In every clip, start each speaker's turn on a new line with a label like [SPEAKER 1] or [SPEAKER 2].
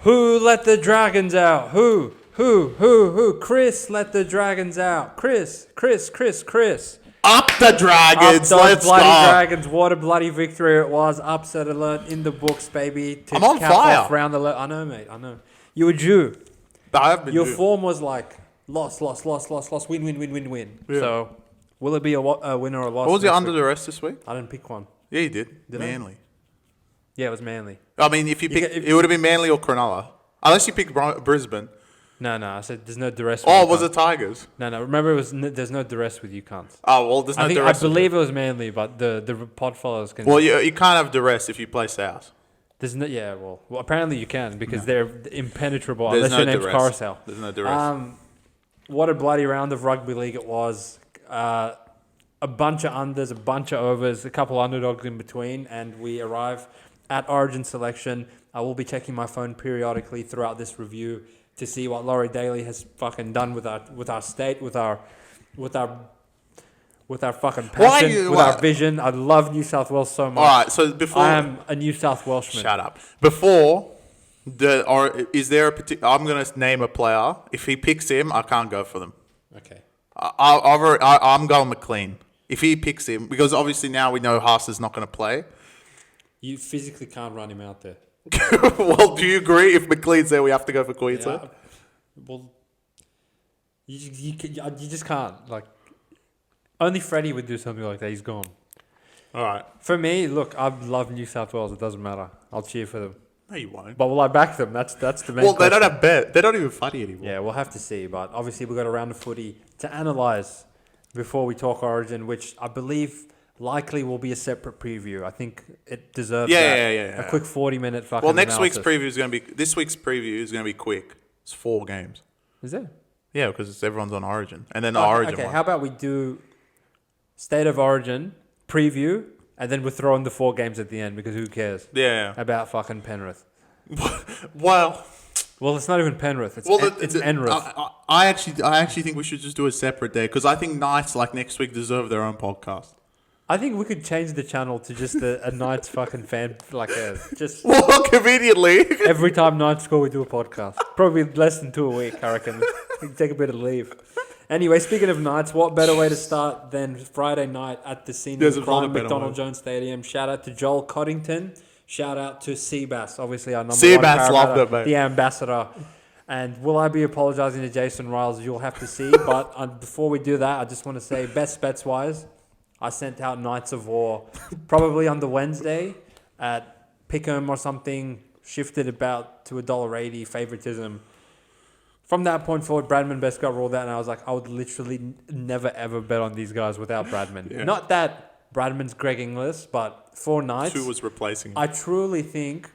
[SPEAKER 1] Who let the dragons out? Who? Chris let the dragons out. Chris.
[SPEAKER 2] Up the Dragons.
[SPEAKER 1] Up those
[SPEAKER 2] Let's
[SPEAKER 1] bloody
[SPEAKER 2] go.
[SPEAKER 1] dragons. What a bloody victory it was. Upset alert in the books, baby.
[SPEAKER 2] I'm on fire.
[SPEAKER 1] Round I know, mate. I know. You were due.
[SPEAKER 2] I have been
[SPEAKER 1] Your
[SPEAKER 2] due.
[SPEAKER 1] form was like loss, win.
[SPEAKER 2] Yeah.
[SPEAKER 1] So, will it be a win or a loss?
[SPEAKER 2] What was your
[SPEAKER 1] next
[SPEAKER 2] under
[SPEAKER 1] week?
[SPEAKER 2] the rest this week?
[SPEAKER 1] I didn't pick one.
[SPEAKER 2] Yeah, you did.
[SPEAKER 1] Did I?
[SPEAKER 2] Manly.
[SPEAKER 1] Yeah, it was Manly.
[SPEAKER 2] I mean, if you picked, it would have been Manly or Cronulla. Unless you picked Brisbane.
[SPEAKER 1] No, I said there's no duress.
[SPEAKER 2] Oh, was it Tigers?
[SPEAKER 1] No. Remember, it was there's no duress with you cunts.
[SPEAKER 2] Oh, well, there's no
[SPEAKER 1] I
[SPEAKER 2] duress.
[SPEAKER 1] believe it was Manly, but the pod followers can.
[SPEAKER 2] Well, you can't have duress if you play South.
[SPEAKER 1] There's no. Yeah, well, apparently you can because they're impenetrable
[SPEAKER 2] There's
[SPEAKER 1] unless
[SPEAKER 2] no
[SPEAKER 1] your name's
[SPEAKER 2] duress.
[SPEAKER 1] Carousel.
[SPEAKER 2] There's no duress.
[SPEAKER 1] What a bloody round of rugby league it was. A bunch of unders, a bunch of overs, a couple underdogs in between, and we arrive at Origin selection. I will be checking my phone periodically throughout this review to see what Laurie Daly has fucking done with our state, with our fucking passion, with our vision. I love New South Wales so much.
[SPEAKER 2] All right, so before
[SPEAKER 1] I am a New South Welshman.
[SPEAKER 2] Shut up. Before is there a particular? I'm gonna name a player. If he picks him, I can't go for them.
[SPEAKER 1] Okay.
[SPEAKER 2] I'm going McLean. If he picks him, because obviously now we know Haas is not going to play.
[SPEAKER 1] You physically can't run him out there.
[SPEAKER 2] Well, do you agree? If McLean's there, we have to go for Queensland.
[SPEAKER 1] Yeah, well, you just can't. Like, only Freddie would do something like that. He's gone.
[SPEAKER 2] All right.
[SPEAKER 1] For me, look, I love New South Wales. It doesn't matter. I'll cheer for them.
[SPEAKER 2] No, you won't.
[SPEAKER 1] But will I back them? That's the main
[SPEAKER 2] Well, they
[SPEAKER 1] question.
[SPEAKER 2] don't have bet. They're not even funny anymore.
[SPEAKER 1] Yeah, we'll have to see. But obviously, we've got a round of footy to analyse before we talk Origin, which I believe likely will be a separate preview. I think it deserves a quick 40-minute fucking
[SPEAKER 2] Well, next
[SPEAKER 1] analysis.
[SPEAKER 2] week's preview is going to be... This week's preview is going to be quick. It's 4 games.
[SPEAKER 1] Is it?
[SPEAKER 2] Yeah, because everyone's on Origin. And then the Origin
[SPEAKER 1] Okay,
[SPEAKER 2] one.
[SPEAKER 1] how about we do State of Origin preview, and then we'll throw in the 4 games at the end, because who cares
[SPEAKER 2] Yeah.
[SPEAKER 1] about fucking Penrith?
[SPEAKER 2] Well,
[SPEAKER 1] it's not even Penrith. It's Enrith.
[SPEAKER 2] I actually think we should just do a separate day, because I think Knights, like next week, deserve their own podcast.
[SPEAKER 1] I think we could change the channel to just a Knights fucking fan, just
[SPEAKER 2] Well, conveniently.
[SPEAKER 1] every time Knights score, we do a podcast. Probably less than 2 a week, I reckon. We can take a bit of leave. Anyway, speaking of Knights, what better way to start than Friday night at the senior prime McDonald Jones Stadium? Shout out to Joel Coddington. Shout out to Seabass, obviously our number one
[SPEAKER 2] Seabass loved it, mate.
[SPEAKER 1] the ambassador. And will I be apologising to Jason Riles? You'll have to see. But before we do that, I just want to say, best bets wise, I sent out Knights of War probably on the Wednesday at Pick'em or something, shifted about to $1.80 favoritism. From that point forward, Bradman Best got ruled out, and I was like, I would literally never ever bet on these guys without Bradman.
[SPEAKER 2] Yeah.
[SPEAKER 1] Not that Bradman's Greg Inglis, but for Knights,
[SPEAKER 2] Who was replacing him?
[SPEAKER 1] I truly think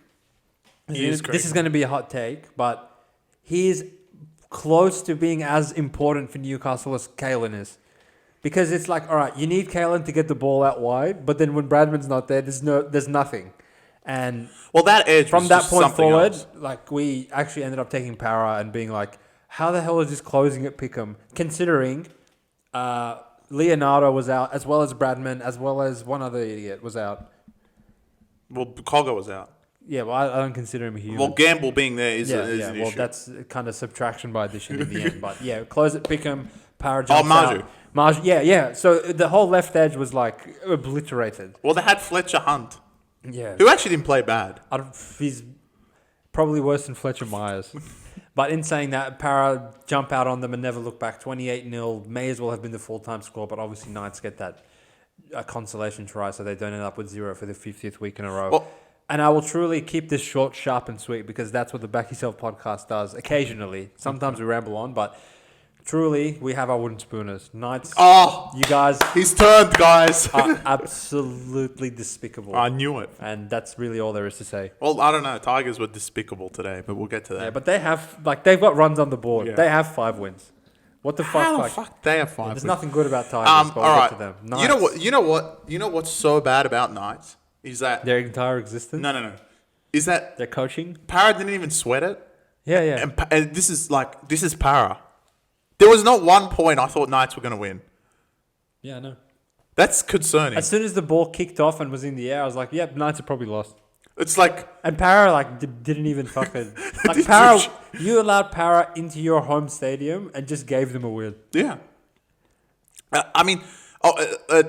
[SPEAKER 2] He is
[SPEAKER 1] this is going to be a hot take, but he's close to being as important for Newcastle as Kalen is. Because it's like, all right, you need Kalen to get the ball out wide, but then when Bradman's not there, there's nothing. And
[SPEAKER 2] Well, that edge
[SPEAKER 1] from
[SPEAKER 2] was
[SPEAKER 1] that
[SPEAKER 2] just
[SPEAKER 1] point
[SPEAKER 2] something
[SPEAKER 1] forward,
[SPEAKER 2] else.
[SPEAKER 1] like we actually ended up taking Para and being like, how the hell is this closing at Pick'em? Considering Leonardo was out, as well as Bradman, as well as one other idiot was out.
[SPEAKER 2] Well, Cogger was out.
[SPEAKER 1] Yeah, well, I don't consider him a human.
[SPEAKER 2] Well, Gamble being there is an
[SPEAKER 1] well,
[SPEAKER 2] issue.
[SPEAKER 1] that's kind of subtraction by addition in the end. But yeah, close at Pick'em, Para jumps
[SPEAKER 2] Marju.
[SPEAKER 1] out. Marju, yeah. So the whole left edge was like obliterated.
[SPEAKER 2] Well, they had Fletcher Hunt,
[SPEAKER 1] Yeah.
[SPEAKER 2] who actually didn't play bad.
[SPEAKER 1] He's probably worse than Fletcher Myers. But in saying that, Para jump out on them and never look back. 28-0 may as well have been the full-time score, but obviously Knights get that consolation try, so they don't end up with 0 for the 50th week in a row.
[SPEAKER 2] Well,
[SPEAKER 1] And I will truly keep this short, sharp, and sweet, because that's what the Back Yourself podcast does occasionally. Sometimes we ramble on, but truly, we have our wooden spooners. Knights, you guys
[SPEAKER 2] he's turned, guys.
[SPEAKER 1] are absolutely despicable.
[SPEAKER 2] I knew it.
[SPEAKER 1] And that's really all there is to say.
[SPEAKER 2] Well, I don't know. Tigers were despicable today, but we'll get to that.
[SPEAKER 1] Yeah, but they've got runs on the board.
[SPEAKER 2] Yeah.
[SPEAKER 1] They have 5 wins. What the fuck?
[SPEAKER 2] How the fuck they have 5
[SPEAKER 1] There's
[SPEAKER 2] wins?
[SPEAKER 1] nothing good about Tigers, but we'll
[SPEAKER 2] all
[SPEAKER 1] get
[SPEAKER 2] right.
[SPEAKER 1] to them.
[SPEAKER 2] You know what's so bad about Knights is that
[SPEAKER 1] Their entire existence?
[SPEAKER 2] no. Is that
[SPEAKER 1] Their coaching?
[SPEAKER 2] Para didn't even sweat it?
[SPEAKER 1] Yeah.
[SPEAKER 2] And this is Para. There was not one point I thought Knights were going to win.
[SPEAKER 1] Yeah, I know.
[SPEAKER 2] That's concerning.
[SPEAKER 1] As soon as the ball kicked off and was in the air, I was like, yep, Knights have probably lost.
[SPEAKER 2] It's like...
[SPEAKER 1] And Para didn't even fucking like
[SPEAKER 2] Did
[SPEAKER 1] Para.
[SPEAKER 2] you-
[SPEAKER 1] You allowed Para into your home stadium and just gave them a win.
[SPEAKER 2] Yeah. I mean,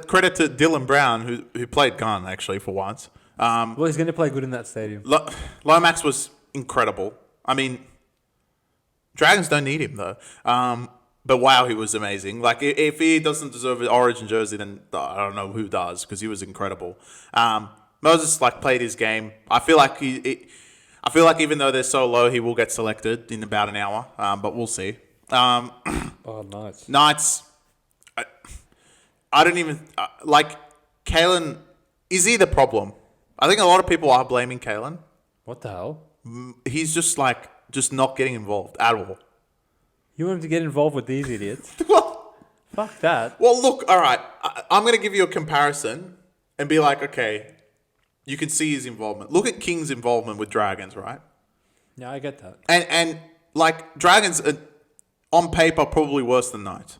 [SPEAKER 2] credit to Dylan Brown, who played gun, actually, for once.
[SPEAKER 1] Well, he's going to play good in that stadium.
[SPEAKER 2] Lomax was incredible. I mean, Dragons don't need him, though. But wow, he was amazing. Like, if he doesn't deserve an Origin jersey, then I don't know who does, because he was incredible. Moses played his game. I feel like even though they're so low, he will get selected in about an hour. But we'll see.
[SPEAKER 1] Nice.
[SPEAKER 2] Knights. I don't even Kalen. Is he the problem? I think a lot of people are blaming Kalen.
[SPEAKER 1] What the hell?
[SPEAKER 2] He's just not getting involved at all.
[SPEAKER 1] You want him to get involved with these idiots? Fuck that.
[SPEAKER 2] Well, look, all right. I'm going to give you a comparison and be like, okay, you can see his involvement. Look at King's involvement with Dragons, right?
[SPEAKER 1] Yeah, I get that.
[SPEAKER 2] And Dragons are, on paper, probably worse than Knights.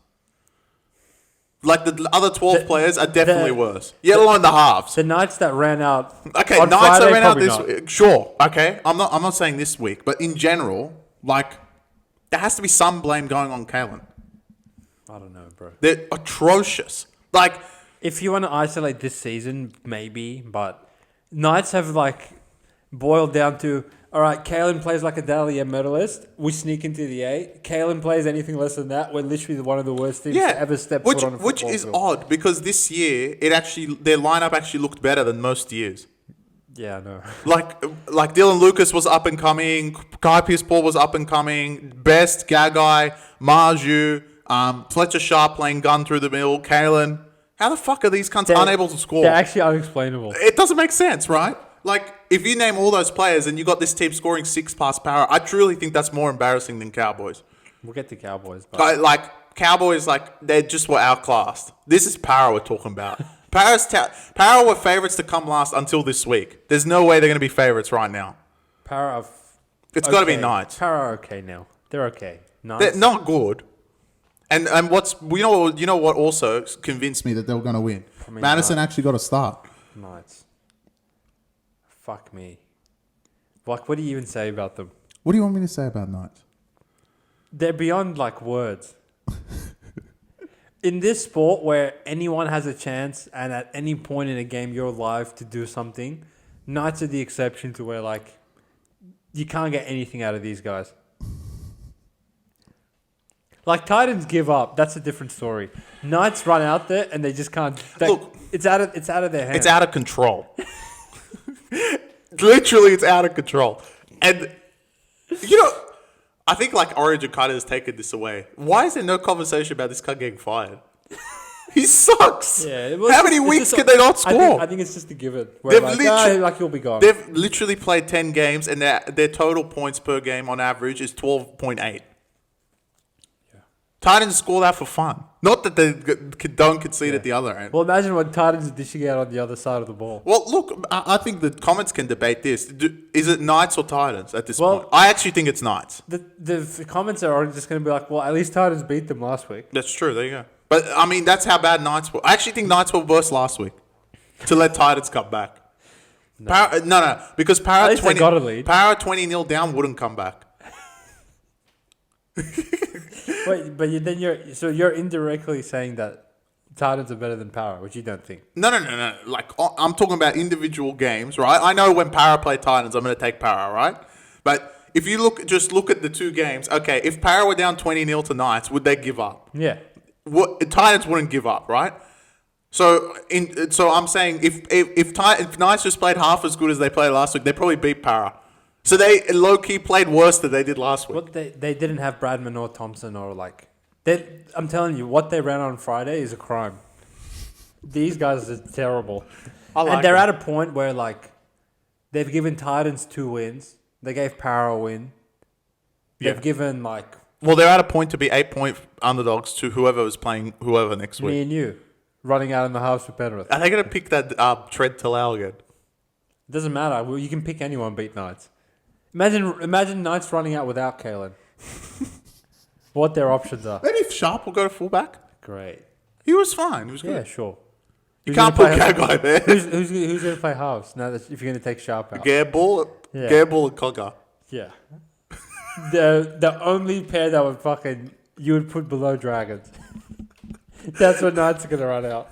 [SPEAKER 2] The other 12 players are definitely worse. Let alone the halves.
[SPEAKER 1] The Knights that ran out.
[SPEAKER 2] Okay,
[SPEAKER 1] on
[SPEAKER 2] Knights
[SPEAKER 1] Friday,
[SPEAKER 2] that ran out
[SPEAKER 1] probably
[SPEAKER 2] this
[SPEAKER 1] not.
[SPEAKER 2] week. Sure. Okay. I'm not saying this week, but in general, there has to be some blame going on Kalen.
[SPEAKER 1] I don't know, bro.
[SPEAKER 2] They're atrocious.
[SPEAKER 1] If you want to isolate this season, maybe, but Knights have boiled down to, all right, Kalen plays like a Dally M medalist. We sneak into the A. Kalen plays anything less than that. We're literally one of the worst teams to ever step foot on a football
[SPEAKER 2] which is
[SPEAKER 1] field.
[SPEAKER 2] odd because this year their lineup actually looked better than most years.
[SPEAKER 1] Yeah, I know.
[SPEAKER 2] Like Dylan Lucas was up and coming, Kai Pearce-Paul was up and coming, Best, Gagai, Marju, Fletcher Sharp playing gun through the middle, Kalen. How the fuck are these cunts unable to score?
[SPEAKER 1] They're actually unexplainable.
[SPEAKER 2] It doesn't make sense, right? If you name all those players and you got this team scoring 6 past Para, I truly think that's more embarrassing than Cowboys.
[SPEAKER 1] We'll get to Cowboys. But
[SPEAKER 2] Cowboys, they just were outclassed. This is Para we're talking about. Para were favourites to come last until this week. There's no way they're going to be favourites right now.
[SPEAKER 1] Para,
[SPEAKER 2] It's got to be Knights.
[SPEAKER 1] Para are okay now. They're okay. Knights.
[SPEAKER 2] They're not good. And you know what also convinced me that they were going to win? Madison actually got a start.
[SPEAKER 1] Knights. Fuck me. What do you even say about them?
[SPEAKER 2] What do you want me to say about Knights?
[SPEAKER 1] They're beyond words. In this sport where anyone has a chance and at any point in a game you're live to do something, Knights are the exception to where you can't get anything out of these guys. Titans give up. That's a different story. Knights run out there and they just can't.
[SPEAKER 2] Look,
[SPEAKER 1] it's out of their hands.
[SPEAKER 2] It's out of control. Literally, it's out of control. And, I think Origin kind of has taken this away. Why is there no conversation about this cunt getting fired? He sucks.
[SPEAKER 1] Yeah,
[SPEAKER 2] How many weeks can they not score?
[SPEAKER 1] I think it's just a given. Where he'll be gone.
[SPEAKER 2] They've literally played 10 games and their total points per game on average is 12.8. Titans score that for fun. Not that they don't concede at the other end.
[SPEAKER 1] Well, imagine what Titans are dishing out on the other side of the ball.
[SPEAKER 2] Well, look, I think the comments can debate this. Is it Knights or Titans at this point? I actually think it's Knights.
[SPEAKER 1] The comments are just going to be well, at least Titans beat them last week.
[SPEAKER 2] That's true. There you go. But, that's how bad Knights were. I actually think Knights were worse last week to let Titans come back. No. Because Para 20-0 down wouldn't come back.
[SPEAKER 1] Wait, but you're indirectly saying that Titans are better than Para, which you don't think.
[SPEAKER 2] No. I'm talking about individual games, right? I know when Para play Titans, I'm going to take Para, right? But if you look at the two games, okay, if Para were down 20-0 to Knights, would they give up?
[SPEAKER 1] Yeah.
[SPEAKER 2] Titans wouldn't give up, right? So I'm saying if Knights just played half as good as they played last week, they probably beat Para. So they low-key played worse than they did last week.
[SPEAKER 1] Well, they didn't have Bradman or Thompson or I'm telling you, what they ran on Friday is a crime. These guys are terrible. And they're at a point where they've given Titans 2 wins. They gave Para a win. They've given
[SPEAKER 2] Well, they're at a point to be 8-point underdogs to whoever was playing whoever next week.
[SPEAKER 1] Me and you running out in the halves for Penrith.
[SPEAKER 2] Are they going to pick that Tread Talal again?
[SPEAKER 1] It doesn't matter. Well, you can pick anyone beat Knights. Imagine Knights running out without Kalen. What their options are.
[SPEAKER 2] Maybe if Sharp will go to fullback.
[SPEAKER 1] Great.
[SPEAKER 2] He was fine. He was good.
[SPEAKER 1] Yeah, sure.
[SPEAKER 2] You can't put Gagai there.
[SPEAKER 1] Who's going to play halves now that if you're going to take Sharp out?
[SPEAKER 2] Gamble and Cogger.
[SPEAKER 1] Yeah. the only pair that would you would put below Dragons. That's what Knights are going to run out.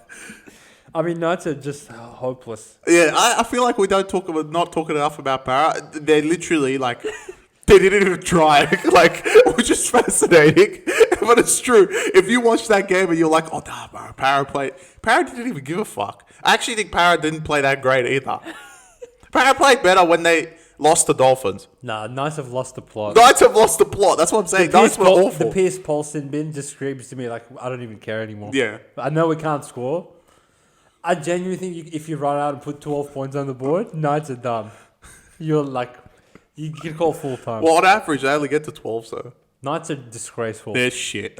[SPEAKER 1] I mean, Knights are just hopeless.
[SPEAKER 2] Yeah, I feel like we not talking enough about Para. They're literally like, they didn't even try. Like, which is fascinating. But it's true. If you watch that game and you're like, oh, nah, Para didn't even give a fuck. I actually think Para didn't play that great either. Para played better when they lost the Dolphins.
[SPEAKER 1] Nah, Knights have lost the plot.
[SPEAKER 2] Knights have lost the plot. That's what I'm saying. Knights were awful.
[SPEAKER 1] The Pierce Paulson bin just screams to me like, I don't even care anymore.
[SPEAKER 2] Yeah.
[SPEAKER 1] I know we can't score. I genuinely think if you run out and put 12 points on the board, Knights are done. You're like, you can call full time.
[SPEAKER 2] Well, on average, they only get to 12, so.
[SPEAKER 1] Knights are disgraceful.
[SPEAKER 2] They're shit.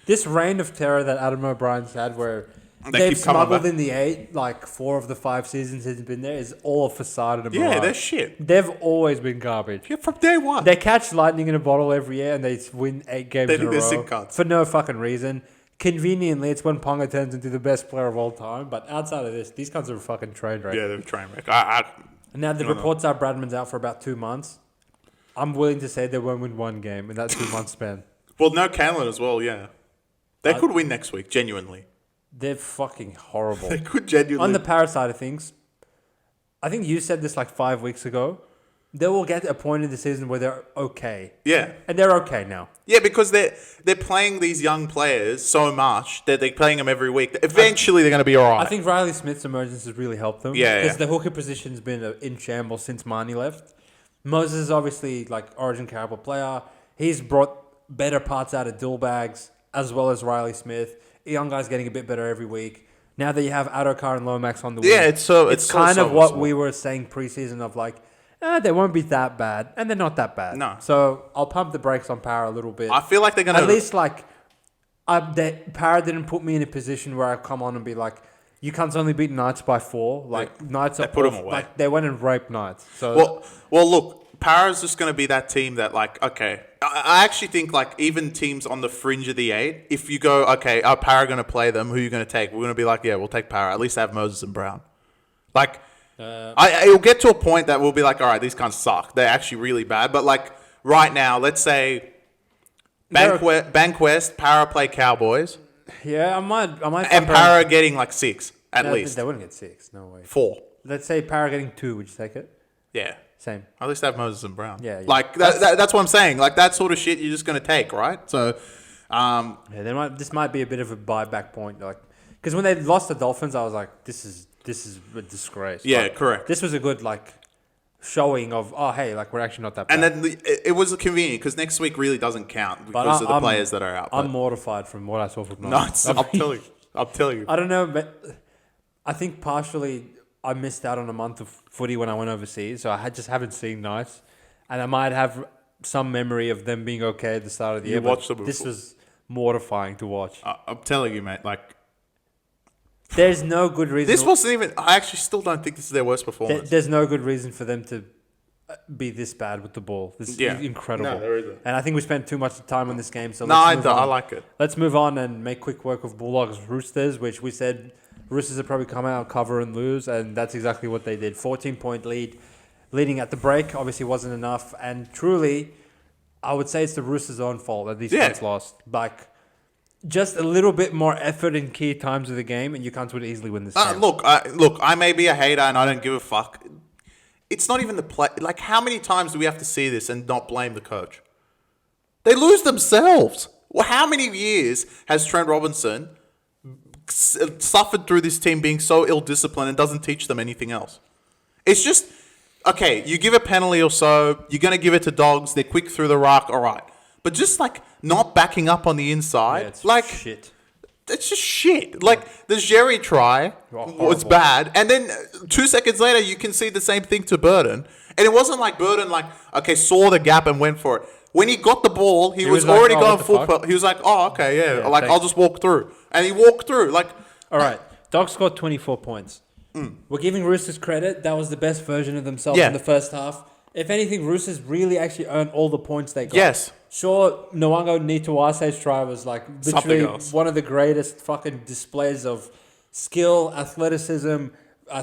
[SPEAKER 1] This reign of terror that Adam O'Brien's had where they've smuggled in the 8, like 4 of the 5 seasons he's been there, is all a facade and a mirage.
[SPEAKER 2] Yeah, they're shit.
[SPEAKER 1] They've always been garbage.
[SPEAKER 2] Yeah, from day one.
[SPEAKER 1] They catch lightning in a bottle every year and they win 8 games in a row. For no fucking reason. Conveniently, it's when Ponga turns into the best player of all time. But outside of this, these guys are a fucking train wreck.
[SPEAKER 2] Yeah, they're a train wreck.
[SPEAKER 1] Now, the reports are Bradman's out for about 2 months. I'm willing to say they won't win one game in that 2 month span.
[SPEAKER 2] Well, no Canlin as well, yeah. They could win next week, genuinely.
[SPEAKER 1] They're fucking horrible.
[SPEAKER 2] They could genuinely.
[SPEAKER 1] On the Para side of things, I think you said this like 5 weeks ago. They will get a point in the season where they're okay.
[SPEAKER 2] Yeah.
[SPEAKER 1] And they're okay now.
[SPEAKER 2] Yeah, because they're playing these young players so much that they're playing them every week. Eventually, they're going to be all right.
[SPEAKER 1] I think Riley Smith's emergence has really helped them.
[SPEAKER 2] Yeah,
[SPEAKER 1] because the hooker position's been in shambles since Marnie left. Moses is obviously like Origin caliber player. He's brought better parts out of Dillbags as well as Riley Smith. Young guy's getting a bit better every week. Now that you have Adokar and Lomax on the wing.
[SPEAKER 2] Yeah, it's
[SPEAKER 1] kind of what we were saying preseason of like, they won't be that bad, and they're not that bad.
[SPEAKER 2] No.
[SPEAKER 1] So I'll pump the brakes on Para a little bit.
[SPEAKER 2] I feel like they're going to...
[SPEAKER 1] At least, like, Para didn't put me in a position where I come on and be like, you can't only beat Knights by 4. Like, Knights are...
[SPEAKER 2] They put them away.
[SPEAKER 1] Like, they went and raped Knights. So
[SPEAKER 2] Well, look, Para's just going to be that team that, like, okay... I actually think, like, even teams on the fringe of the 8, if you go, okay, are Para going to play them? Who are you going to take? We're going to be like, yeah, we'll take Para. At least have Moses and Brown. Like... it'll get to a point that we'll be like, all right, these guys suck. They're actually really bad. But like right now, let's say Bankwest, Para play Cowboys.
[SPEAKER 1] Yeah, I might.
[SPEAKER 2] And Para getting like 6 at least.
[SPEAKER 1] They wouldn't get 6. No way.
[SPEAKER 2] 4.
[SPEAKER 1] Let's say Para getting 2. Would you take it?
[SPEAKER 2] Yeah.
[SPEAKER 1] Same.
[SPEAKER 2] At least have Moses and Brown.
[SPEAKER 1] Yeah.
[SPEAKER 2] Like that's what I'm saying. Like that sort of shit you're just gonna take, right? So.
[SPEAKER 1] This might be a bit of a buyback point, like because when they lost the Dolphins, I was like, this is a disgrace.
[SPEAKER 2] Yeah,
[SPEAKER 1] like,
[SPEAKER 2] correct.
[SPEAKER 1] This was a good like showing of hey, like we're actually not that bad.
[SPEAKER 2] And then it was convenient because next week really doesn't count because of the players that are out.
[SPEAKER 1] I'm mortified from what I saw from
[SPEAKER 2] Knights. I'm telling you.
[SPEAKER 1] I don't know, but I think partially I missed out on a month of footy when I went overseas, so I just haven't seen Knights, and I might have some memory of them being okay at the start of the year.
[SPEAKER 2] Watched them
[SPEAKER 1] this was mortifying to watch.
[SPEAKER 2] I'm telling you, mate. Like.
[SPEAKER 1] There's no good reason.
[SPEAKER 2] This wasn't even... I actually still don't think this is their worst performance.
[SPEAKER 1] There's no good reason for them to be this bad with the ball. This is incredible.
[SPEAKER 2] No, there isn't.
[SPEAKER 1] And I think we spent too much time on this game. So
[SPEAKER 2] I like it.
[SPEAKER 1] Let's move on and make quick work of Bulldogs Roosters, which we said Roosters would probably come out, cover and lose. And that's exactly what they did. 14-point lead. Leading at the break obviously wasn't enough. And truly, I would say it's the Roosters' own fault that these guys lost. Like... Just a little bit more effort in key times of the game, and you can't would easily win this game.
[SPEAKER 2] Look, I may be a hater, and I don't give a fuck. It's not even the play. Like, how many times do we have to see this and not blame the coach? They lose themselves. Well, how many years has Trent Robinson suffered through this team being so ill-disciplined and doesn't teach them anything else? It's just, okay, you give a penalty or so, you're going to give it to Dogs, they're quick through the ruck, all right. But just, like, not backing up on the inside.
[SPEAKER 1] It's
[SPEAKER 2] like
[SPEAKER 1] shit.
[SPEAKER 2] It's just shit. Like, the Jerry try was bad. And then 2 seconds later, you can see the same thing to Burden. And it wasn't like Burden, like, okay, saw the gap and went for it. When he got the ball, he was already going full... He was like, oh, okay, yeah. Like, I'll just walk through. And he walked through. Like...
[SPEAKER 1] All right. Dogs scored 24 points. We're giving Roosters credit. That was the best version of themselves in the first half. If anything, Roosters really actually earned all the points they got.
[SPEAKER 2] Yes.
[SPEAKER 1] Sure, Nwango Nituase's try was like literally one of the greatest fucking displays of skill, athleticism,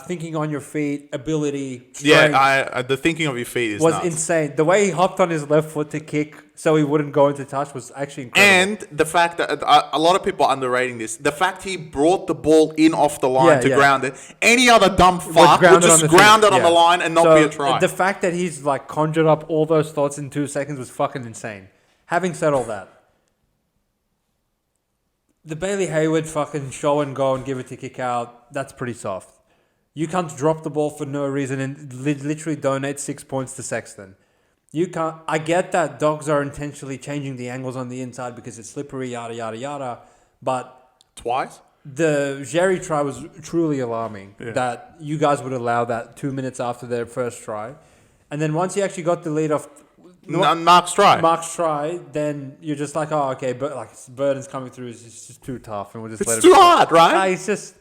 [SPEAKER 1] thinking on your feet, ability, strength.
[SPEAKER 2] Yeah, the thinking of your feet is
[SPEAKER 1] was
[SPEAKER 2] nuts.
[SPEAKER 1] insane. The way he hopped on his left foot to kick so he wouldn't go into touch was actually incredible.
[SPEAKER 2] And the fact that a lot of people are underrating this, the fact he brought the ball in off the line to ground it. Any other dumb fuck would just ground it on the line and not be a try.
[SPEAKER 1] The fact that he's like conjured up all those thoughts in 2 seconds was fucking insane. Having said all that, the Bailey Hayward fucking show and go and give it to kick out, that's pretty soft. You can't drop the ball for no reason and literally donate 6 points to Sexton. You can't. I get that dogs are intentionally changing the angles on the inside because it's slippery, yada, yada, yada. But
[SPEAKER 2] twice?
[SPEAKER 1] The Jerry try was truly alarming that you guys would allow that 2 minutes after their first try. And then once you actually got the lead off
[SPEAKER 2] Mark's try,
[SPEAKER 1] then you're just like, oh, okay, but like Burden's coming through is just too tough and we'll just let it.
[SPEAKER 2] It's too hard, right?
[SPEAKER 1] It's just...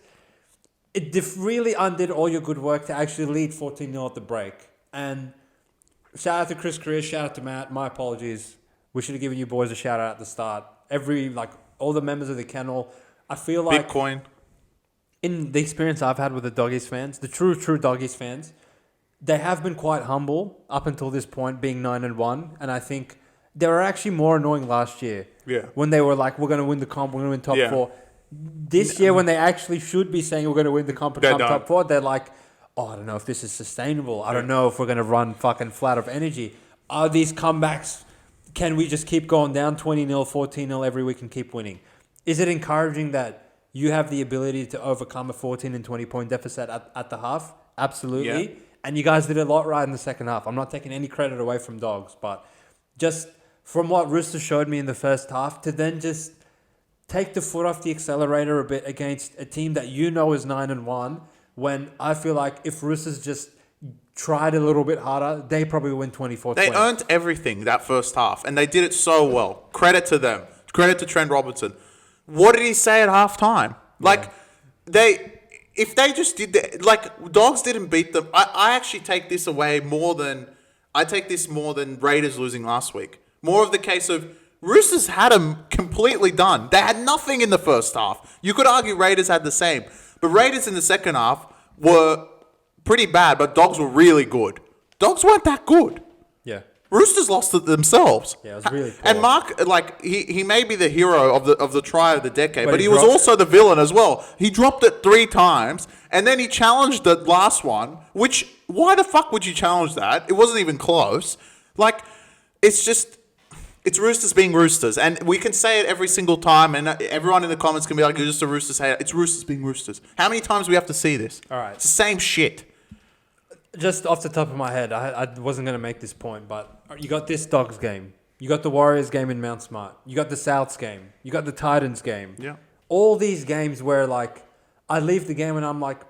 [SPEAKER 1] It really undid all your good work to actually lead 14-0 at the break. And shout out to Chris Career, shout out to Matt. My apologies. We should have given you boys a shout out at the start. All the members of the kennel, I feel like...
[SPEAKER 2] Bitcoin.
[SPEAKER 1] In the experience I've had with the Doggies fans, the true Doggies fans, they have been quite humble up until this point, being 9-1. And I think they were actually more annoying last year.
[SPEAKER 2] Yeah.
[SPEAKER 1] When they were like, we're going to win the comp, we're going to win top 4. This year, when they actually should be saying we're going to win the comp and come top 4, they're like, oh, I don't know if this is sustainable. I don't know if we're going to run fucking flat of energy. Are these comebacks, can we just keep going down 20-0, 14-0 every week and keep winning? Is it encouraging that you have the ability to overcome a 14 and 20 point deficit at the half? Absolutely. Yeah. And you guys did a lot right in the second half. I'm not taking any credit away from Dogs, but just from what Roosters showed me in the first half to then just take the foot off the accelerator a bit against a team that you know is 9-1, when I feel like if Roosters just tried a little bit harder, they probably win 24-20.
[SPEAKER 2] They earned everything that first half, and they did it so well. Credit to them. Credit to Trent Robinson. What did he say at halftime? If they just did that, like, Dogs didn't beat them. I actually take this away more than Raiders losing last week. More of the case of Roosters had them completely done. They had nothing in the first half. You could argue Raiders had the same. But Raiders in the second half were pretty bad, but Dogs were really good. Dogs weren't that good.
[SPEAKER 1] Yeah.
[SPEAKER 2] Roosters lost it themselves.
[SPEAKER 1] Yeah, it was really poor.
[SPEAKER 2] And Mark, like, he may be the hero of the try of the decade, but he was also the villain as well. He dropped it 3 times, and then he challenged the last one, which, why the fuck would you challenge that? It wasn't even close. Like, it's Roosters being Roosters, and we can say it every single time, and everyone in the comments can be like, you're just a Roosters hater. It's Roosters being Roosters. How many times do we have to see this?
[SPEAKER 1] All right.
[SPEAKER 2] It's the same shit.
[SPEAKER 1] Just off the top of my head, I wasn't going to make this point, but you got this Dogs game. You got the Warriors game in Mount Smart. You got the Souths game. You got the Titans game.
[SPEAKER 2] Yeah.
[SPEAKER 1] All these games where, like, I leave the game and I'm like,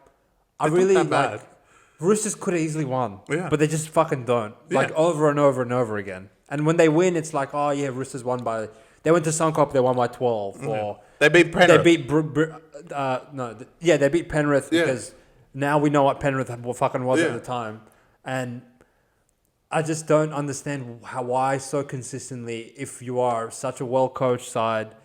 [SPEAKER 1] Roosters could have easily won.
[SPEAKER 2] Yeah.
[SPEAKER 1] But they just fucking don't.
[SPEAKER 2] Yeah.
[SPEAKER 1] Like, over and over and over again. And when they win, it's like, oh, yeah, Roosters won by... They went to Suncorp, they won by 12. Or
[SPEAKER 2] they beat Penrith.
[SPEAKER 1] They beat... they beat Penrith because now we know what Penrith fucking was at the time. And I just don't understand why so consistently, if you are such a well-coached side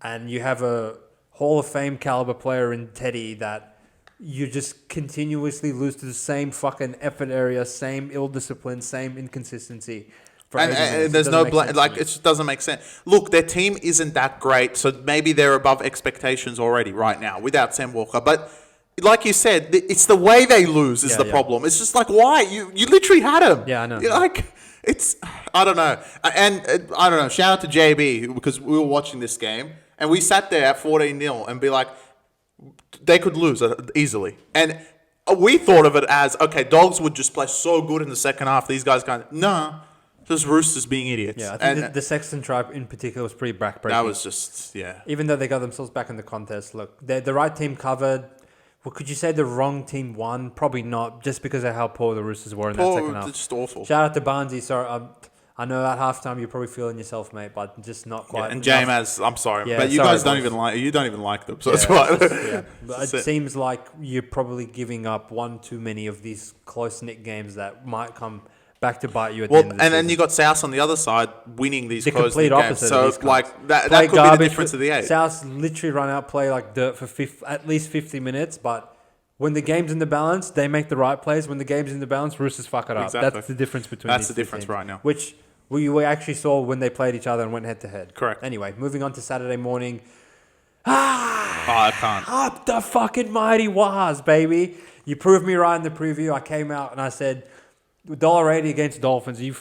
[SPEAKER 1] and you have a Hall of Fame caliber player in Teddy, that you just continuously lose to the same fucking effort area, same ill discipline, same inconsistency.
[SPEAKER 2] And there's no blame. Like, it just doesn't make sense. Look, their team isn't that great, so maybe they're above expectations already right now without Sam Walker. But like you said, it's the way they lose is the problem. It's just like, why? You literally had him.
[SPEAKER 1] Yeah, I know.
[SPEAKER 2] I don't know. And I don't know. Shout out to JB, because we were watching this game and we sat there at 14-0 and be like, they could lose easily. And we thought of it as, okay, Dogs would just play so good in the second half. These guys can't. No. Just Roosters being idiots.
[SPEAKER 1] Yeah, I think the Sexton tribe in particular was pretty backbreaking.
[SPEAKER 2] That was just,
[SPEAKER 1] Even though they got themselves back in the contest, look, the right team covered. Well, could you say the wrong team won? Probably not, just because of how poor the Roosters were in that second half.
[SPEAKER 2] It's just awful.
[SPEAKER 1] Shout out to Barnesy. Sorry, I know at halftime you're probably feeling yourself, mate, but just not quite.
[SPEAKER 2] Yeah, and James, I'm sorry,
[SPEAKER 1] Yeah,
[SPEAKER 2] but you guys don't even like them, so that's why.
[SPEAKER 1] But it seems like you're probably giving up one too many of these close-knit games that might come back to bite you at the end of the
[SPEAKER 2] And then
[SPEAKER 1] season.
[SPEAKER 2] you got South on the other side winning these
[SPEAKER 1] The
[SPEAKER 2] closing
[SPEAKER 1] complete
[SPEAKER 2] games.
[SPEAKER 1] opposite
[SPEAKER 2] So
[SPEAKER 1] of these
[SPEAKER 2] like that
[SPEAKER 1] Play
[SPEAKER 2] could be the
[SPEAKER 1] garbage
[SPEAKER 2] difference of the 8.
[SPEAKER 1] South literally run out, play like dirt for at least 50 minutes, but when the game's in the balance, they make the right plays. When the game's in the balance, Roosters fuck it up.
[SPEAKER 2] Exactly.
[SPEAKER 1] That's the difference between
[SPEAKER 2] That's
[SPEAKER 1] these
[SPEAKER 2] the
[SPEAKER 1] two
[SPEAKER 2] difference
[SPEAKER 1] teams,
[SPEAKER 2] right now.
[SPEAKER 1] Which we actually saw when they played each other and went head to head.
[SPEAKER 2] Correct.
[SPEAKER 1] Anyway, moving on to Saturday morning.
[SPEAKER 2] I can't.
[SPEAKER 1] Up the fucking mighty Wahs, baby. You proved me right in the preview. I came out and I said, $1.80 against Dolphins. You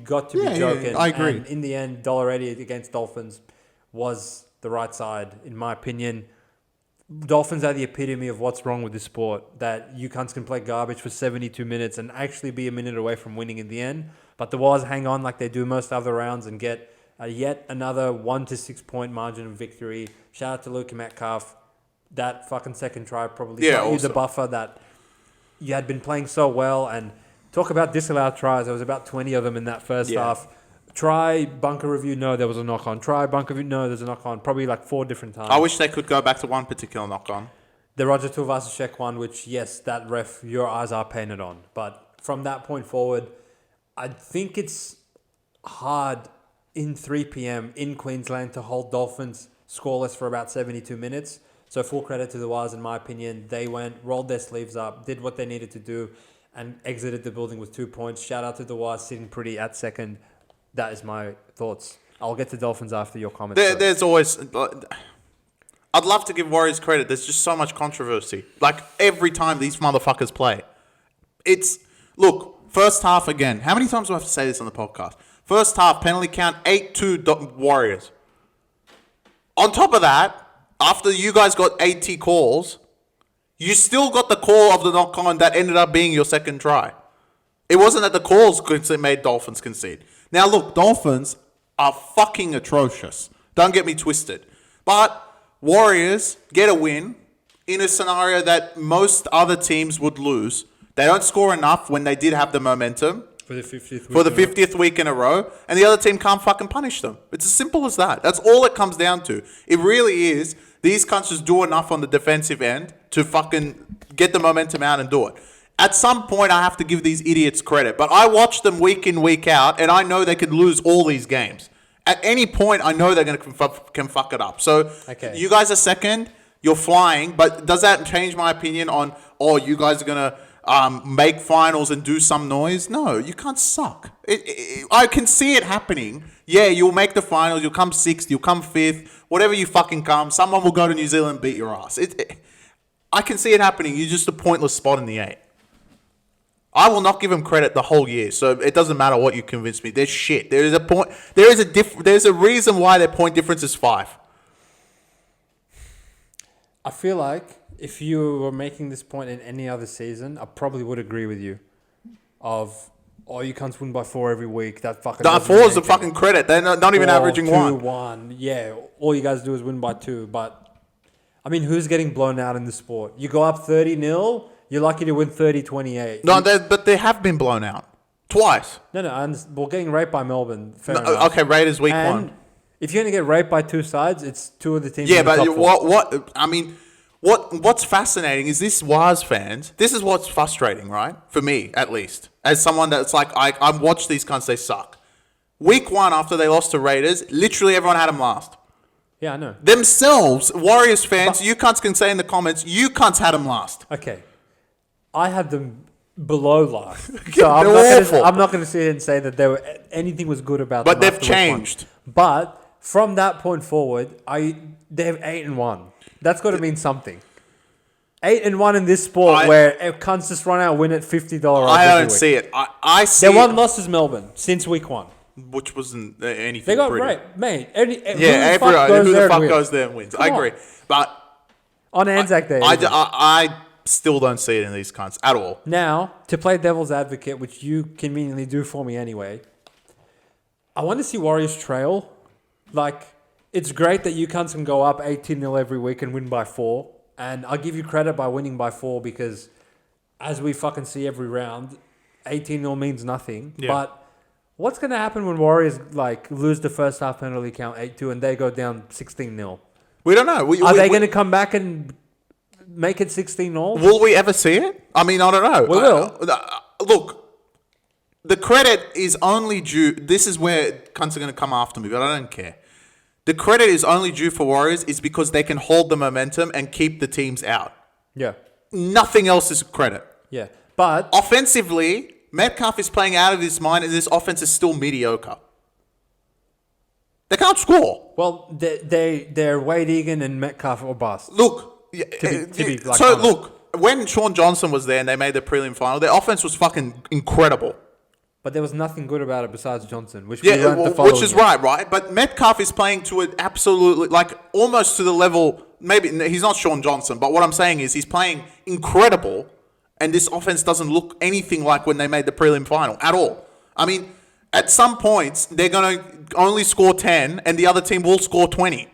[SPEAKER 1] got to be joking.
[SPEAKER 2] I agree.
[SPEAKER 1] And in the end, $1.80 against Dolphins was the right side, in my opinion. Dolphins are the epitome of what's wrong with this sport. That you cunts can play garbage for 72 minutes and actually be a minute away from winning in the end. But the Wahs hang on like they do most other rounds and get yet another 1 to 6 point margin of victory. Shout out to Luke Metcalf. That fucking second try probably got you the buffer that you had been playing so well. And talk about disallowed tries. There was about 20 of them in that first half. Try, bunker review, no, there was a knock-on. Try, bunker review, no, there's a knock-on. Probably like 4 different times.
[SPEAKER 2] I wish they could go back to one particular knock-on.
[SPEAKER 1] The Roger Tuivasa-Sheck one, which, yes, that ref, your eyes are painted on. But from that point forward, I think it's hard in 3 p.m. in Queensland to hold Dolphins scoreless for about 72 minutes. So full credit to the Wahs, in my opinion. They went, rolled their sleeves up, did what they needed to do, and exited the building with 2 points. Shout out to the Wahs sitting pretty at second. That is my thoughts. I'll get to Dolphins after your comments.
[SPEAKER 2] There's always... I'd love to give Warriors credit. There's just so much controversy. Like, every time these motherfuckers play. Look, first half again. How many times do I have to say this on the podcast? First half, penalty count, 8-2 Warriors. On top of that, after you guys got 80 calls, you still got the call of the knock-on that ended up being your second try. It wasn't that the calls made Dolphins concede. Now, look, Dolphins are fucking atrocious. Don't get me twisted. But Warriors get a win in a scenario that most other teams would lose. They don't score enough when they did have the momentum.
[SPEAKER 1] For the 50th week.
[SPEAKER 2] For the 50th week in a row. And the other team can't fucking punish them. It's as simple as that. That's all it comes down to. It really is. These cunts just do enough on the defensive end to fucking get the momentum out and do it. At some point, I have to give these idiots credit. But I watch them week in, week out, and I know they could lose all these games. At any point, I know they're going to can fuck it up. So You guys are second. You're flying. But does that change my opinion on, you guys are going to make finals and do some noise? No, you can't suck. I can see it happening. Yeah, you'll make the finals. You'll come 6th. You'll come 5th. Whatever you fucking come. Someone will go to New Zealand and beat your ass. I can see it happening. You're just a pointless spot in the 8. I will not give them credit the whole year, so it doesn't matter what you convince me. They're shit. There is a point. There's a reason why their point difference is 5.
[SPEAKER 1] I feel like if you were making this point in any other season, I probably would agree with you. You can't win by 4 every week. That fucking.
[SPEAKER 2] That 4 is a fucking credit. They're not even averaging 1.
[SPEAKER 1] 1. Yeah, all you guys do is win by 2. But I mean, who's getting blown out in the sport? You go up 30-0. You're lucky to win 30-28.
[SPEAKER 2] No, but they have been blown out. Twice.
[SPEAKER 1] No. We're getting raped by Melbourne. Fair enough.
[SPEAKER 2] Okay, Raiders week 1.
[SPEAKER 1] If you're going to get raped by 2 sides, it's 2 of the teams.
[SPEAKER 2] Yeah, but what's fascinating is this Wahs fans. This is what's frustrating, right? For me, at least. As someone that's like, I watch these cunts, they suck. Week 1, after they lost to Raiders, literally everyone had them last.
[SPEAKER 1] Yeah, I know.
[SPEAKER 2] Themselves, Warriors fans, you cunts can say in the comments, you cunts had them last.
[SPEAKER 1] Okay. I had them below last. So I'm not going to sit here and say that anything was good about them.
[SPEAKER 2] But they've changed.
[SPEAKER 1] But from that point forward, they have 8-1. That's got to mean something. 8-1 in this sport where cunts just run out and win at $50.
[SPEAKER 2] I don't see it. I see
[SPEAKER 1] their one loss is Melbourne since week 1.
[SPEAKER 2] Which wasn't anything.
[SPEAKER 1] They got
[SPEAKER 2] pretty.
[SPEAKER 1] raped, mate.
[SPEAKER 2] Who the fuck goes there and wins? I agree. But
[SPEAKER 1] on Anzac Day.
[SPEAKER 2] I still don't see it in these cunts at all.
[SPEAKER 1] Now, to play devil's advocate, which you conveniently do for me anyway, I want to see Warriors trail. Like, it's great that you cunts can go up 18-0 every week and win by 4. And I'll give you credit by winning by 4 because, as we fucking see every round, 18-0 means nothing. Yeah. But what's going to happen when Warriors lose the first half penalty count 8-2 and they go down 16-0?
[SPEAKER 2] We don't know.
[SPEAKER 1] Are they going to come back and make it 16-0?
[SPEAKER 2] Will we ever see it? I mean, I don't know.
[SPEAKER 1] We will.
[SPEAKER 2] Look, the credit is only due. This is where cunts are going to come after me, but I don't care. The credit is only due for Warriors is because they can hold the momentum and keep the teams out.
[SPEAKER 1] Yeah.
[SPEAKER 2] Nothing else is credit.
[SPEAKER 1] Yeah. But
[SPEAKER 2] offensively, Metcalf is playing out of his mind, and this offense is still mediocre. They can't score.
[SPEAKER 1] Well, they're Wade Egan and Metcalf or bust.
[SPEAKER 2] Look,
[SPEAKER 1] honest.
[SPEAKER 2] When Sean Johnson was there and they made the prelim final, their offense was fucking incredible.
[SPEAKER 1] But there was nothing good about it besides Johnson, which we learned the following
[SPEAKER 2] which is
[SPEAKER 1] year.
[SPEAKER 2] right. But Metcalf is playing to an absolutely, almost to the level. Maybe he's not Sean Johnson, but what I'm saying is he's playing incredible, and this offense doesn't look anything like when they made the prelim final at all. I mean, at some points they're going to only score 10, and the other team will score 20.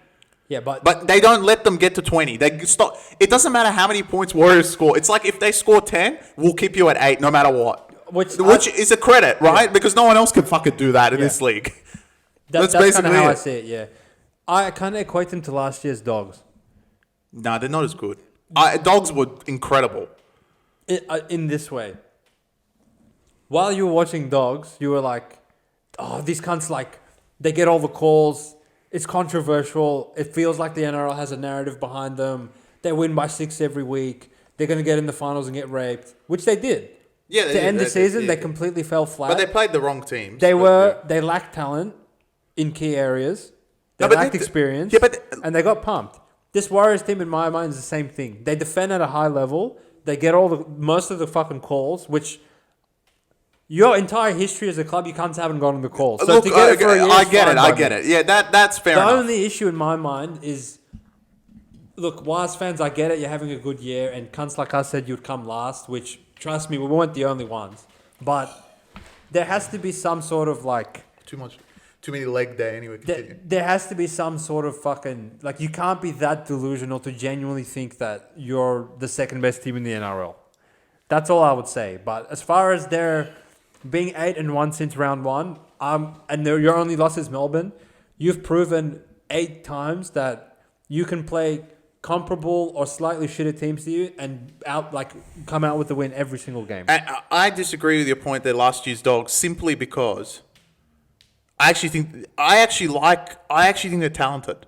[SPEAKER 1] Yeah,
[SPEAKER 2] but they don't let them get to 20. They stop. It doesn't matter how many points Warriors score. It's like if they score 10, we'll keep you at 8 no matter what. Which is a credit, right? Yeah. Because no one else can fucking do that in this league.
[SPEAKER 1] That's basically how I see it, yeah. I kind of equate them to last year's Dogs.
[SPEAKER 2] No, they're not as good. Dogs were incredible.
[SPEAKER 1] In this way. While you were watching Dogs, you were like, oh, these cunts, they get all the calls. It's controversial. It feels like the NRL has a narrative behind them. They win by 6 every week. They're going to get in the finals and get raped, which they did.
[SPEAKER 2] Yeah,
[SPEAKER 1] to end the season, they completely fell flat.
[SPEAKER 2] But they played the wrong teams.
[SPEAKER 1] They lacked talent in key areas. They lacked experience. And they got pumped. This Warriors team, in my mind, is the same thing. They defend at a high level. They get most of the fucking calls, which your entire history as a club, you can't haven't gotten the calls. So
[SPEAKER 2] look, I get it. Yeah, that's fair enough.
[SPEAKER 1] The only issue in my mind is, look, Wise fans, I get it. You're having a good year, and cunts like us said you'd come last, which, trust me, we weren't the only ones. But there has to be some sort of
[SPEAKER 2] Too many leg day anyway.
[SPEAKER 1] There has to be some sort of fucking... you can't be that delusional to genuinely think that you're the second best team in the NRL. That's all I would say. But as far as their being 8-1 since round 1, and your only loss is Melbourne, you've proven 8 times that you can play comparable or slightly shitter teams to you and come out with the win every single game.
[SPEAKER 2] I disagree with your point there, last year's Dogs, simply because... I actually think they're talented.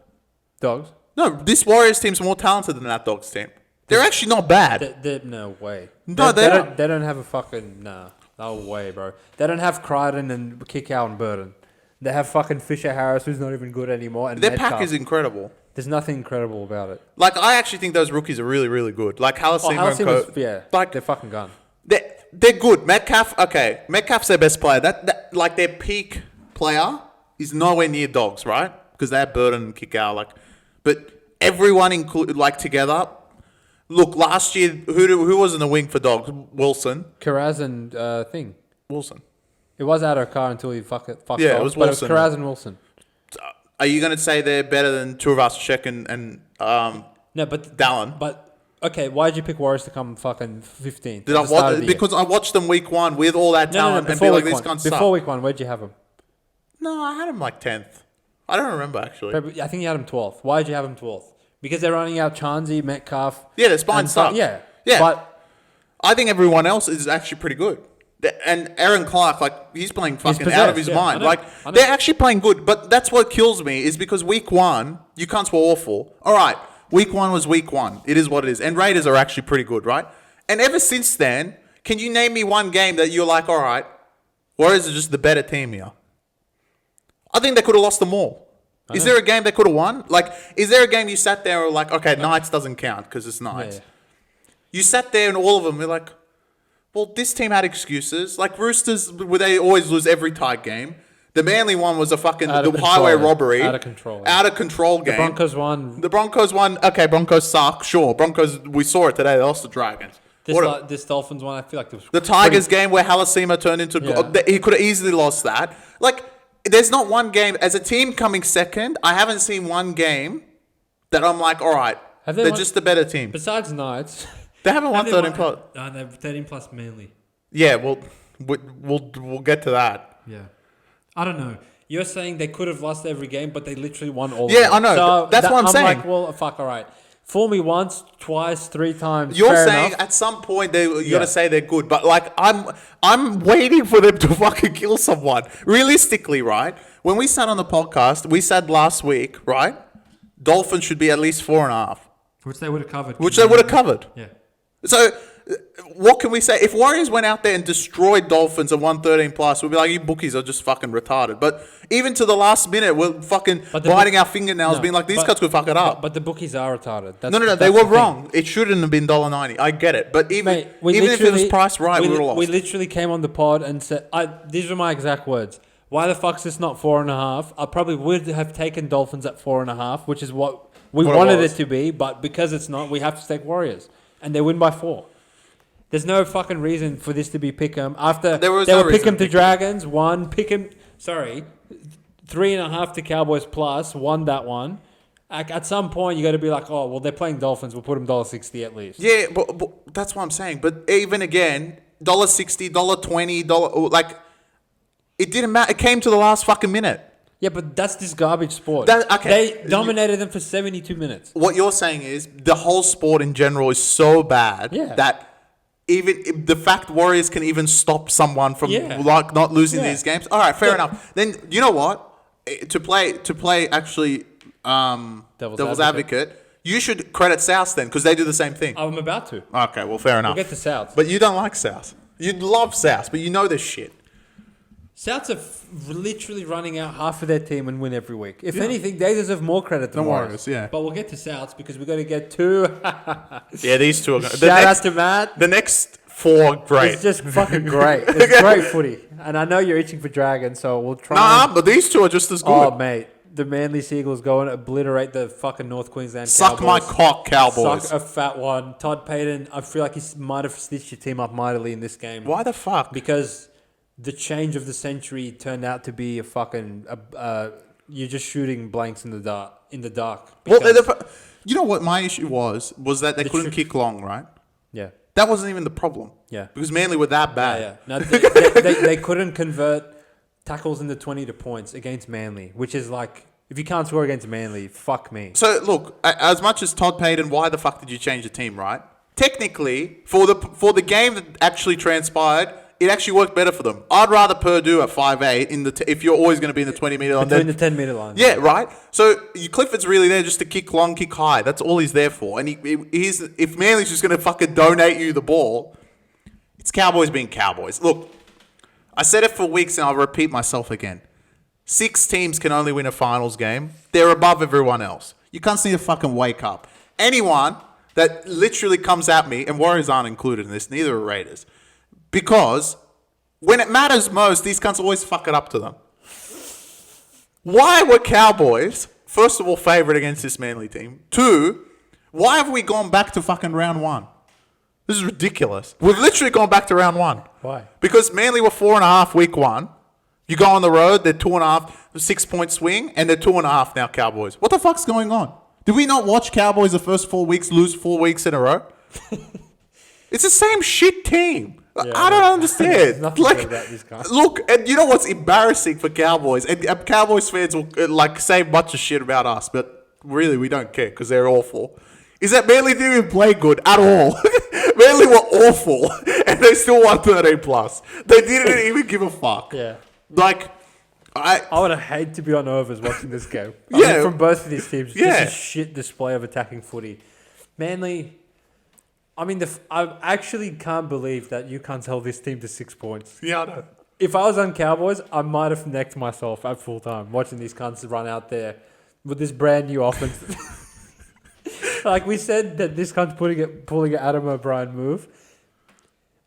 [SPEAKER 1] Dogs?
[SPEAKER 2] No, this Warriors team's more talented than that Dogs team. They're actually not bad.
[SPEAKER 1] No way.
[SPEAKER 2] No,
[SPEAKER 1] they don't have a fucking... Nah. No way, bro. They don't have Crichton and Kickout and Burton. They have fucking Fisher Harris, who's not even good anymore. And
[SPEAKER 2] their pack is incredible.
[SPEAKER 1] There's nothing incredible about it.
[SPEAKER 2] I actually think those rookies are really, really good. Halasima and Co.
[SPEAKER 1] Yeah, they're fucking gone.
[SPEAKER 2] They're good. Metcalf's their best player. Their peak... player is nowhere near Dogs, right? Because they have Burton and Kickout, but everyone together. Look, last year, who was in the wing for Dogs? Wilson,
[SPEAKER 1] Karaz and thing.
[SPEAKER 2] Wilson.
[SPEAKER 1] It was Adokar until he fucked off.
[SPEAKER 2] Yeah, it was Wilson.
[SPEAKER 1] But it was Karaz and Wilson.
[SPEAKER 2] Are you going to say they're better than Tuivasa-Sheck and
[SPEAKER 1] no, but
[SPEAKER 2] Dallin?
[SPEAKER 1] But okay, why did you pick Warriors to come fucking 15th?
[SPEAKER 2] Because I watched them week 1 with all that talent and be like, these guys suck.
[SPEAKER 1] Before week 1, where'd you have them?
[SPEAKER 2] No, I had him 10th. I don't remember, actually.
[SPEAKER 1] I think you had him 12th. Why did you have him 12th? Because they're running out Chanzi, Metcalf.
[SPEAKER 2] Yeah, their spine sucks.
[SPEAKER 1] Yeah.
[SPEAKER 2] But I think everyone else is actually pretty good. And Aaron Clark, he's playing fucking out of his mind. I know. They're actually playing good. But that's what kills me is because week 1, you cunts were awful. All right, week 1 was week 1. It is what it is. And Raiders are actually pretty good, right? And ever since then, can you name me one game that you're like, all right, Warriors are just the better team here? I think they could have lost them all. Is there a game they could have won? Is there a game you sat there and were like, okay, Knights doesn't count because it's Knights. Yeah. You sat there and all of them were like, well, this team had excuses. Roosters, they always lose every tight game. The Manly one was a fucking highway robbery. Out of control game. The Broncos won. Okay, Broncos suck. Sure. Broncos, we saw it today. They lost the Dragons.
[SPEAKER 1] This Dolphins one, I feel like...
[SPEAKER 2] The Tigers game where Halasima turned into... Yeah. He could have easily lost that. There's not one game, as a team coming second, I haven't seen one game that I'm like, all right, they're just the better team.
[SPEAKER 1] Besides Knights.
[SPEAKER 2] They haven't won 13 plus.
[SPEAKER 1] No, they're 13 plus mainly.
[SPEAKER 2] Yeah, we'll get to that.
[SPEAKER 1] Yeah. I don't know. You're saying they could have lost every game, but they literally won all.
[SPEAKER 2] Yeah, I know. So that's what I'm saying.
[SPEAKER 1] Well, fuck, all right. Fool me once, twice, 3 times.
[SPEAKER 2] You're
[SPEAKER 1] fair
[SPEAKER 2] saying
[SPEAKER 1] enough.
[SPEAKER 2] at some point you got to say they're good, but like I'm waiting for them to fucking kill someone. Realistically, right? When we sat on the podcast, we said last week, right? Dolphins should be at least 4.5,
[SPEAKER 1] Which they would have covered.
[SPEAKER 2] Yeah.
[SPEAKER 1] Yeah.
[SPEAKER 2] So what can we say? If Warriors went out there and destroyed Dolphins and won 13 plus, we'd be like, you bookies are just fucking retarded. But even to the last minute, we're fucking biting our fingernails, being like, these cuts could fuck it up.
[SPEAKER 1] But the bookies are retarded.
[SPEAKER 2] No, they were wrong. It shouldn't have been $1.90. I get it. But even if it was priced right, we would have lost.
[SPEAKER 1] We literally came on the pod and said, these are my exact words. Why the fuck's this not 4.5? I probably would have taken Dolphins at 4.5, which is what we wanted it to be. But because it's not, we have to take Warriors. And they win by 4. There's no fucking reason for this to be pick'em. After they were pick'em to Dragons, 3.5 to Cowboys plus, won that one. At some point, you got to be like, oh, well, they're playing Dolphins. We'll put them $1.60 at least.
[SPEAKER 2] Yeah, but that's what I'm saying. But even again, $1.60, $1.20, like, it didn't matter. It came to the last fucking minute.
[SPEAKER 1] Yeah, but that's this garbage sport.
[SPEAKER 2] Okay.
[SPEAKER 1] They dominated them for 72 minutes.
[SPEAKER 2] What you're saying is the whole sport in general is so bad that even the fact Warriors can even stop someone from like not losing these games. All right, fair enough. Then you know what? To play actually devil's advocate, you should credit South then because they do the same thing.
[SPEAKER 1] I'm about to.
[SPEAKER 2] Okay, well, fair enough.
[SPEAKER 1] We'll get to South.
[SPEAKER 2] But you don't like South. You love South, but you know this shit.
[SPEAKER 1] Souths are literally running out half of their team and win every week. If anything, they deserve more credit than Warriors.
[SPEAKER 2] Yeah.
[SPEAKER 1] But we'll get to Souths because we've got to get to...
[SPEAKER 2] These two are going to...
[SPEAKER 1] Shout out to Matt.
[SPEAKER 2] The next 4, great.
[SPEAKER 1] It's just fucking great. It's great footy. And I know you're itching for Dragons, so we'll try...
[SPEAKER 2] but these two are just as good.
[SPEAKER 1] Oh, mate. The Manly Seagulls go and obliterate the fucking North Queensland
[SPEAKER 2] Suck
[SPEAKER 1] Cowboys.
[SPEAKER 2] my cock, Cowboys.
[SPEAKER 1] Suck a fat one. Todd Payton, I feel like he might have stitched your team up mightily in this game.
[SPEAKER 2] Why the fuck?
[SPEAKER 1] Because... the change of the century turned out to be a fucking... you're just shooting blanks in the dark.
[SPEAKER 2] Well, you know what my issue was that they couldn't kick long, right?
[SPEAKER 1] Yeah.
[SPEAKER 2] That wasn't even the problem.
[SPEAKER 1] Yeah.
[SPEAKER 2] Because Manly were that bad.
[SPEAKER 1] Yeah. No, they couldn't convert tackles into 20 to points against Manly, which is like... if you can't score against Manly, fuck me.
[SPEAKER 2] So, look, as much as Todd Payton, why the fuck did you change the team, right? Technically, for the game that actually transpired... it actually worked better for them. I'd rather Purdue at 5'8" if you're always going to be in the 20-metre line.
[SPEAKER 1] Between the 10-metre line.
[SPEAKER 2] Yeah, right? So Clifford's really there just to kick long, kick high. That's all he's there for. And if Manly's just going to fucking donate you the ball, it's Cowboys being Cowboys. Look, I said it for weeks and I'll repeat myself again. 6 teams can only win a finals game. They're above everyone else. You can't need to fucking wake up. Anyone that literally comes at me, and Warriors aren't included in this, neither are Raiders, because when it matters most, these cunts always fuck it up to them. Why were Cowboys, first of all, favourite against this Manly team? 2, why have we gone back to fucking round 1? This is ridiculous. We've literally gone back to round 1.
[SPEAKER 1] Why?
[SPEAKER 2] Because Manly were 4.5 week 1. You go on the road, they're 2.5, 6-point swing, and they're 2.5 now, Cowboys. What the fuck's going on? Did we not watch Cowboys the first 4 weeks lose 4 weeks in a row? It's the same shit team. Yeah, I don't understand. Like, look, and you know what's embarrassing for Cowboys? And Cowboys fans will say a bunch of shit about us, but really we don't care because they're awful. Is that Manly didn't even play good at all? Manly were awful, and they still won 13 plus. They didn't even give a fuck.
[SPEAKER 1] Yeah,
[SPEAKER 2] like
[SPEAKER 1] I would have hated to be on overs watching this game. From both of these teams, just a shit display of attacking footy. Manly. I mean, I actually can't believe that you can't tell this team to 6 points.
[SPEAKER 2] Yeah, I know.
[SPEAKER 1] If I was on Cowboys, I might have necked myself at full time watching these cunts run out there with this brand new offense. Like we said that this cunt's pulling an Adam O'Brien move,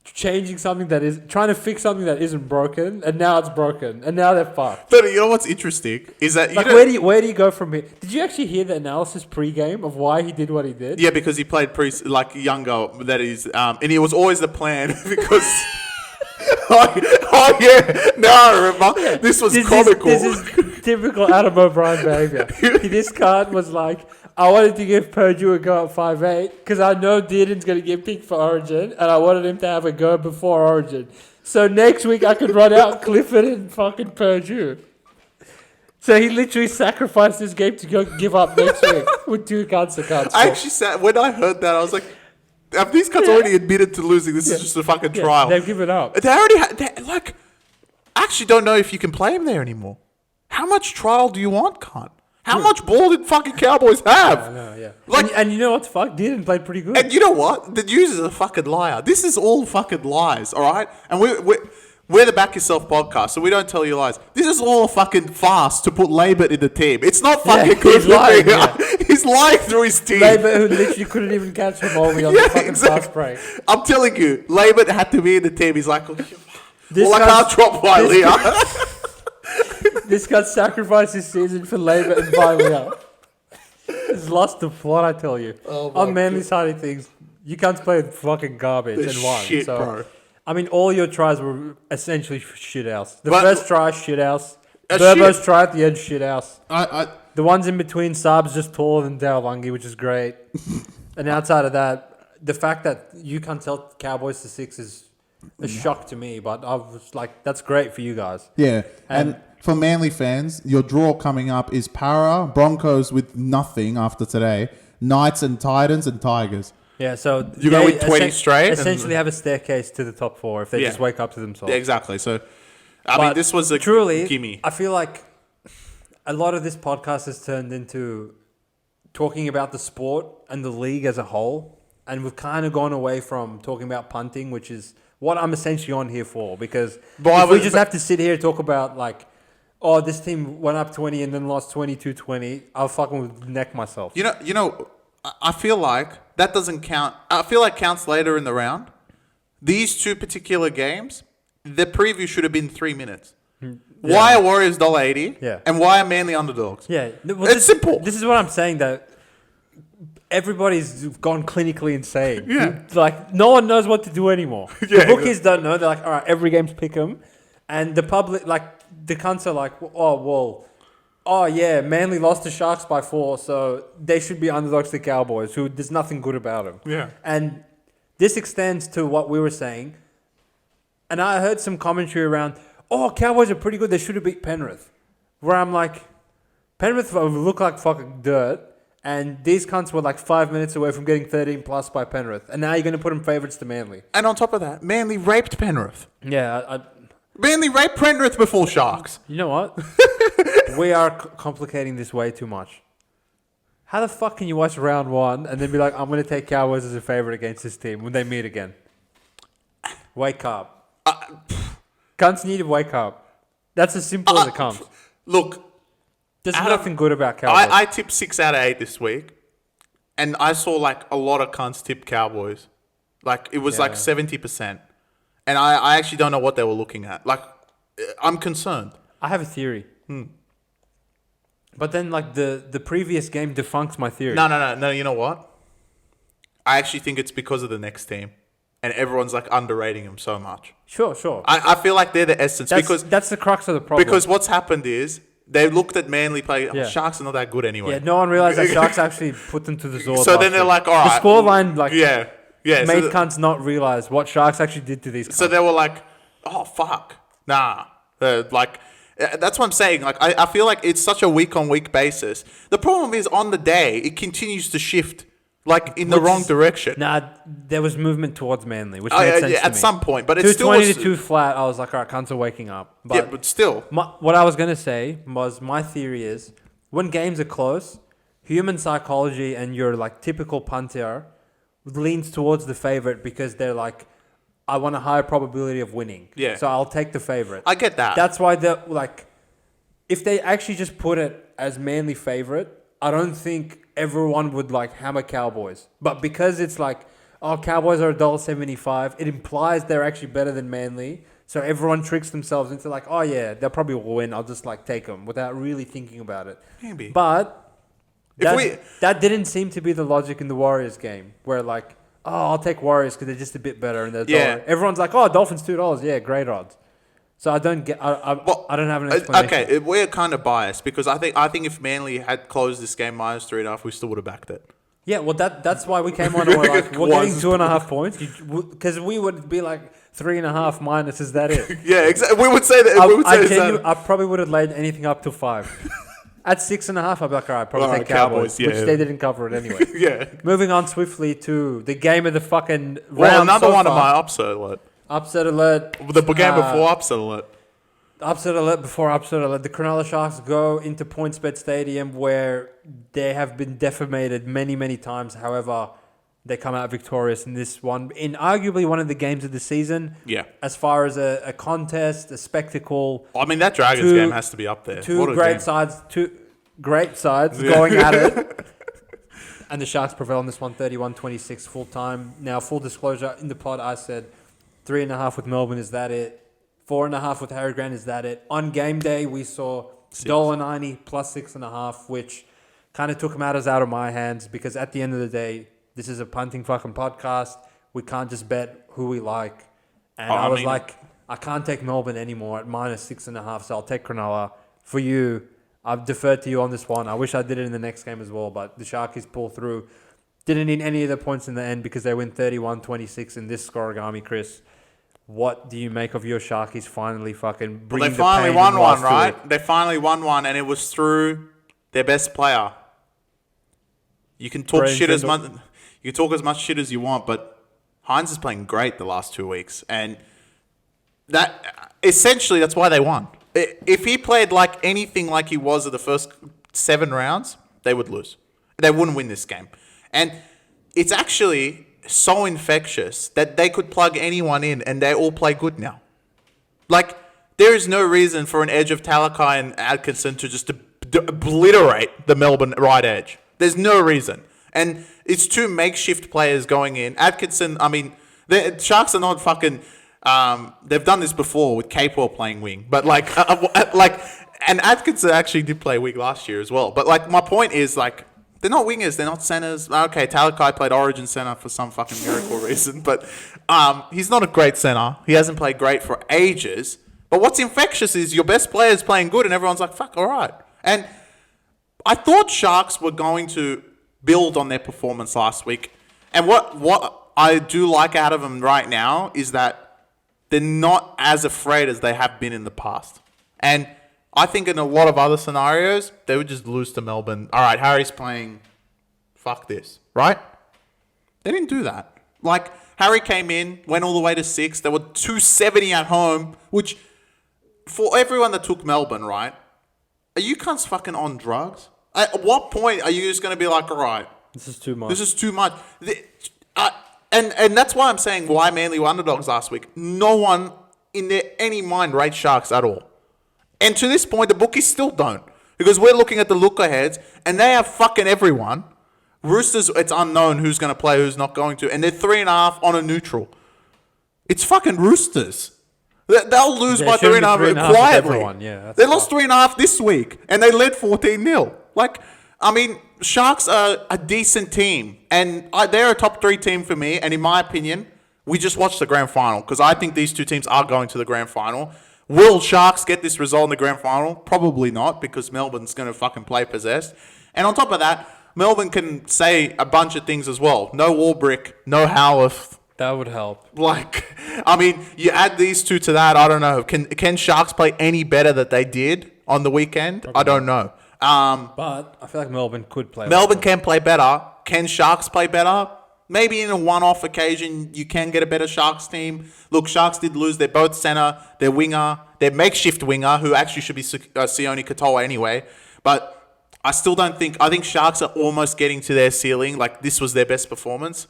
[SPEAKER 1] changing something trying to fix something that isn't broken, and now it's broken, and now they're fucked.
[SPEAKER 2] But you know what's interesting is that
[SPEAKER 1] where do you go from here? Did you actually hear the analysis pre-game of why he did what he did?
[SPEAKER 2] Yeah, because he played younger. That is, and it was always the plan because. Oh yeah, no, I remember. Yeah. This was comical.
[SPEAKER 1] This is typical Adam O'Brien behavior. This card was like, I wanted to give Purdue a go at 5'8" because I know Dearden's going to get picked for Origin, and I wanted him to have a go before Origin. So next week I could run out Clifford and fucking Purdue. So he literally sacrificed this game to go give up next week with 2 cunts that can't score.
[SPEAKER 2] I actually said, when I heard that, I was like, have these cunts already admitted to losing? This is just a fucking trial.
[SPEAKER 1] They've given up.
[SPEAKER 2] They already like, I actually don't know if you can play him there anymore. How much trial do you want, cunt? How much ball did fucking Cowboys have?
[SPEAKER 1] I know, yeah.
[SPEAKER 2] Like,
[SPEAKER 1] and you know what the fuck? Didn't play pretty good.
[SPEAKER 2] and you know what? The news is a fucking liar. This is all fucking lies, all right? And we're the Back Yourself podcast, so we don't tell you lies. This is all a fucking farce to put Labert in the team. It's not fucking good.
[SPEAKER 1] He's lying,
[SPEAKER 2] He's lying through his team.
[SPEAKER 1] Labert, who literally couldn't even catch the ball on the fucking fast break.
[SPEAKER 2] I'm telling you, Labert had to be in the team. He's like,
[SPEAKER 1] This
[SPEAKER 2] I can't drop Wiley.
[SPEAKER 1] This guy sacrificed his season for Labor and Vilea. He's lost the plot, I tell you. On Manly side of things, you can't play fucking garbage and won.
[SPEAKER 2] Shit,
[SPEAKER 1] so,
[SPEAKER 2] bro.
[SPEAKER 1] I mean, all your tries were essentially shithouse. The
[SPEAKER 2] But-
[SPEAKER 1] first try, shithouse. Burbo's try at the end, shithouse. The ones in between, Saab's just taller than Dalawangi, which is great. And outside of that, the fact that you can't tell Cowboys to 6 is a shock to me. But I was like, that's great for you guys.
[SPEAKER 3] Yeah, and for Manly fans, your draw coming up is Para, Broncos with nothing after today, Knights and Titans and Tigers.
[SPEAKER 1] Yeah, so
[SPEAKER 2] You go with 20 straight?
[SPEAKER 1] Essentially have a staircase to the top 4 if they just wake up to themselves.
[SPEAKER 2] Yeah, exactly. So, I mean, this was a
[SPEAKER 1] truly,
[SPEAKER 2] gimme.
[SPEAKER 1] I feel like a lot of this podcast has turned into talking about the sport and the league as a whole, and we've kind of gone away from talking about punting, which is what I'm essentially on here for. Because if we just have to sit here and talk about like, oh, this team went up 20 and then lost 22-20, I'll fucking neck myself.
[SPEAKER 2] You know, I feel like that doesn't count. I feel like counts later in the round. These 2 particular games, the preview should have been 3 minutes. Yeah. Why are Warriors $1.80?
[SPEAKER 1] Yeah.
[SPEAKER 2] And why are Manly underdogs?
[SPEAKER 1] Yeah. Well,
[SPEAKER 2] it's simple.
[SPEAKER 1] This is what I'm saying, though. Everybody's gone clinically insane.
[SPEAKER 2] Yeah.
[SPEAKER 1] Like, no one knows what to do anymore.
[SPEAKER 2] Yeah,
[SPEAKER 1] The bookies don't know. They're like, all right, every game's pick 'em. And the public, like, the cunts are like, oh, yeah, Manly lost to Sharks by 4, so they should be underdogs to Cowboys, who there's nothing good about them.
[SPEAKER 2] Yeah.
[SPEAKER 1] And this extends to what we were saying. And I heard some commentary around, oh, Cowboys are pretty good. They should have beat Penrith. Where I'm like, Penrith look like fucking dirt. And these cunts were like 5 minutes away from getting 13 plus by Penrith. And now you're going to put them favourites to Manly.
[SPEAKER 2] And on top of that, Manly raped Penrith.
[SPEAKER 1] Yeah.
[SPEAKER 2] Manly raped Penrith before Sharks.
[SPEAKER 1] You know what? We are complicating this way too much. How the fuck can you watch round 1 and then be like, I'm going to take Cowboys as a favourite against this team when they meet again? Wake up. Cunts need to wake up. That's as simple as it comes.
[SPEAKER 2] Look,
[SPEAKER 1] there's nothing good about Cowboys.
[SPEAKER 2] I tipped 6 out of 8 this week, and I saw like a lot of cunts tip Cowboys. Like it was like 70%, and I actually don't know what they were looking at. Like I'm concerned.
[SPEAKER 1] I have a theory. But then like the previous game defunks my theory.
[SPEAKER 2] No. You know what? I actually think it's because of the next team, and everyone's like underrating them so much.
[SPEAKER 1] Sure.
[SPEAKER 2] I feel like they're the essence because
[SPEAKER 1] that's the crux of the problem.
[SPEAKER 2] Because what's happened is they looked at Manly play. Oh, Sharks are not that good anyway.
[SPEAKER 1] Yeah, no one realised that Sharks actually put them to the Zords.
[SPEAKER 2] So then they're like, all right.
[SPEAKER 1] The scoreline, like,
[SPEAKER 2] So
[SPEAKER 1] made cunts not realise what Sharks actually did to these cunts.
[SPEAKER 2] So they were like, oh, fuck. Nah. That's what I'm saying. Like, I feel like it's such a week-on-week basis. The problem is on the day, it continues to shift, like, in the wrong direction.
[SPEAKER 1] Nah, there was movement towards Manly, which made sense to me.
[SPEAKER 2] At some point, but it's still...
[SPEAKER 1] 220 to 2 flat, I was like, all right, cunts are waking up.
[SPEAKER 2] But still.
[SPEAKER 1] What I was going to say was, my theory is, when games are close, human psychology and your, like, typical punter leans towards the favourite because they're like, I want a higher probability of winning.
[SPEAKER 2] Yeah.
[SPEAKER 1] So I'll take the favourite.
[SPEAKER 2] I get that.
[SPEAKER 1] That's why they're, like, if they actually just put it as Manly favourite, I don't think everyone would like hammer Cowboys. But because it's like, oh, Cowboys are $1.75, it implies they're actually better than Manly. So everyone tricks themselves into like, oh yeah, they'll probably win. I'll just like take them without really thinking about it.
[SPEAKER 2] Maybe.
[SPEAKER 1] But that didn't seem to be the logic in the Warriors game, where like, oh, I'll take Warriors because they're just a bit better and they're $1. Everyone's like, oh, Dolphins $2. Yeah, great odds. So I don't get. I don't have an explanation.
[SPEAKER 2] Okay, we're kind of biased because I think if Manly had closed this game -3.5, we still would have backed it.
[SPEAKER 1] Yeah, well, that's why we came on and we're like, we're getting 2.5 points because we would be like, 3.5 minus, is that it?
[SPEAKER 2] Yeah, exactly. We would say that.
[SPEAKER 1] I probably would have laid anything up to 5. At 6.5, I'd be like, all right, probably
[SPEAKER 2] All
[SPEAKER 1] take
[SPEAKER 2] right,
[SPEAKER 1] Cowboys,
[SPEAKER 2] Cowboys, yeah.
[SPEAKER 1] which they didn't cover it anyway.
[SPEAKER 2] Yeah.
[SPEAKER 1] Moving on swiftly to the game of the fucking round.
[SPEAKER 2] Well, another
[SPEAKER 1] so
[SPEAKER 2] one of
[SPEAKER 1] far.
[SPEAKER 2] my upset alert.
[SPEAKER 1] Upset alert.
[SPEAKER 2] The game before upset alert.
[SPEAKER 1] Upset alert before upset alert. The Cronulla Sharks go into PointsBet Stadium where they have been decimated many, many times. However, they come out victorious in this one, in arguably one of the games of the season.
[SPEAKER 2] Yeah.
[SPEAKER 1] As far as a contest, a spectacle.
[SPEAKER 2] I mean, that Dragons game has to be up there.
[SPEAKER 1] Two great sides going at it. And the Sharks prevail on this one, 31-26 full time. Now, full disclosure, in the pod I said 3.5 with Melbourne, is that it? 4.5 with Harry Grant, is that it? On game day, we saw $1.90 plus 6.5, which kind of took matters out of my hands because at the end of the day, this is a punting fucking podcast. We can't just bet who we like. And I was like, I can't take Melbourne anymore at minus 6.5, so I'll take Cronulla. For you, I've deferred to you on this one. I wish I did it in the next game as well, but the Sharkies pull through. Didn't need any of the points in the end because they win 31-26 in this scoregami, Chris. What do you make of your Sharkies finally fucking bringing
[SPEAKER 2] They finally
[SPEAKER 1] the pain
[SPEAKER 2] won
[SPEAKER 1] and
[SPEAKER 2] one,
[SPEAKER 1] loss to
[SPEAKER 2] right?
[SPEAKER 1] it?
[SPEAKER 2] They finally won one, and it was through their best player. You can talk shit as much. You can talk as much shit as you want, but Hines is playing great the last 2 weeks, and that essentially that's why they won. If he played like anything like he was at the first 7 rounds, they would lose. They wouldn't win this game, and it's actually so infectious that they could plug anyone in and they all play good now. Like, there is no reason for an edge of Talakai and Atkinson to just obliterate the Melbourne right edge. There's no reason. And it's 2 makeshift players going in. Atkinson, I mean, the Sharks are not fucking... they've done this before with Capewell playing wing. But, and Atkinson actually did play wing last year as well. But, my point is, they're not wingers. They're not centers. Okay, Talakai played Origin center for some fucking miracle reason. But he's not a great center. He hasn't played great for ages. But what's infectious is your best player is playing good and everyone's like, fuck, all right. And I thought Sharks were going to build on their performance last week. And what I do like out of them right now is that they're not as afraid as they have been in the past. And I think in a lot of other scenarios, they would just lose to Melbourne. All right, Harry's playing, fuck this, right? They didn't do that. Harry came in, went all the way to 6. There were 270 at home, which for everyone that took Melbourne, right? Are you cunts fucking on drugs? At what point are you just going to be like, all right,
[SPEAKER 1] this is too much.
[SPEAKER 2] This is too much. And that's why I'm saying why Manly were underdogs last week. No one in their any mind rates Sharks at all. And to this point, the bookies still don't. Because we're looking at the look-aheads, and they have fucking everyone. Roosters, it's unknown who's going to play, who's not going to. And they're 3.5 on a neutral. It's fucking Roosters. They'll lose by 3.5 quietly.
[SPEAKER 1] Yeah,
[SPEAKER 2] they lost 3.5 this week, and they led 14-0. Sharks are a decent team. And they're a top 3 team for me. And in my opinion, we just watched the grand final. Because I think these 2 teams are going to the grand final. Will Sharks get this result in the grand final? Probably not, because Melbourne's going to fucking play possessed. And on top of that, Melbourne can say a bunch of things as well. No Warbrick, no Howarth.
[SPEAKER 1] That would help.
[SPEAKER 2] You add these 2 to that, I don't know. Can Sharks play any better than they did on the weekend? Probably I don't know.
[SPEAKER 1] But I feel like Melbourne could play.
[SPEAKER 2] Melbourne can play better. Can Sharks play better? Maybe in a one-off occasion, you can get a better Sharks team. Look, Sharks did lose. They're both centre. Their winger, their makeshift winger, who actually should be Sione Katoa anyway. But I still don't think... I think Sharks are almost getting to their ceiling. This was their best performance.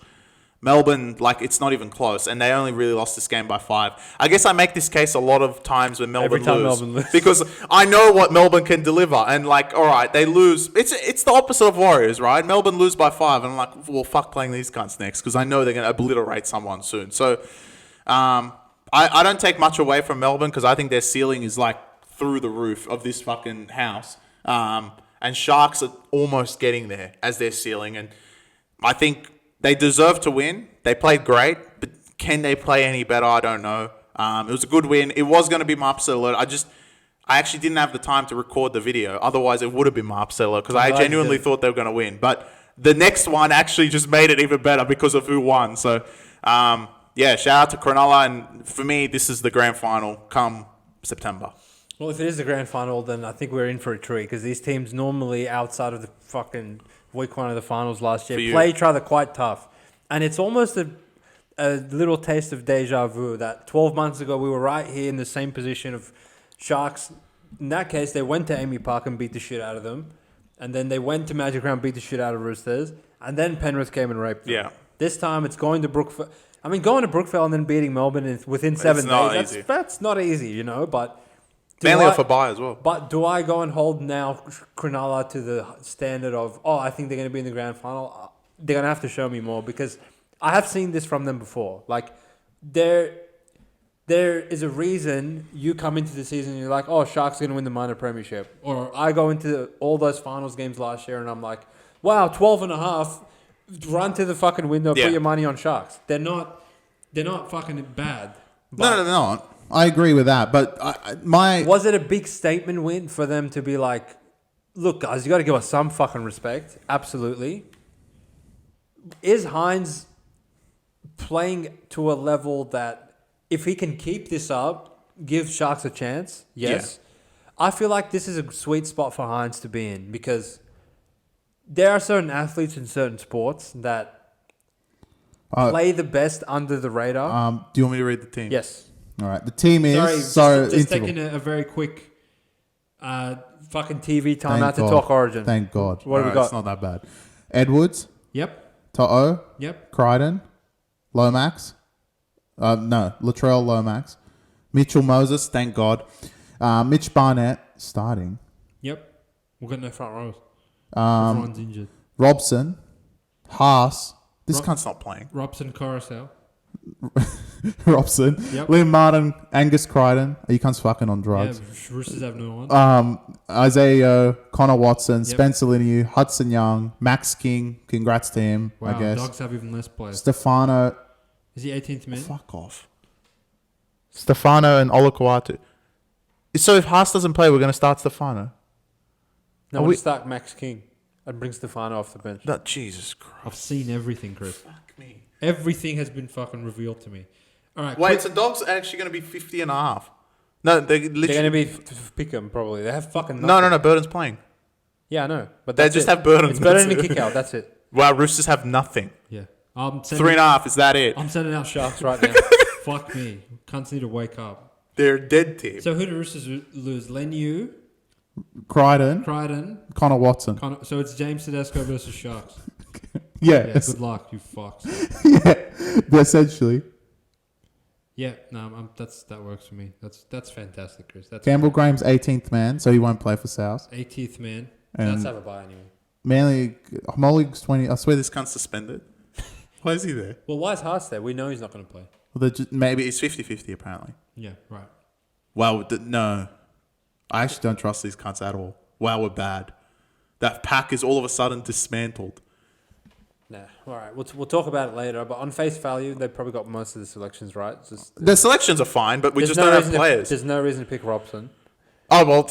[SPEAKER 2] Melbourne, it's not even close. And they only really lost this game by 5. I guess I make this case a lot of times when Melbourne lose. Because I know what Melbourne can deliver. And, all right, they lose. It's the opposite of Warriors, right? Melbourne lose by 5. And I'm like, well, fuck playing these cunts next. Because I know they're going to obliterate someone soon. So, I don't take much away from Melbourne. Because I think their ceiling is, through the roof of this fucking house. And Sharks are almost getting there as their ceiling. And I think... they deserve to win. They played great, but can they play any better? I don't know. It was a good win. It was going to be my upset alert. I actually didn't have the time to record the video. Otherwise, it would have been my upset alert because I genuinely thought they were going to win. But the next one actually just made it even better because of who won. So, Yeah, shout out to Cronulla, and for me, this is the grand final come September.
[SPEAKER 1] Well, if it is the grand final, then I think we're in for a treat because these teams normally outside of the fucking week 1 of the finals last year play each other quite tough. And it's almost a little taste of deja vu that 12 months ago we were right here in the same position of Sharks. In that case, they went to Amy Park and beat the shit out of them. And then they went to Magic Round, beat the shit out of Roosters. And then Penrith came and raped them.
[SPEAKER 2] Yeah.
[SPEAKER 1] This time it's going to Brookvale. I mean, going to Brookvale and then beating Melbourne within 7 days, that's not easy, you know, but...
[SPEAKER 2] Mainly off a bye as well.
[SPEAKER 1] But do I go and hold now Cronulla to the standard of, I think they're going to be in the grand final? They're going to have to show me more because I have seen this from them before. Like, there is a reason you come into the season and you're like, Sharks are going to win the minor premiership. Or I go into all those finals games last year and I'm like, wow, 12 and a half, run to the fucking window, put your money on Sharks. They're not fucking bad.
[SPEAKER 3] No, they're not. I agree with that, but
[SPEAKER 1] was it a big statement win for them to be like, look, guys, you got to give us some fucking respect? Absolutely. Is Hines playing to a level that if he can keep this up, give Sharks a chance? Yes. Yeah. I feel like this is a sweet spot for Hines to be in because there are certain athletes in certain sports that play the best under the radar.
[SPEAKER 3] Do you want me to read the team?
[SPEAKER 1] Yes.
[SPEAKER 3] All right. The team is...
[SPEAKER 1] Just taking a very quick fucking TV time out to talk Origin.
[SPEAKER 3] Thank God.
[SPEAKER 1] What have we got?
[SPEAKER 3] It's not that bad. Edwards.
[SPEAKER 1] Yep.
[SPEAKER 3] To'o.
[SPEAKER 1] Yep.
[SPEAKER 3] Crichton. Lomax. Latrell Lomax. Mitchell Moses. Thank God. Mitch Barnett starting.
[SPEAKER 1] Yep. We've got no front rows. Everyone's injured.
[SPEAKER 3] Robson. Haas. This cunt's not playing.
[SPEAKER 1] Robson Coruscant.
[SPEAKER 3] Robson,
[SPEAKER 1] yep.
[SPEAKER 3] Liam Martin, Angus Crichton. You can't fucking on drugs.
[SPEAKER 1] Yeah, Roosters have no one.
[SPEAKER 3] Isaiah, Connor Watson, Spencer Liniu, Hudson Young, Max King. Congrats to him,
[SPEAKER 1] wow,
[SPEAKER 3] I guess.
[SPEAKER 1] Dogs have even less players.
[SPEAKER 3] Stefano.
[SPEAKER 1] Is he 18th man?
[SPEAKER 3] Fuck off.
[SPEAKER 2] Stefano and Olakwatu. So if Haas doesn't play, we're going to start Stefano.
[SPEAKER 1] No, we'll start Max King and bring Stefano off the bench.
[SPEAKER 2] No, Jesus Christ.
[SPEAKER 1] I've seen everything, Chris.
[SPEAKER 2] Fuck me.
[SPEAKER 1] Everything has been fucking revealed to me. All right.
[SPEAKER 2] Wait, so Dogs are actually going to be 50 and a half? No, they're
[SPEAKER 1] going to be Pickham, probably. They have fucking
[SPEAKER 2] nothing. No, Burton's playing.
[SPEAKER 1] Yeah, I know. But
[SPEAKER 2] they just have Burton.
[SPEAKER 1] It's better than a kick out. That's it.
[SPEAKER 2] Wow, Roosters have nothing.
[SPEAKER 1] Yeah.
[SPEAKER 2] 3.5, is that it?
[SPEAKER 1] I'm sending out Sharks right now. Fuck me. Cunts need to wake up.
[SPEAKER 2] They're a dead team.
[SPEAKER 1] So who do Roosters lose? Leniu?
[SPEAKER 3] Crichton. Connor Watson.
[SPEAKER 1] So it's James Tedesco versus Sharks.
[SPEAKER 3] Yeah.
[SPEAKER 1] Good luck, you fucks.
[SPEAKER 3] Yeah, essentially.
[SPEAKER 1] Yeah, no, that works for me. That's fantastic, Chris. That's
[SPEAKER 3] Campbell Graham's 18th man, so he won't play for South.
[SPEAKER 1] 18th man.
[SPEAKER 3] And
[SPEAKER 1] let's have a bye anyway.
[SPEAKER 3] Manly, Molly's 20. I swear this
[SPEAKER 2] cunt's suspended. Why is he there?
[SPEAKER 1] Well, why is Haas there? We know he's not going to play.
[SPEAKER 3] Well,
[SPEAKER 2] maybe it's 50-50 apparently.
[SPEAKER 1] Yeah, right.
[SPEAKER 2] Wow, no. I actually don't trust these cunts at all. Wow, we're bad. That pack is all of a sudden dismantled.
[SPEAKER 1] Nah, all right. We'll talk about it later. But on face value, they've probably got most of the selections right.
[SPEAKER 2] The selections are fine, but we just don't have players.
[SPEAKER 1] There's no reason to pick Robson.
[SPEAKER 2] Oh, well.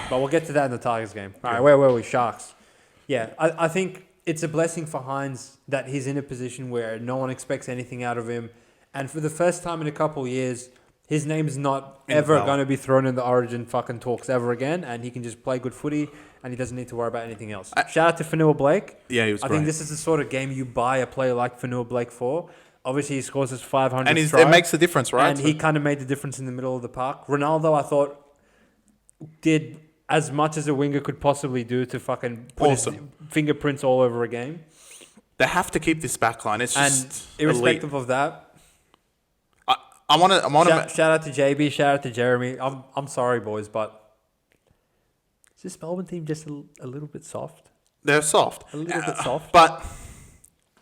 [SPEAKER 1] But we'll get to that in the Tigers game. All right, where were we? Sharks. Yeah, I think it's a blessing for Hines that he's in a position where no one expects anything out of him. And for the first time in a couple of years, his name's not ever going to be thrown in the Origin fucking talks ever again. And he can just play good footy and he doesn't need to worry about anything else. Shout out to Fanua Blake.
[SPEAKER 2] Yeah, he was great.
[SPEAKER 1] I think this is the sort of game you buy a player like Fanua Blake for. Obviously, he scores his 500
[SPEAKER 2] and it makes a difference, right?
[SPEAKER 1] And he kind of made the difference in the middle of the park. Ronaldo, I thought, did as much as a winger could possibly do to fucking put his fingerprints all over a game.
[SPEAKER 2] They have to keep this back line. It's just
[SPEAKER 1] irrespective of that,
[SPEAKER 2] I want to
[SPEAKER 1] shout out to JB, shout out to Jeremy. I'm sorry, boys, but is this Melbourne team just a little bit soft?
[SPEAKER 2] They're soft.
[SPEAKER 1] A little bit soft.
[SPEAKER 2] But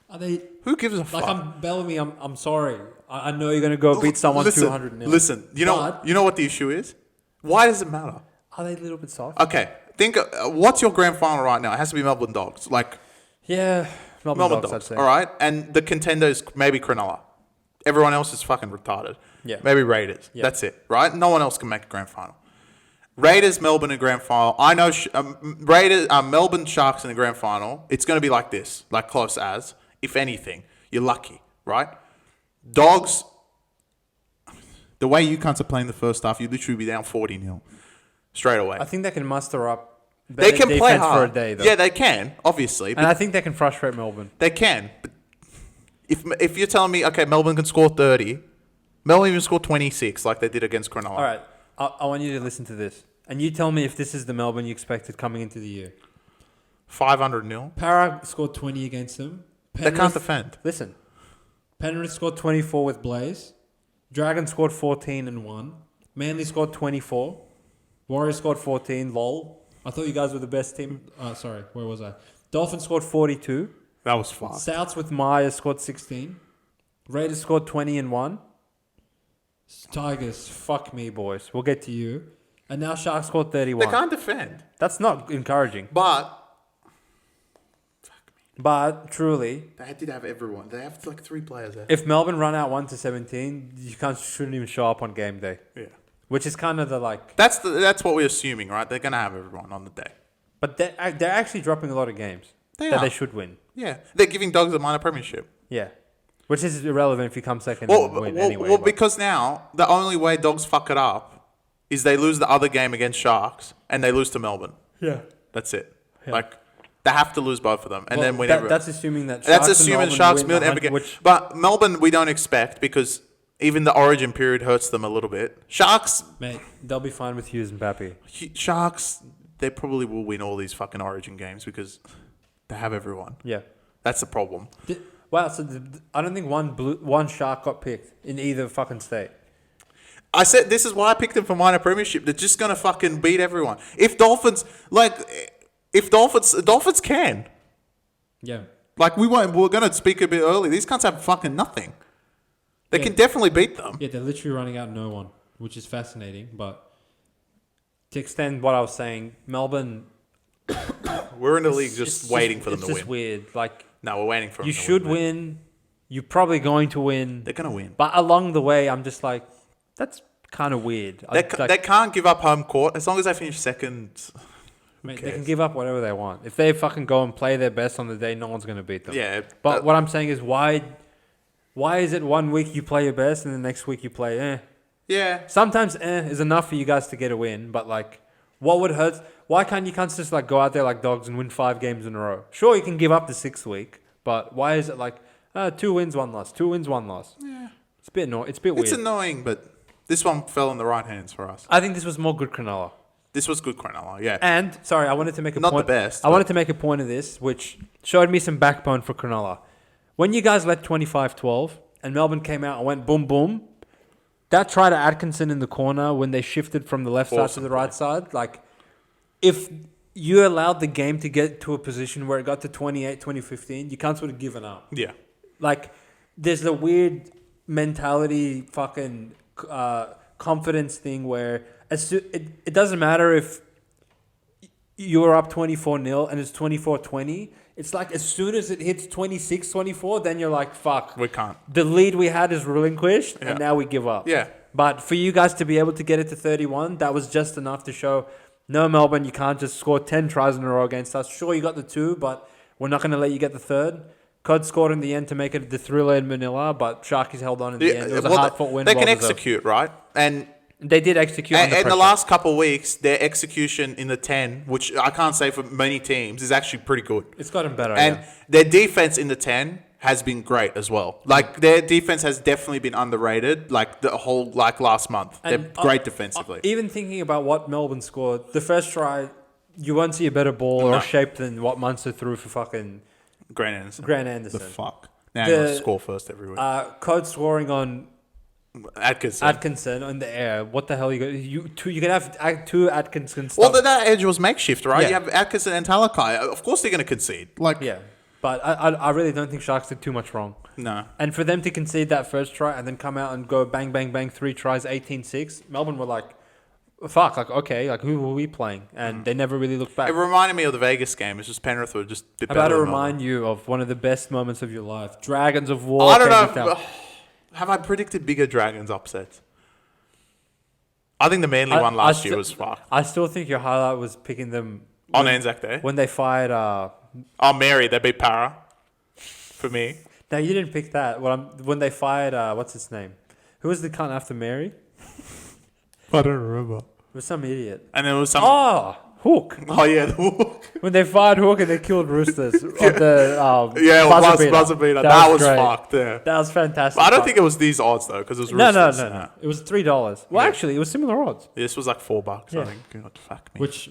[SPEAKER 1] are they?
[SPEAKER 2] Who gives a fuck?
[SPEAKER 1] Like I'm Bellamy. I'm sorry. I know you're going to go beat someone 200 nil.
[SPEAKER 2] Listen, you know what the issue is? Why does it matter?
[SPEAKER 1] Are they a little bit soft?
[SPEAKER 2] Okay, think. What's your grand final right now? It has to be Melbourne Dogs.
[SPEAKER 1] Melbourne Dogs. I'd say.
[SPEAKER 2] All right, and the contender is maybe Cronulla. Everyone else is fucking retarded.
[SPEAKER 1] Yeah.
[SPEAKER 2] Maybe Raiders. Yeah. That's it, right? No one else can make a grand final. Raiders, Melbourne, in grand final. I know Melbourne Sharks in the grand final. It's going to be like this, like close as. If anything, you're lucky, right? Dogs, the way you cunts are playing the first half, you'd literally be down 40-0 straight away.
[SPEAKER 1] I think they can muster up
[SPEAKER 2] They
[SPEAKER 1] better
[SPEAKER 2] can play
[SPEAKER 1] defense
[SPEAKER 2] hard.
[SPEAKER 1] for a day, though.
[SPEAKER 2] Yeah, they can, obviously.
[SPEAKER 1] And I think they can frustrate Melbourne.
[SPEAKER 2] They can. But if you're telling me, okay, Melbourne can score 30, Melbourne even score 26 like they did against Cronulla.
[SPEAKER 1] All right, I want you to listen to this. And you tell me if this is the Melbourne you expected coming into the year.
[SPEAKER 2] 500-0.
[SPEAKER 4] Para scored 20 against them.
[SPEAKER 2] They can't defend.
[SPEAKER 1] Listen,
[SPEAKER 4] Penrith scored 24 with Blaze.
[SPEAKER 1] Dragons scored 14 and 1. Manly scored 24. Warriors scored 14. Lol. I thought you guys were the best team.
[SPEAKER 4] Sorry, where was I?
[SPEAKER 1] Dolphins scored 42.
[SPEAKER 2] That was fast.
[SPEAKER 1] Souths with Myers scored 16. Raiders scored 20 and 1.
[SPEAKER 4] Tigers.
[SPEAKER 1] Fuck me, boys. We'll get to you. And now Sharks scored 31.
[SPEAKER 2] They can't defend.
[SPEAKER 1] That's not encouraging. But truly,
[SPEAKER 2] They did have everyone. They have like 3 players there.
[SPEAKER 1] if Melbourne run out 1-17, you shouldn't even show up on game day.
[SPEAKER 2] Yeah.
[SPEAKER 1] Which is kind of the like.
[SPEAKER 2] That's what we're assuming, right? They're going to have everyone on the day.
[SPEAKER 1] But they're actually dropping a lot of games
[SPEAKER 2] They
[SPEAKER 1] that
[SPEAKER 2] are.
[SPEAKER 1] they should win.
[SPEAKER 2] Yeah. They're giving Dogs a minor premiership.
[SPEAKER 1] Yeah. Which is irrelevant if you come second and win anyway.
[SPEAKER 2] Well,
[SPEAKER 1] but-
[SPEAKER 2] because now the only way Dogs fuck it up is they lose the other game against Sharks and they lose to Melbourne.
[SPEAKER 1] Yeah.
[SPEAKER 2] That's it.
[SPEAKER 1] Yeah.
[SPEAKER 2] Like, they have to lose both of them and
[SPEAKER 1] Well,
[SPEAKER 2] then win
[SPEAKER 1] that's assuming that
[SPEAKER 2] That's
[SPEAKER 1] Sharks and
[SPEAKER 2] assuming
[SPEAKER 1] Melbourne
[SPEAKER 2] Sharks
[SPEAKER 1] win
[SPEAKER 2] will
[SPEAKER 1] the
[SPEAKER 2] never
[SPEAKER 1] hunt-
[SPEAKER 2] get.
[SPEAKER 1] which-
[SPEAKER 2] But Melbourne, we don't expect because even the origin period hurts them a little bit. Sharks,
[SPEAKER 4] Mate,
[SPEAKER 1] They'll be fine with Hughes and Pappy.
[SPEAKER 2] Sharks, they probably will win all these fucking origin games because they have everyone.
[SPEAKER 1] Yeah.
[SPEAKER 2] That's the problem.
[SPEAKER 1] Wow, so I don't think one Shark got picked in either fucking state.
[SPEAKER 2] I said this is why I picked them for minor premiership. They're just gonna fucking beat everyone. If Dolphins can.
[SPEAKER 4] yeah.
[SPEAKER 2] Like we're gonna speak a bit early. These cunts have fucking nothing. They can definitely beat them.
[SPEAKER 4] Yeah, they're literally running out no one, which is fascinating. But
[SPEAKER 1] To extend what I was saying, Melbourne...
[SPEAKER 2] We're in the league just waiting for them to
[SPEAKER 1] It's
[SPEAKER 2] win.
[SPEAKER 1] just weird. Like,
[SPEAKER 2] No, we're waiting for them
[SPEAKER 1] you
[SPEAKER 2] to
[SPEAKER 1] should
[SPEAKER 2] win. mate.
[SPEAKER 1] win. You're probably going to win.
[SPEAKER 2] They're gonna win.
[SPEAKER 1] But along the way, I'm just like, that's kind of weird.
[SPEAKER 2] They can't give up home court as long as they finish second.
[SPEAKER 4] mate,
[SPEAKER 1] They can give up whatever they want. If they fucking go and play their best on the day, no one's going to beat them.
[SPEAKER 2] Yeah,
[SPEAKER 1] But what I'm saying is, why is it 1 week you play your best and the next week you play eh?
[SPEAKER 2] yeah,
[SPEAKER 1] Sometimes is enough for you guys to get a win, but like, what would hurt? Why can't you just like go out there like dogs and win 5 games in a row? Sure, you can give up the 6th week, but why is it like 2 wins, 1 loss, 2 wins, 1 loss?
[SPEAKER 2] Yeah.
[SPEAKER 1] It's a bit annoying. It's a bit weird.
[SPEAKER 2] it's annoying, but this one fell in the right hands for us.
[SPEAKER 1] I think this was more good Cronulla.
[SPEAKER 2] This was good Cronulla, yeah.
[SPEAKER 1] And sorry, I wanted to make a
[SPEAKER 2] Not
[SPEAKER 1] point.
[SPEAKER 2] the best,
[SPEAKER 1] I
[SPEAKER 2] but-
[SPEAKER 1] wanted to make a point of this, which showed me some backbone for Cronulla. When you guys led 25-12 and Melbourne came out and went boom boom, that try to Atkinson in the corner when they shifted from the left side to
[SPEAKER 2] Awesome
[SPEAKER 1] the right side, like if you allowed the game to get to a position where it got to 28, 2015, you can't sort of given up.
[SPEAKER 2] Yeah.
[SPEAKER 1] Like, there's the weird mentality, fucking confidence thing where it doesn't matter if you're up 24-0 and it's 24-20. It's like as soon as it hits 26-24, then you're like, fuck.
[SPEAKER 2] We can't.
[SPEAKER 1] The lead we had is relinquished,
[SPEAKER 2] Yeah.
[SPEAKER 1] and now we give up.
[SPEAKER 2] Yeah.
[SPEAKER 1] But for you guys to be able to get it to 31, that was just enough to show, no, Melbourne, you can't just score 10 tries in a row against us. Sure, you got the 2, but we're not going to let you get the 3rd. Cod scored in the end to make it the thriller in Manila, but Sharkies held on in the end. It was a hard-fought win.
[SPEAKER 2] They can
[SPEAKER 1] well-deserved.
[SPEAKER 2] execute, right? And
[SPEAKER 1] They did execute under
[SPEAKER 2] in the
[SPEAKER 1] pressure.
[SPEAKER 2] last couple of weeks, their execution in the 10, which I can't say for many teams, is actually pretty good.
[SPEAKER 1] It's gotten better,
[SPEAKER 2] And
[SPEAKER 1] yeah.
[SPEAKER 2] their defense in the 10 has been great as well. Like, their defense has definitely been underrated, like, the whole, like, last month.
[SPEAKER 1] And,
[SPEAKER 2] They're great defensively.
[SPEAKER 1] Even thinking about what Melbourne scored, the first try, you won't see a better ball
[SPEAKER 2] No.
[SPEAKER 1] or shape than what Munster threw for fucking
[SPEAKER 2] Grant Anderson.
[SPEAKER 1] Grant Anderson.
[SPEAKER 2] The fuck? Now
[SPEAKER 1] The-
[SPEAKER 2] you're going to score first every week.
[SPEAKER 1] Code scoring on
[SPEAKER 2] Atkinson.
[SPEAKER 1] Atkinson in the air. What the hell you can have 2 Atkinson
[SPEAKER 2] Well,
[SPEAKER 1] stuff.
[SPEAKER 2] that edge was makeshift, right?
[SPEAKER 1] Yeah.
[SPEAKER 2] You have Atkinson and Talakai. Of course they're going to concede.
[SPEAKER 3] Like,
[SPEAKER 1] Yeah, but I really don't think Sharks did too much wrong.
[SPEAKER 2] No.
[SPEAKER 1] And for them to concede that first try and then come out and go bang, bang, bang, 3 tries, 18-6, Melbourne were like, fuck, like, okay, like, who were we playing? And they never really looked back.
[SPEAKER 2] It reminded me of the Vegas game. It's just Penrith were just a bit
[SPEAKER 1] I'm
[SPEAKER 2] better
[SPEAKER 1] about to
[SPEAKER 2] than
[SPEAKER 1] remind you of one of the best moments of your life. Dragons of War.
[SPEAKER 2] Melbourne. I
[SPEAKER 1] came
[SPEAKER 2] don't
[SPEAKER 1] to
[SPEAKER 2] know.
[SPEAKER 1] town.
[SPEAKER 2] Have I predicted bigger Dragons upsets? I think the Manly one last year was fucked.
[SPEAKER 1] I still think your highlight was picking them
[SPEAKER 2] On Anzac Day.
[SPEAKER 1] when they fired.
[SPEAKER 2] Oh, Mary, they beat Para. For me.
[SPEAKER 1] No, you didn't pick that. When they fired, what's his name? Who was the cunt after Mary?
[SPEAKER 2] I don't remember.
[SPEAKER 1] It was some idiot.
[SPEAKER 2] And there was some.
[SPEAKER 1] Hook.
[SPEAKER 2] Oh yeah, the Hook.
[SPEAKER 1] When they fired Hook and they killed Roosters on the
[SPEAKER 2] buzzer beater. That was
[SPEAKER 1] great.
[SPEAKER 2] fucked. Yeah.
[SPEAKER 1] That was fantastic.
[SPEAKER 2] But I don't think it was these odds though, because it was Roosters.
[SPEAKER 1] No. It was $3. Well, actually, it was similar odds.
[SPEAKER 2] This was like $4.
[SPEAKER 1] Yeah.
[SPEAKER 2] I think. God, fuck me.
[SPEAKER 4] Which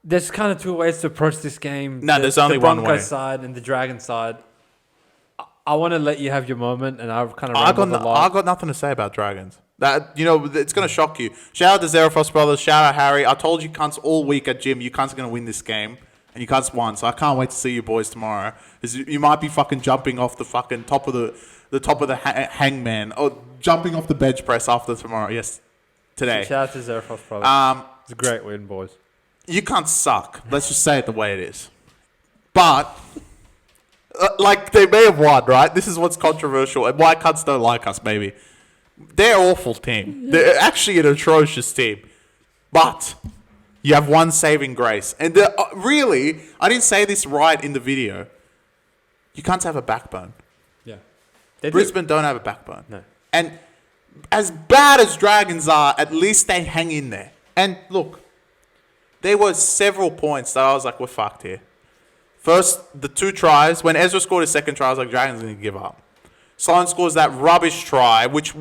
[SPEAKER 1] There's kind of two ways to approach this game.
[SPEAKER 2] No, there's only one way.
[SPEAKER 1] The Broncos side and the Dragon side. I want to let you have your moment, and I've kind of
[SPEAKER 2] I got nothing to say about Dragons. That it's gonna shock you. Shout out to Zerafos brothers. Shout out Harry. I told you cunts all week at gym. You cunts are gonna win this game, and you cunts won. So I can't wait to see you boys tomorrow. You might be fucking jumping off the fucking top of the hangman, or jumping off the bench press after tomorrow. Yes, today.
[SPEAKER 1] Shout out to Zerafos brothers. It's a great win, boys.
[SPEAKER 2] You can't suck. Let's just say it the way it is. But they may have won, right? This is what's controversial, and why cunts don't like us, maybe. They're an awful team. They're actually an atrocious team. But you have one saving grace. And really, I didn't say this right in the video. You can't have a backbone.
[SPEAKER 4] yeah,
[SPEAKER 2] Brisbane don't have a backbone.
[SPEAKER 1] No.
[SPEAKER 2] And as bad as Dragons are, at least they hang in there. And look, there were several points that I was like, we're fucked here. First, the 2 tries. When Ezra scored his second try, I was like, Dragons are going to give up. Sloan scores that rubbish try, which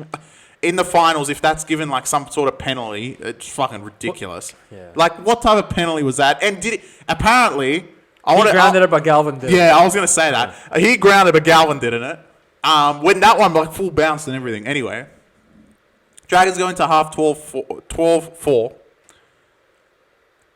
[SPEAKER 2] in the finals, if that's given like some sort of penalty, it's fucking ridiculous.
[SPEAKER 1] Yeah.
[SPEAKER 2] Like, what type of penalty was that? And did it, apparently,
[SPEAKER 1] He grounded it, but Galvin did.
[SPEAKER 2] Yeah, I was going to say that. He grounded, but Galvin didn't it. When that one, like, full bounce and everything. Anyway, Dragons go into half 12-4.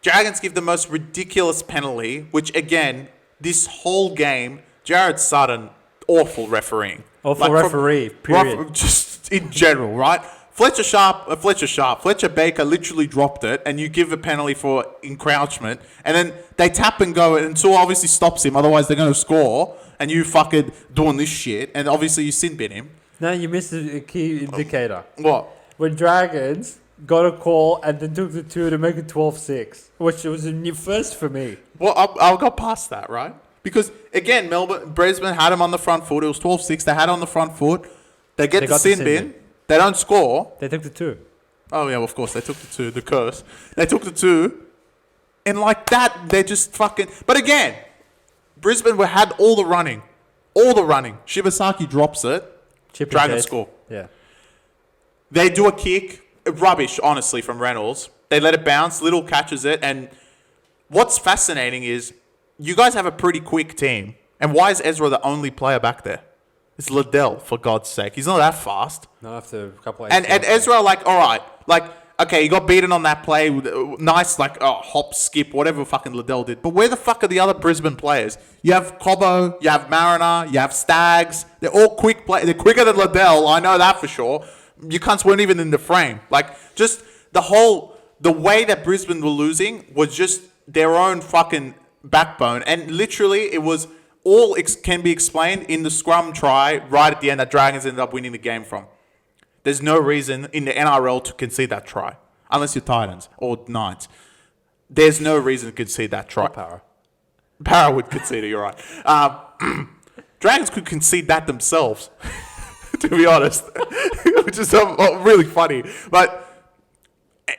[SPEAKER 2] Dragons give the most ridiculous penalty, which, again, this whole game, Jared Sutton, awful refereeing.
[SPEAKER 1] Awful referee, period.
[SPEAKER 2] Just in general, right? Fletcher Baker literally dropped it, and you give a penalty for encroachment, and then they tap and go, and Tua obviously stops him, otherwise they're going to score, and you fucking doing this shit, and obviously you sin bin him.
[SPEAKER 1] No, you missed a key indicator.
[SPEAKER 2] What?
[SPEAKER 1] When Dragons got a call and then took the 2 to make it 12-6, which was a new first for me.
[SPEAKER 2] Well, I'll go past that, right? Because, again, Brisbane had him on the front foot. It was 12-6. They had it on the front foot. They get the sin bin. They don't score.
[SPEAKER 1] They took the 2.
[SPEAKER 2] Oh, yeah, well, of course. They took the 2. The curse. They took the 2. And like that, they're just fucking... But again, Brisbane had all the running. All the running. Shibasaki drops it. Dragons score.
[SPEAKER 1] Yeah.
[SPEAKER 2] They do a kick. Rubbish, honestly, from Reynolds. They let it bounce. Little catches it. And what's fascinating is you guys have a pretty quick team. And why is Ezra the only player back there? It's Liddell, for God's sake. He's not that fast.
[SPEAKER 1] Not after a couple of...
[SPEAKER 2] And Ezra, like, all right. Like, okay, you got beaten on that play. Nice, like, hop, skip, whatever fucking Liddell did. But where the fuck are the other Brisbane players? You have Cobbo, you have Mariner, you have Stags. They're all quick players. They're quicker than Liddell. I know that for sure. You cunts weren't even in the frame. Like, just the way that Brisbane were losing was just their own fucking backbone. And literally, it was all can be explained in the scrum try right at the end that Dragons ended up winning the game from. There's no reason in the NRL to concede that try. Unless you're Titans or Knights. There's no reason to concede that try. Para would concede it, you're right. Dragons could concede that themselves, to be honest. Which is really funny. But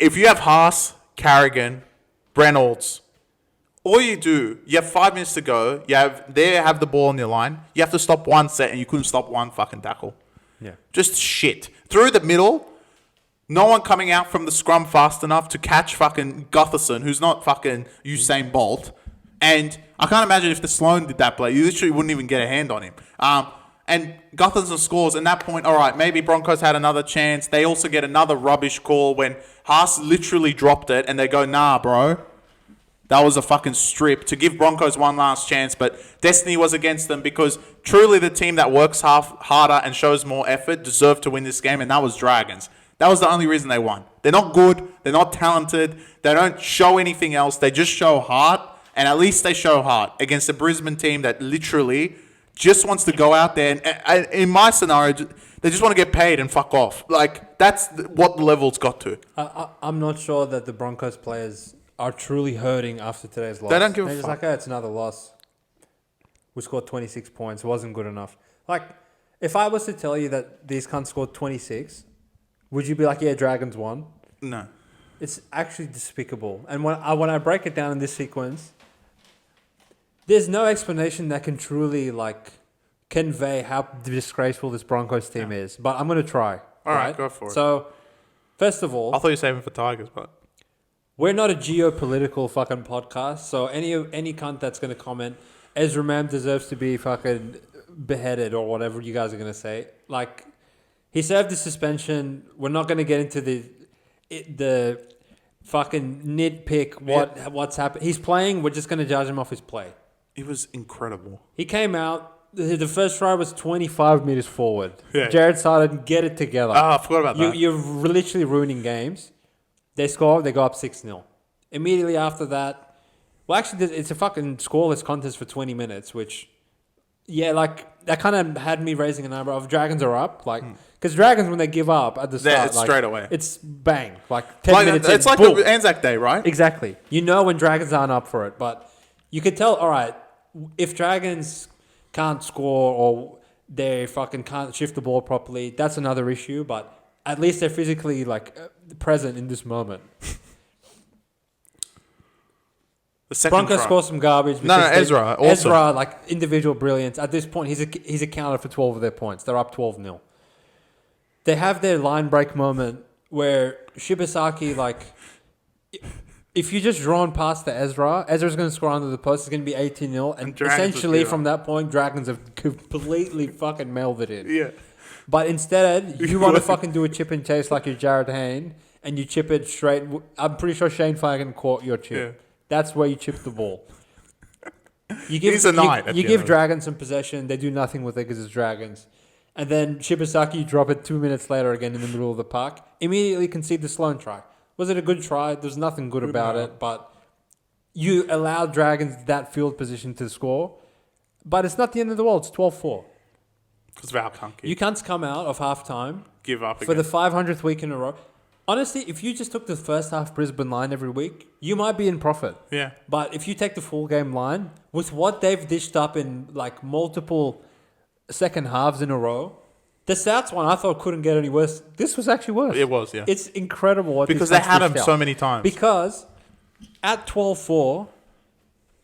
[SPEAKER 2] if you have Haas, Carrigan, Reynolds, all you do, you have 5 minutes to go. They have the ball on your line. You have to stop one set, and you couldn't stop one fucking tackle.
[SPEAKER 1] Yeah.
[SPEAKER 2] Just shit. Through the middle, no one coming out from the scrum fast enough to catch fucking Gutherson, who's not fucking Usain Bolt. And I can't imagine if the Sloan did that play. You literally wouldn't even get a hand on him. And Gutherson scores. And at that point, all right, maybe Broncos had another chance. They also get another rubbish call when Haas literally dropped it. And they go, nah, bro. That was a fucking strip to give Broncos one last chance. But destiny was against them because truly the team that works harder and shows more effort deserved to win this game. And that was Dragons. That was the only reason they won. They're not good. They're not talented. They don't show anything else. They just show heart. And at least they show heart against a Brisbane team that literally just wants to go out there. And in my scenario, they just want to get paid and fuck off. Like, that's what the level's got to.
[SPEAKER 1] I'm not sure that the Broncos players are truly hurting after today's loss.
[SPEAKER 2] They don't give a
[SPEAKER 1] They're just
[SPEAKER 2] fuck.
[SPEAKER 1] like, oh, it's another loss. we scored 26 points. It wasn't good enough. Like, if I was to tell you that these cunts scored 26, would you be like, yeah, Dragons won?
[SPEAKER 2] No.
[SPEAKER 1] It's actually despicable. And when I break it down in this sequence, there's no explanation that can truly, like, convey how disgraceful this Broncos team is. But I'm going to try.
[SPEAKER 2] All right, go for it.
[SPEAKER 1] So, first of all,
[SPEAKER 2] I thought you were saving for Tigers, but
[SPEAKER 1] we're not a geopolitical fucking podcast. So any cunt that's going to comment, Ezra Mam deserves to be fucking beheaded or whatever you guys are going to say. Like, he served the suspension. We're not going to get into the fucking nitpick what's happened. He's playing. We're just going to judge him off his play.
[SPEAKER 2] it was incredible.
[SPEAKER 1] He came out. The first try was 25 meters forward.
[SPEAKER 2] Yeah.
[SPEAKER 1] Jared Sarden, get it together.
[SPEAKER 2] Oh, I forgot about that.
[SPEAKER 1] You're literally ruining games. They score. They go up 6-0. Immediately after that, well, actually, it's a fucking scoreless contest for 20 minutes, which, yeah, like, that kind of had me raising an eyebrow. If Dragons are up, like, because Dragons, when they give up at the start,
[SPEAKER 2] It's
[SPEAKER 1] like,
[SPEAKER 2] straight away.
[SPEAKER 1] It's bang. Like, 10 minutes
[SPEAKER 2] It's
[SPEAKER 1] in,
[SPEAKER 2] like
[SPEAKER 1] boom.
[SPEAKER 2] the Anzac Day, right?
[SPEAKER 1] Exactly. You know when Dragons aren't up for it, but you could tell, all right, if Dragons can't score or they fucking can't shift the ball properly, that's another issue, but at least they're physically, like, present in this moment.
[SPEAKER 2] The second
[SPEAKER 1] Broncos
[SPEAKER 2] try.
[SPEAKER 1] score some garbage.
[SPEAKER 2] No,
[SPEAKER 1] because
[SPEAKER 2] Ezra, also.
[SPEAKER 1] Ezra, like, individual brilliance. At this point, he's accounted for 12 of their points. They're up 12-0. They have their line break moment where Shibasaki, like, if you just drawn past the Ezra's going to score under the post. It's going to be 18-0. And
[SPEAKER 2] Dragons
[SPEAKER 1] essentially,
[SPEAKER 2] have
[SPEAKER 1] from that point, Dragons have completely fucking mailed it in.
[SPEAKER 2] Yeah.
[SPEAKER 1] But instead, you want to fucking do a chip and chase like you're Jared Hayne, and you chip it straight. I'm pretty sure Shane Fagan caught your chip.
[SPEAKER 2] Yeah.
[SPEAKER 1] That's where you chip the ball. You give,
[SPEAKER 2] He's a knight.
[SPEAKER 1] You give Dragons some possession. They do nothing with it because it's Dragons. And then Shibasaki drop it 2 minutes later again in the middle of the park. Immediately concede the Sloan try. Was it a good try? There's nothing good about it. But you allowed Dragons that field position to score. But it's not the end of the world. It's 12-4.
[SPEAKER 2] Because Val can't
[SPEAKER 1] You can't come out of halftime
[SPEAKER 2] give up
[SPEAKER 1] for
[SPEAKER 2] again.
[SPEAKER 1] the 500th week in a row. Honestly, if you just took the first half Brisbane line every week, you might be in profit.
[SPEAKER 2] Yeah.
[SPEAKER 1] But if you take the full game line, with what they've dished up in like multiple second halves in a row, the Souths one I thought couldn't get any worse. This was actually worse.
[SPEAKER 2] It was, yeah.
[SPEAKER 1] It's incredible what
[SPEAKER 2] Because
[SPEAKER 1] these
[SPEAKER 2] they had
[SPEAKER 1] Souths
[SPEAKER 2] him
[SPEAKER 1] dished
[SPEAKER 2] so
[SPEAKER 1] out.
[SPEAKER 2] many times.
[SPEAKER 1] Because at 12-4,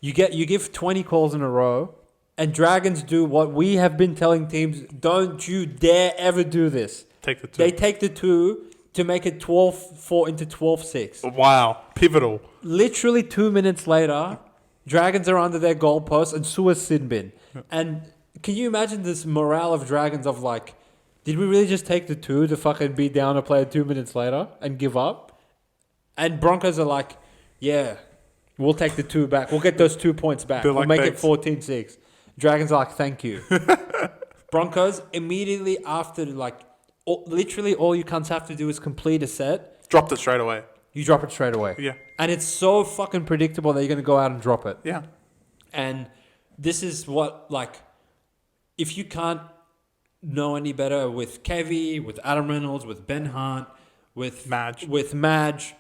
[SPEAKER 1] you give 20 calls in a row, and Dragons do what we have been telling teams: don't you dare ever do this.
[SPEAKER 2] Take the two.
[SPEAKER 1] They take the two to make it 12-4 into 12-6.
[SPEAKER 2] Wow. Pivotal.
[SPEAKER 1] Literally 2 minutes later, Dragons are under their goalpost and Sua's sin bin. And can you imagine this morale of Dragons of like, did we really just take the two to fucking beat down a player 2 minutes later and give up? And Broncos are like, yeah, we'll take the two back. We'll get those 2 points back.
[SPEAKER 2] They're
[SPEAKER 1] We'll
[SPEAKER 2] like,
[SPEAKER 1] make it
[SPEAKER 2] thanks.
[SPEAKER 1] 14-6. Dragons are like, thank you. Broncos, immediately after, like, literally all you cunts have to do is complete a set.
[SPEAKER 2] Dropped it straight away.
[SPEAKER 1] You drop it straight away.
[SPEAKER 2] Yeah.
[SPEAKER 1] And it's so fucking predictable that you're going to go out and drop it.
[SPEAKER 2] Yeah.
[SPEAKER 1] And this is what, like, if you can't know any better with Kevy, with Adam Reynolds, with Ben Hunt, with
[SPEAKER 2] Madge.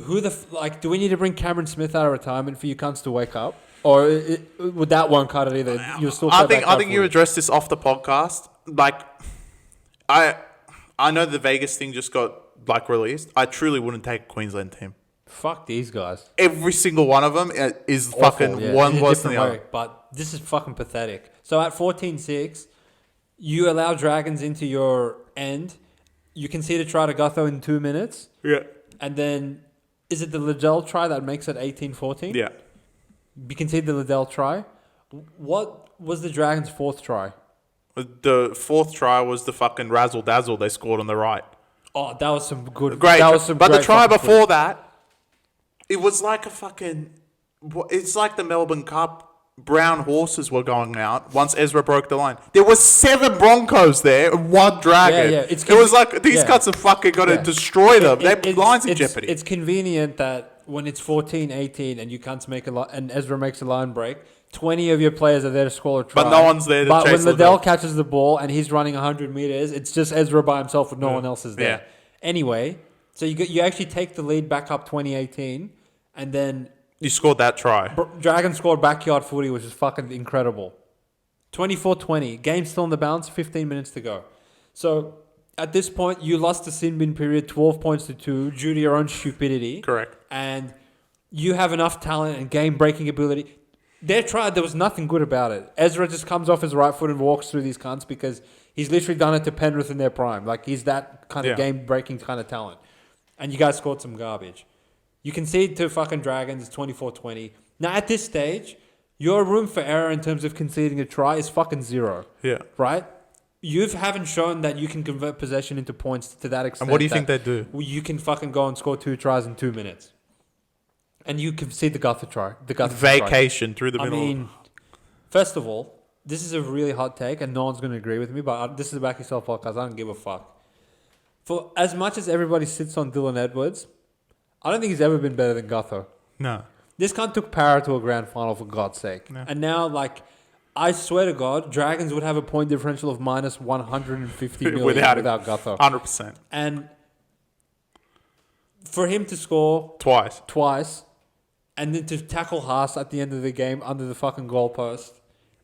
[SPEAKER 1] who do we need to bring Cameron Smith out of retirement for you cunts to wake up? Or would that one cut it either? You'll still
[SPEAKER 2] I think you addressed this off the podcast. Like, I know the Vegas thing just got like released. I truly wouldn't take a Queensland team.
[SPEAKER 1] Fuck these guys.
[SPEAKER 2] Every single one of them is
[SPEAKER 1] Awful,
[SPEAKER 2] fucking
[SPEAKER 1] yeah,
[SPEAKER 2] one
[SPEAKER 1] in a
[SPEAKER 2] worse than the
[SPEAKER 1] different
[SPEAKER 2] other.
[SPEAKER 1] way, but this is fucking pathetic. So at 14-6, you allow Dragons into your end. You concede a try to Gutho in 2 minutes.
[SPEAKER 2] Yeah.
[SPEAKER 1] And then, is it the Liddell try that makes it 18-14?
[SPEAKER 2] Yeah.
[SPEAKER 1] You concede the Liddell try. What was the Dragons' fourth try?
[SPEAKER 2] The fourth try was the fucking razzle dazzle they scored on the right.
[SPEAKER 1] Oh, that was some good.
[SPEAKER 2] Great.
[SPEAKER 1] That was some
[SPEAKER 2] but the
[SPEAKER 1] great
[SPEAKER 2] try
[SPEAKER 1] fucking
[SPEAKER 2] before
[SPEAKER 1] footy.
[SPEAKER 2] that, it was like a fucking. It's like the Melbourne Cup. Brown horses were going out once Ezra broke the line. There was 7 Broncos there and 1 Dragon.
[SPEAKER 1] Yeah.
[SPEAKER 2] It was like these cuts have fucking got to destroy them. Their line's in jeopardy.
[SPEAKER 1] It's convenient that when it's 14-18 and you can't make and Ezra makes a line break, 20 of your players are there to score a try.
[SPEAKER 2] But no one's there to
[SPEAKER 1] But
[SPEAKER 2] chase
[SPEAKER 1] when
[SPEAKER 2] Liddell.
[SPEAKER 1] Liddell catches the ball and he's running 100 meters, it's just Ezra by himself and no one else is there.
[SPEAKER 2] Yeah.
[SPEAKER 1] Anyway, so you actually take the lead back up 2018 and then
[SPEAKER 2] You scored that try.
[SPEAKER 1] Dragon scored backyard footy, which is fucking incredible. 24-20. Game still on the balance, 15 minutes to go. So at this point, you lost the sin bin period 12 points to 2 due to your own stupidity.
[SPEAKER 2] Correct.
[SPEAKER 1] And you have enough talent and game-breaking ability. They tried. There was nothing good about it. Ezra just comes off his right foot and walks through these cunts because he's literally done it to Penrith in their prime. Like, he's that kind of game-breaking kind of talent. And you guys scored some garbage. You concede to fucking Dragons 24-20. Now, at this stage, your room for error in terms of conceding a try is fucking 0.
[SPEAKER 2] Yeah.
[SPEAKER 1] Right? You haven't shown that you can convert possession into points to that extent.
[SPEAKER 2] And what do you think they do?
[SPEAKER 1] You can fucking go and score 2 tries in 2 minutes. And you can see the Guther try.
[SPEAKER 2] Vacation through the middle.
[SPEAKER 1] I mean, first of all, this is a really hot take, and no one's going to agree with me, but this is a Back Yourself podcast. I don't give a fuck. For as much as everybody sits on Dylan Edwards, I don't think he's ever been better than Guther.
[SPEAKER 2] No.
[SPEAKER 1] This cunt took Parra to a grand final, for God's sake.
[SPEAKER 2] No.
[SPEAKER 1] And now, like, I swear to God, Dragons would have a point differential of minus 150 million without Guther.
[SPEAKER 2] 100%.
[SPEAKER 1] And for him to score
[SPEAKER 2] twice,
[SPEAKER 1] and then to tackle Haas at the end of the game under the fucking goalpost,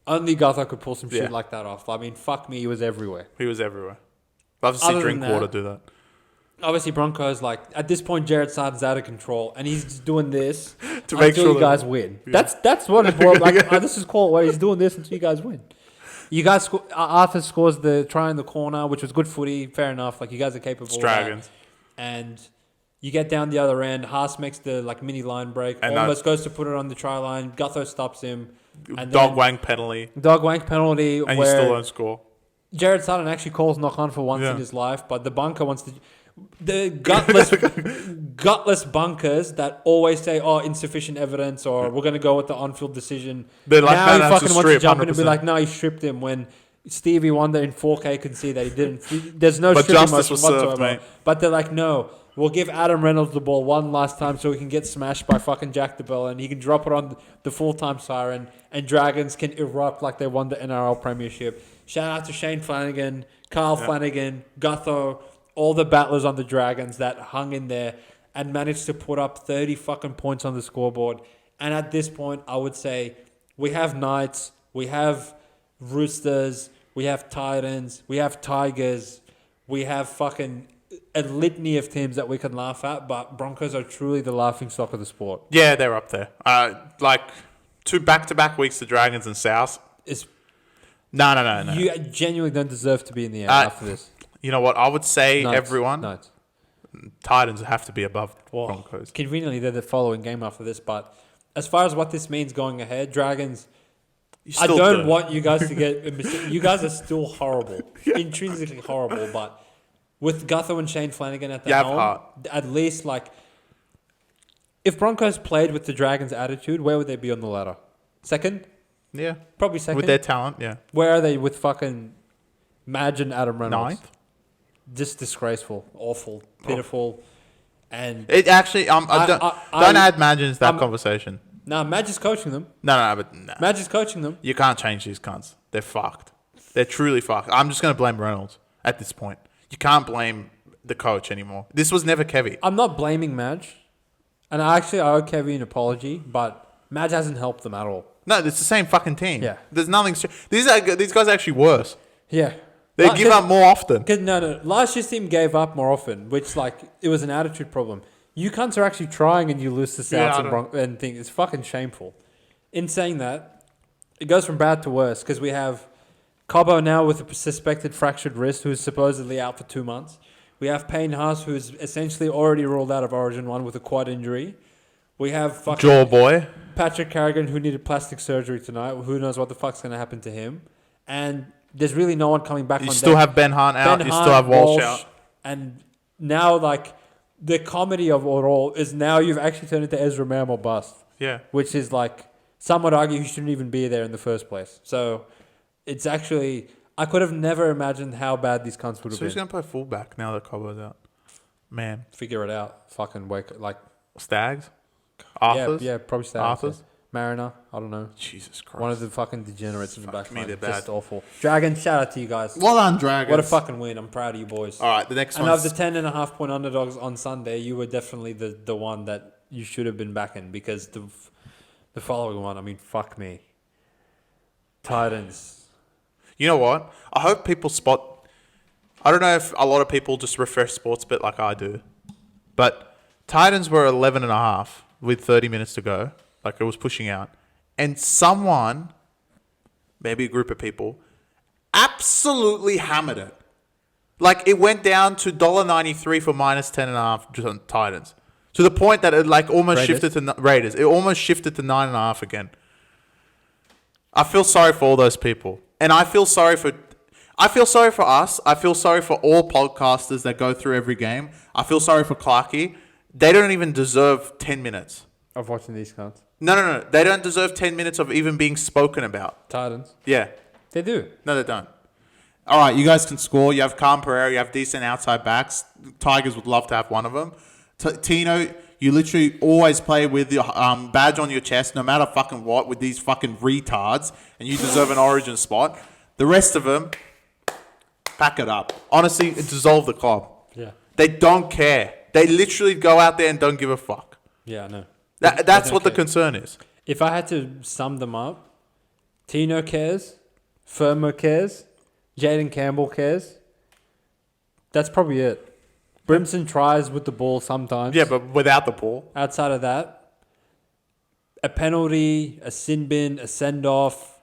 [SPEAKER 1] only Guther could pull some shit like that off. I mean, fuck me, he was everywhere.
[SPEAKER 2] Love to see Drinkwater do that.
[SPEAKER 1] Obviously, Broncos, like, at this point, Jared Sardan's out of control, and he's just doing this
[SPEAKER 2] to make sure
[SPEAKER 1] you guys win. Yeah. That's what it was. Like, this is called what he's doing this until you guys win. You guys, Arthur scores the try in the corner, which was good footy, fair enough. Like, you guys are capable of
[SPEAKER 2] Dragons.
[SPEAKER 1] that. And you get down the other end. Haas makes the mini line break. And almost goes to put it on the try line. Gutho stops him. And
[SPEAKER 2] dog wank penalty.
[SPEAKER 1] And
[SPEAKER 2] you still don't score.
[SPEAKER 1] Jared Sardan actually calls knock on for once in his life, but the bunker wants to. The gutless bunkers that always say, insufficient evidence, or we're going to go with the on-field decision.
[SPEAKER 2] They're like,
[SPEAKER 1] now he fucking wants to jump
[SPEAKER 2] 100%.
[SPEAKER 1] in and be like, no, he stripped him, when Stevie Wonder in 4K could see that he didn't. There's no
[SPEAKER 2] but
[SPEAKER 1] stripping
[SPEAKER 2] justice was
[SPEAKER 1] whatsoever.
[SPEAKER 2] served, mate.
[SPEAKER 1] But they're like, no, we'll give Adam Reynolds the ball one last time so he can get smashed by fucking Jack DeBell, and he can drop it on the full-time siren, and Dragons can erupt like they won the NRL Premiership. Shout out to Shane Flanagan, Carl Flanagan, Gutho, all the battlers on the Dragons that hung in there and managed to put up 30 fucking points on the scoreboard. And at this point, I would say we have Knights, we have Roosters, we have Titans, we have Tigers, we have fucking a litany of teams that we can laugh at, but Broncos are truly the laughing stock of the sport.
[SPEAKER 2] Yeah, they're up there. Like 2 back-to-back weeks to Dragons and South. No.
[SPEAKER 1] You genuinely don't deserve to be in the air after this.
[SPEAKER 2] You know what? I would say
[SPEAKER 1] Knights.
[SPEAKER 2] everyone.
[SPEAKER 1] Knights.
[SPEAKER 2] Titans have to be above Broncos.
[SPEAKER 1] Conveniently, they're the following game after this. But as far as what this means going ahead, Dragons, I don't want you guys to get... You guys are still horrible. Intrinsically horrible. But with Gutho and Shane Flanagan at the helm, at least, like... If Broncos played with the Dragons' attitude, where would they be on the ladder? Second?
[SPEAKER 2] Yeah.
[SPEAKER 1] Probably second.
[SPEAKER 2] With their talent, yeah.
[SPEAKER 1] Where are they with fucking Madge and Adam Reynolds?
[SPEAKER 2] 9th?
[SPEAKER 1] Just disgraceful, awful, pitiful, and
[SPEAKER 2] it actually. Don't add Madge into that conversation.
[SPEAKER 1] No, Madge is coaching them.
[SPEAKER 2] No.
[SPEAKER 1] Madge is coaching them.
[SPEAKER 2] You can't change these cunts. They're fucked. They're truly fucked. I'm just gonna blame Reynolds at this point. You can't blame the coach anymore. This was never Kevy.
[SPEAKER 1] I'm not blaming Madge, and I owe Kevy an apology, but Madge hasn't helped them at all.
[SPEAKER 2] No, it's the same fucking team.
[SPEAKER 1] Yeah.
[SPEAKER 2] There's nothing. These guys are actually worse.
[SPEAKER 1] Yeah.
[SPEAKER 2] They give up more often.
[SPEAKER 1] No. Last year's team gave up more often, which, like, it was an attitude problem. You cunts are actually trying and you lose to Souths and things. It's fucking shameful. In saying that, it goes from bad to worse because we have Cobbo now with a suspected fractured wrist who's supposedly out for 2 months. We have Payne Haas who's essentially already ruled out of Origin 1 with a quad injury. We have fucking...
[SPEAKER 2] Jaw boy.
[SPEAKER 1] Patrick Carrigan who needed plastic surgery tonight. Who knows what the fuck's going to happen to him. And... there's really no one coming back on deck.
[SPEAKER 2] You still have Ben Hunt out. You still have Walsh out.
[SPEAKER 1] And now, like, the comedy of it all is now you've actually turned into Ezra Mam or bust.
[SPEAKER 2] Yeah.
[SPEAKER 1] Which is, like, some would argue he shouldn't even be there in the first place. So, it's actually... I could have never imagined how bad these cunts would have been.
[SPEAKER 2] So who's going to play fullback now that Cobbo's out? Man.
[SPEAKER 1] Figure it out. Fucking wake... Like...
[SPEAKER 2] Stags? Arthurs?
[SPEAKER 1] Yeah, probably Stags.
[SPEAKER 2] Arthurs?
[SPEAKER 1] Yeah. Mariner, I don't know.
[SPEAKER 2] Jesus Christ.
[SPEAKER 1] One of the fucking degenerates in the back line.
[SPEAKER 2] They're
[SPEAKER 1] Just
[SPEAKER 2] bad.
[SPEAKER 1] awful. Dragon, shout out to you guys.
[SPEAKER 3] Well done, Dragons.
[SPEAKER 1] What a fucking win. I'm proud of you boys.
[SPEAKER 2] All right, the next one.
[SPEAKER 1] And of the 10.5 point underdogs on Sunday, you were definitely the one that you should have been backing because the following one, I mean, fuck me. Titans.
[SPEAKER 2] You know what? I hope people spot. I don't know if a lot of people just refresh sports a bit like I do, but Titans were 11.5 with 30 minutes to go. Like it was pushing out, and someone, maybe a group of people, absolutely hammered it. Like it went down to $1.93 for minus 10.5 just on Titans, to the point that it like almost
[SPEAKER 1] Raiders.
[SPEAKER 2] shifted to Raiders. It almost shifted to 9.5 again. I feel sorry for all those people, and I feel sorry for us. I feel sorry for all podcasters that go through every game. I feel sorry for Clarkey. They don't even deserve 10 minutes.
[SPEAKER 1] Of watching these cunts.
[SPEAKER 2] No. They don't deserve 10 minutes of even being spoken about.
[SPEAKER 1] Titans.
[SPEAKER 2] Yeah.
[SPEAKER 1] They do.
[SPEAKER 2] No, they don't.
[SPEAKER 3] All right, you guys can score. You have Calm Pereira. You have decent outside backs. Tigers would love to have one of them. Tino, you literally always play with your badge on your chest, no matter fucking what, with these fucking retards, and you deserve an origin spot. The rest of them, pack it up. Honestly, dissolve the club.
[SPEAKER 1] Yeah.
[SPEAKER 2] They don't care. They literally go out there and don't give a fuck.
[SPEAKER 1] Yeah, I know.
[SPEAKER 2] That's
[SPEAKER 1] don't
[SPEAKER 2] what the
[SPEAKER 1] care.
[SPEAKER 2] concern is.
[SPEAKER 1] If I had to sum them up, Tino cares, Firmo cares, Jaden Campbell cares. That's probably it. Brimson tries with the ball sometimes.
[SPEAKER 2] Yeah, but without the ball.
[SPEAKER 1] Outside of that, a penalty, a sin bin, a send-off,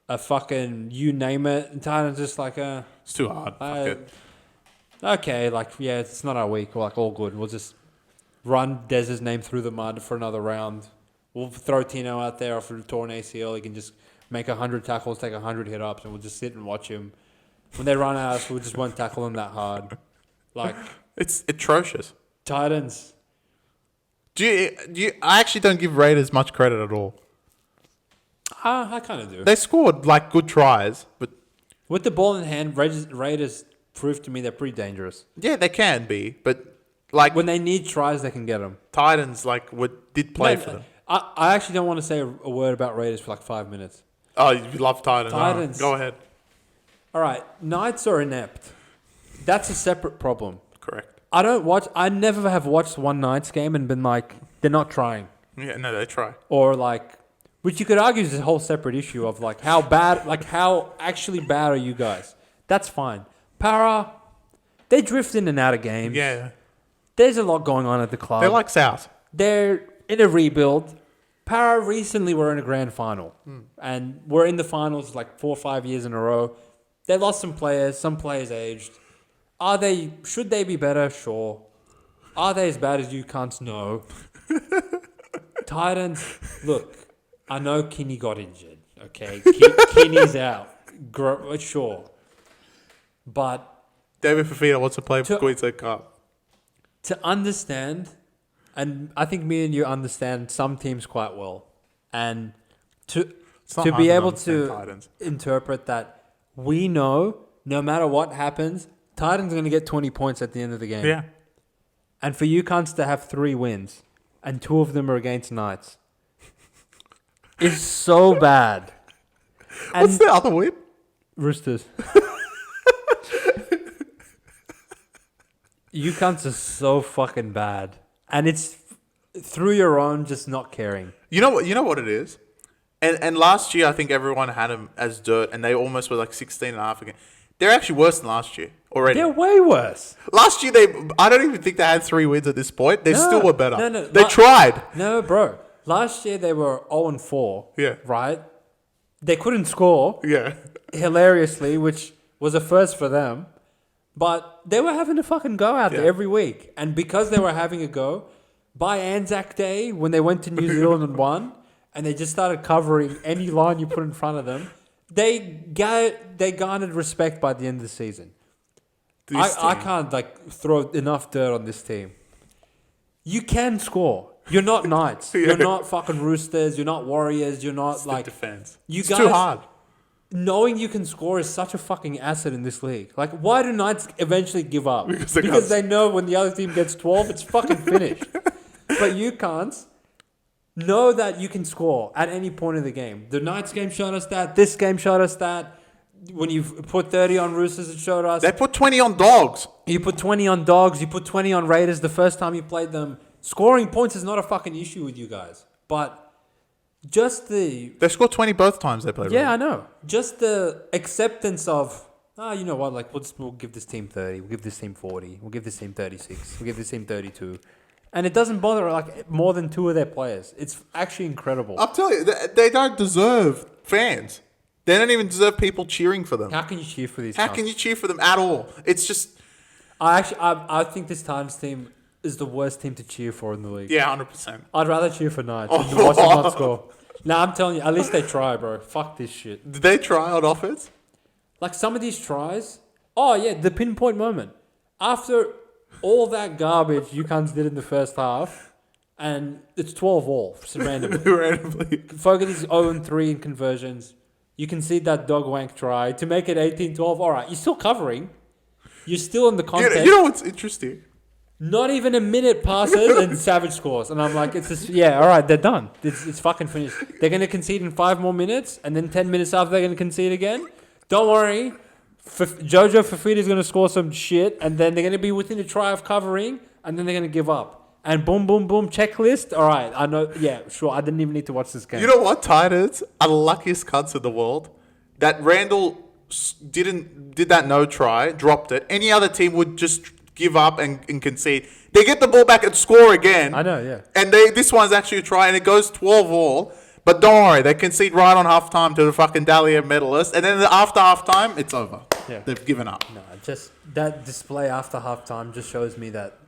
[SPEAKER 1] a fucking you name it. And Titans just like,
[SPEAKER 2] It's too hard. Fuck it.
[SPEAKER 1] okay, like, yeah, it's not our week. We're like, all good. We'll just run Dez's name through the mud for another round. We'll throw Tino out there after the torn ACL. He can just make 100 tackles, take 100 hit-ups, and we'll just sit and watch him. When they run at us, we just won't tackle him that hard. Like,
[SPEAKER 2] It's atrocious.
[SPEAKER 1] Titans.
[SPEAKER 2] I actually don't give Raiders much credit at all.
[SPEAKER 1] I kind of do.
[SPEAKER 2] They scored like good tries, but
[SPEAKER 1] With the ball in hand, Raiders proved to me they're pretty dangerous.
[SPEAKER 2] yeah, they can be. But like
[SPEAKER 1] When they need tries, they can get them.
[SPEAKER 2] Titans, like did play for them.
[SPEAKER 1] I actually don't want to say a word about Raiders for like 5 minutes.
[SPEAKER 2] Oh, you love Titans.
[SPEAKER 1] Titans.
[SPEAKER 2] All right, go ahead.
[SPEAKER 1] All right, Knights are inept. That's a separate problem.
[SPEAKER 2] Correct.
[SPEAKER 1] I never have watched one Knights game and been like, they're not trying.
[SPEAKER 2] Yeah, no, they try.
[SPEAKER 1] Or like, which you could argue is a whole separate issue of like how bad, like how actually bad are you guys? That's fine. Para, they drift in and out of games.
[SPEAKER 2] Yeah,
[SPEAKER 1] There's a lot going on at the club.
[SPEAKER 2] they're like South.
[SPEAKER 1] They're in a rebuild. Para recently were in a grand final. And we're in the finals like 4 or 5 years in a row. They lost some players aged. Should they be better? Sure. Are they as bad as you cunts? No. Titans, look, I know Kinney got injured, okay? Kinney's out. Sure. But
[SPEAKER 2] David Fafita wants to play for Queensland Cup.
[SPEAKER 1] to understand, and I think me and you understand some teams quite well, and to
[SPEAKER 2] not
[SPEAKER 1] be
[SPEAKER 2] hard to
[SPEAKER 1] able
[SPEAKER 2] understand
[SPEAKER 1] to
[SPEAKER 2] Titans.
[SPEAKER 1] interpret that we know no matter what happens, Titans are going to get 20 points at the end of the game.
[SPEAKER 2] Yeah.
[SPEAKER 1] And for you cunts to have 3 wins, and 2 of them are against Knights, is so bad. And
[SPEAKER 2] What's the other win?
[SPEAKER 1] Roosters. You cunts are so fucking bad. And it's through your own just not caring.
[SPEAKER 2] You know what it is? And last year, I think everyone had them as dirt, and they almost were like 16.5 again. They're actually worse than last year already.
[SPEAKER 1] They're way worse.
[SPEAKER 2] Last year, I don't even think they had 3 wins at this point. They still were better.
[SPEAKER 1] No.
[SPEAKER 2] They tried.
[SPEAKER 1] No, bro. Last year they were 0-4.
[SPEAKER 2] Yeah.
[SPEAKER 1] Right? They couldn't score,
[SPEAKER 2] Yeah.
[SPEAKER 1] hilariously, which was a first for them. But they were having to fucking go out there every week. And because they were having a go, by Anzac Day, when they went to New Zealand and won, and they just started covering any line you put in front of them, they garnered respect by the end of the season. I can't throw enough dirt on this team. You can score. You're not Knights. You're not fucking Roosters. You're not Warriors. You're not
[SPEAKER 2] It's defense.
[SPEAKER 1] You
[SPEAKER 2] It's
[SPEAKER 1] guys,
[SPEAKER 2] too hard.
[SPEAKER 1] Knowing you can score is such a fucking asset in this league. Like, why do Knights eventually give up?
[SPEAKER 2] Because
[SPEAKER 1] they know when the other team gets 12, it's fucking finished. But you can't know that you can score at any point of the game. The Knights game showed us that. This game showed us that. When you put 30 on Roosters, it showed us.
[SPEAKER 2] They put 20 on Dogs.
[SPEAKER 1] You put 20 on Dogs. You put 20 on Raiders the first time you played them. Scoring points is not a fucking issue with you guys. But just the
[SPEAKER 2] They scored 20 both times they played.
[SPEAKER 1] yeah, I
[SPEAKER 2] Rugby.
[SPEAKER 1] know. Just the acceptance of you know what? Like we'll give this team 30. We'll give this team 40. We'll give this team 36. We'll give this team 32. And it doesn't bother like more than two of their players. It's actually incredible.
[SPEAKER 2] I'll tell you, they don't deserve fans. They don't even deserve people cheering for them.
[SPEAKER 1] How can you cheer for these?
[SPEAKER 2] How can you cheer for them at all? It's just
[SPEAKER 1] I think this Titans team is the worst team to cheer for in the league.
[SPEAKER 2] yeah, 100%.
[SPEAKER 1] I'd rather cheer for Knights than to watch them not score. Nah, I'm telling you, at least they try, bro. Fuck this shit.
[SPEAKER 2] Did they try out offense?
[SPEAKER 1] Like some of these tries. Oh yeah, the pinpoint moment after all that garbage you cunts did in the first half, and it's 12-all randomly.
[SPEAKER 2] Randomly.
[SPEAKER 1] Fogarty's 0-3 in conversions. You concede that dog wank try to make it 18-12. All right, you're still covering. You're still in the contest.
[SPEAKER 2] You know what's interesting?
[SPEAKER 1] Not even a minute passes and Savage scores. And I'm like, it's just, yeah, all right, they're done. It's fucking finished. They're going to concede in 5 more minutes, and then 10 minutes after they're going to concede again. Don't worry. Jojo Fafita's going to score some shit, and then they're going to be within a try of covering, and then they're going to give up. And boom, boom, boom, checklist. All right, I know. Yeah, sure. I didn't even need to watch this game.
[SPEAKER 2] You know what? Titans are the luckiest cunts in the world. That Randall did that no try, dropped it. Any other team would just give up and concede. They get the ball back and score again.
[SPEAKER 1] I know, yeah.
[SPEAKER 2] And this one's actually a try, and it goes 12-all. But don't worry, they concede right on halftime to the fucking Dahlia medalist, and then after halftime, it's over.
[SPEAKER 1] Yeah.
[SPEAKER 2] They've given up.
[SPEAKER 1] No, just that display after halftime just shows me that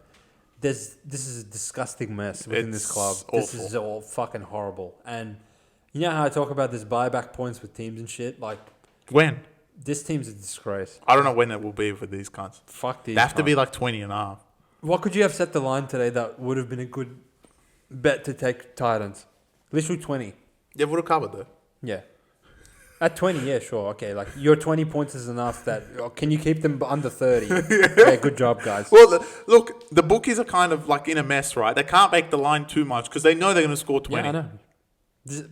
[SPEAKER 1] this is a disgusting mess within this
[SPEAKER 2] It's
[SPEAKER 1] club. This
[SPEAKER 2] awful.
[SPEAKER 1] is all fucking horrible. And you know how I talk about this buyback points with teams and shit? Like,
[SPEAKER 2] When?
[SPEAKER 1] this team's a disgrace.
[SPEAKER 2] I don't know when it will be for these cunts.
[SPEAKER 1] Fuck these.
[SPEAKER 2] They have to be
[SPEAKER 1] cunts.
[SPEAKER 2] like 20 and a half.
[SPEAKER 1] What could you have set the line today that would have been a good bet to take Titans? Literally 20.
[SPEAKER 2] They would have covered though.
[SPEAKER 1] Yeah. At 20, yeah, sure. Okay, like your 20 points is enough that... can you keep them under 30? Yeah, good job, guys.
[SPEAKER 2] Well, look, the bookies are kind of like in a mess, right? They can't make the line too much because they know they're going to score 20.
[SPEAKER 1] Yeah, I know.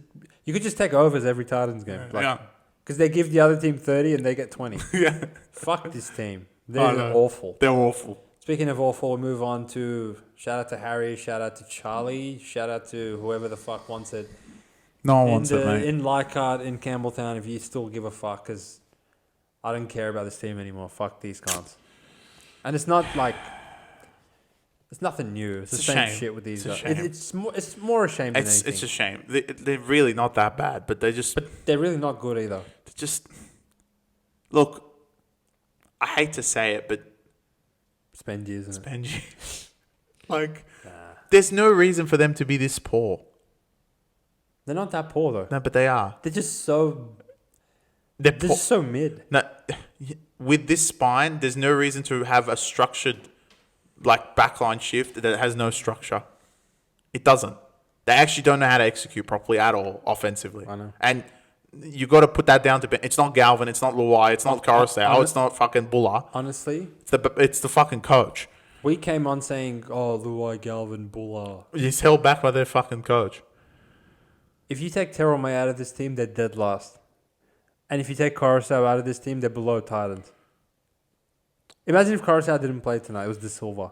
[SPEAKER 1] You could just take overs every Titans game.
[SPEAKER 2] Yeah.
[SPEAKER 1] Because they give the other team 30 and they get 20.
[SPEAKER 2] Yeah.
[SPEAKER 1] Fuck this team.
[SPEAKER 2] I
[SPEAKER 1] They're
[SPEAKER 2] know.
[SPEAKER 1] awful.
[SPEAKER 2] They're awful.
[SPEAKER 1] Speaking of awful, we move on to... Shout out to Harry. Shout out to Charlie. Shout out to whoever the fuck wants it.
[SPEAKER 2] No one wants it, mate.
[SPEAKER 1] In Leichhardt, in Campbelltown, if you still give a fuck, because I don't care about this team anymore. Fuck these cunts. And it's not like... It's nothing new. It's the
[SPEAKER 2] It's a
[SPEAKER 1] same
[SPEAKER 2] shame.
[SPEAKER 1] shit with these
[SPEAKER 2] It's a
[SPEAKER 1] guys.
[SPEAKER 2] shame.
[SPEAKER 1] It's more a shame than
[SPEAKER 2] It's
[SPEAKER 1] anything.
[SPEAKER 2] a shame. They're really not that bad, but they just...
[SPEAKER 1] But they're really not good either.
[SPEAKER 2] just... Look, I hate to say it, but...
[SPEAKER 1] Spend years in it.
[SPEAKER 2] Benji... like, there's no reason for them to be this poor.
[SPEAKER 1] They're not that poor, though.
[SPEAKER 2] No, but they are.
[SPEAKER 1] They're just so...
[SPEAKER 2] They're
[SPEAKER 1] They're
[SPEAKER 2] poor.
[SPEAKER 1] just so mid.
[SPEAKER 2] No, with this spine, there's no reason to have a structured, like, backline shift that has no structure. It doesn't. They actually don't know how to execute properly at all offensively.
[SPEAKER 1] I know.
[SPEAKER 2] And you got to put that down to... It's not Galvin, it's not Luai, it's not Coruscant, it's not fucking Buller.
[SPEAKER 1] Honestly,
[SPEAKER 2] It's the fucking coach.
[SPEAKER 1] we came on saying, oh, Luai, Galvin, Buller.
[SPEAKER 2] He's held back by their fucking coach.
[SPEAKER 1] If you take Terrell May out of this team, they're dead last. And if you take Coruscant out of this team, they're below Titans. Imagine if Coruscant didn't play tonight. It was De Silva.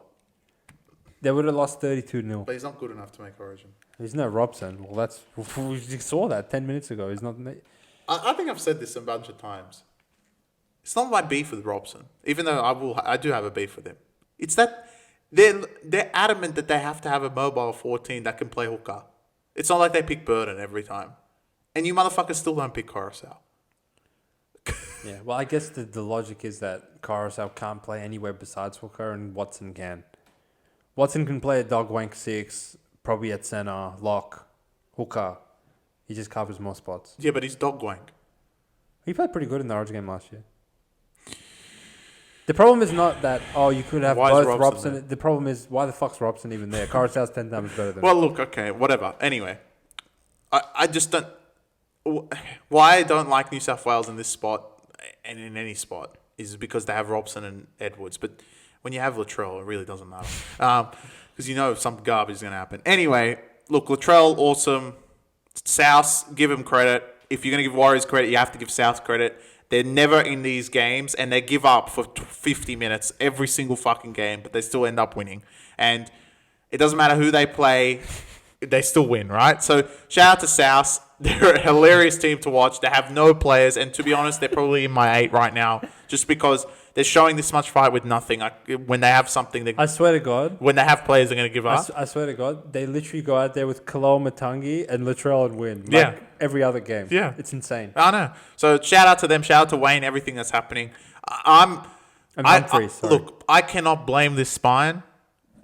[SPEAKER 1] They would have lost 32-0.
[SPEAKER 2] But he's not good enough to make Origin.
[SPEAKER 1] There's no Robson. Well, that's... We saw that 10 minutes ago. He's not...
[SPEAKER 2] I think I've said this a bunch of times. It's not my beef with Robson, even though I do have a beef with him. It's that they're adamant that they have to have a mobile 14 that can play hooker. It's not like they pick Burden every time. And you motherfuckers still don't pick Coruscant.
[SPEAKER 1] Yeah, well, I guess the logic is that Coruscant can't play anywhere besides hooker and Watson can. Watson can play at dog wank 6, probably at center, lock, hooker. He just covers more spots.
[SPEAKER 2] Yeah, but he's dog wank.
[SPEAKER 1] He played pretty good in the Origin game last year. The problem is not that, you could have
[SPEAKER 2] Why is
[SPEAKER 1] both
[SPEAKER 2] Robson
[SPEAKER 1] Robson. The problem is, why the fuck's Robson even there? Coruscant's 10 times better than
[SPEAKER 2] Well, look, okay, whatever. Anyway, I just don't... Why I don't like New South Wales in this spot and in any spot is because they have Robson and Edwards. But when you have Latrell, it really doesn't matter. Because you know some garbage is going to happen. Anyway, look, Latrell, awesome. South, give him credit. If you're going to give Warriors credit, you have to give South credit. They're never in these games, and they give up for 50 minutes every single fucking game, but they still end up winning. And it doesn't matter who they play. they still win, right? So shout out to South. They're a hilarious team to watch. They have no players, and to be honest, they're probably in my 8 right now, just because they're showing this much fight with nothing. When they have something,
[SPEAKER 1] I swear to God.
[SPEAKER 2] when they have players, they're going to give up.
[SPEAKER 1] I swear to God, they literally go out there with Kaloa Matangi and Latrell and win. Like
[SPEAKER 2] Yeah.
[SPEAKER 1] every other game.
[SPEAKER 2] Yeah.
[SPEAKER 1] It's insane.
[SPEAKER 2] I know. So shout out to them. Shout out to Wayne. Everything that's happening. I'm
[SPEAKER 1] And Humphries, sorry.
[SPEAKER 2] look. I cannot blame this spine.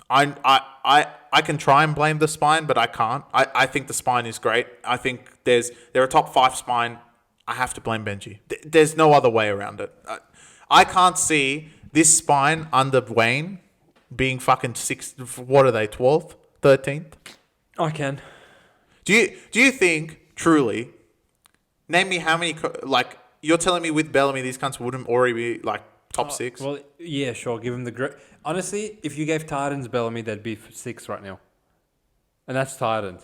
[SPEAKER 2] I can try and blame the spine, but I can't. I think the spine is great. I think they're a top 5 spine. I have to blame Benji. There's no other way around it. I can't see this spine under Wayne being fucking 6th. What are they? 12th, 13th?
[SPEAKER 1] I can.
[SPEAKER 2] Do you think truly? Name me how many. Like you're telling me with Bellamy, these cunts wouldn't already be like top 6.
[SPEAKER 1] Well, yeah, sure. Give him the great. Honestly, if you gave Titans Bellamy, they'd be 6 right now. And that's Titans.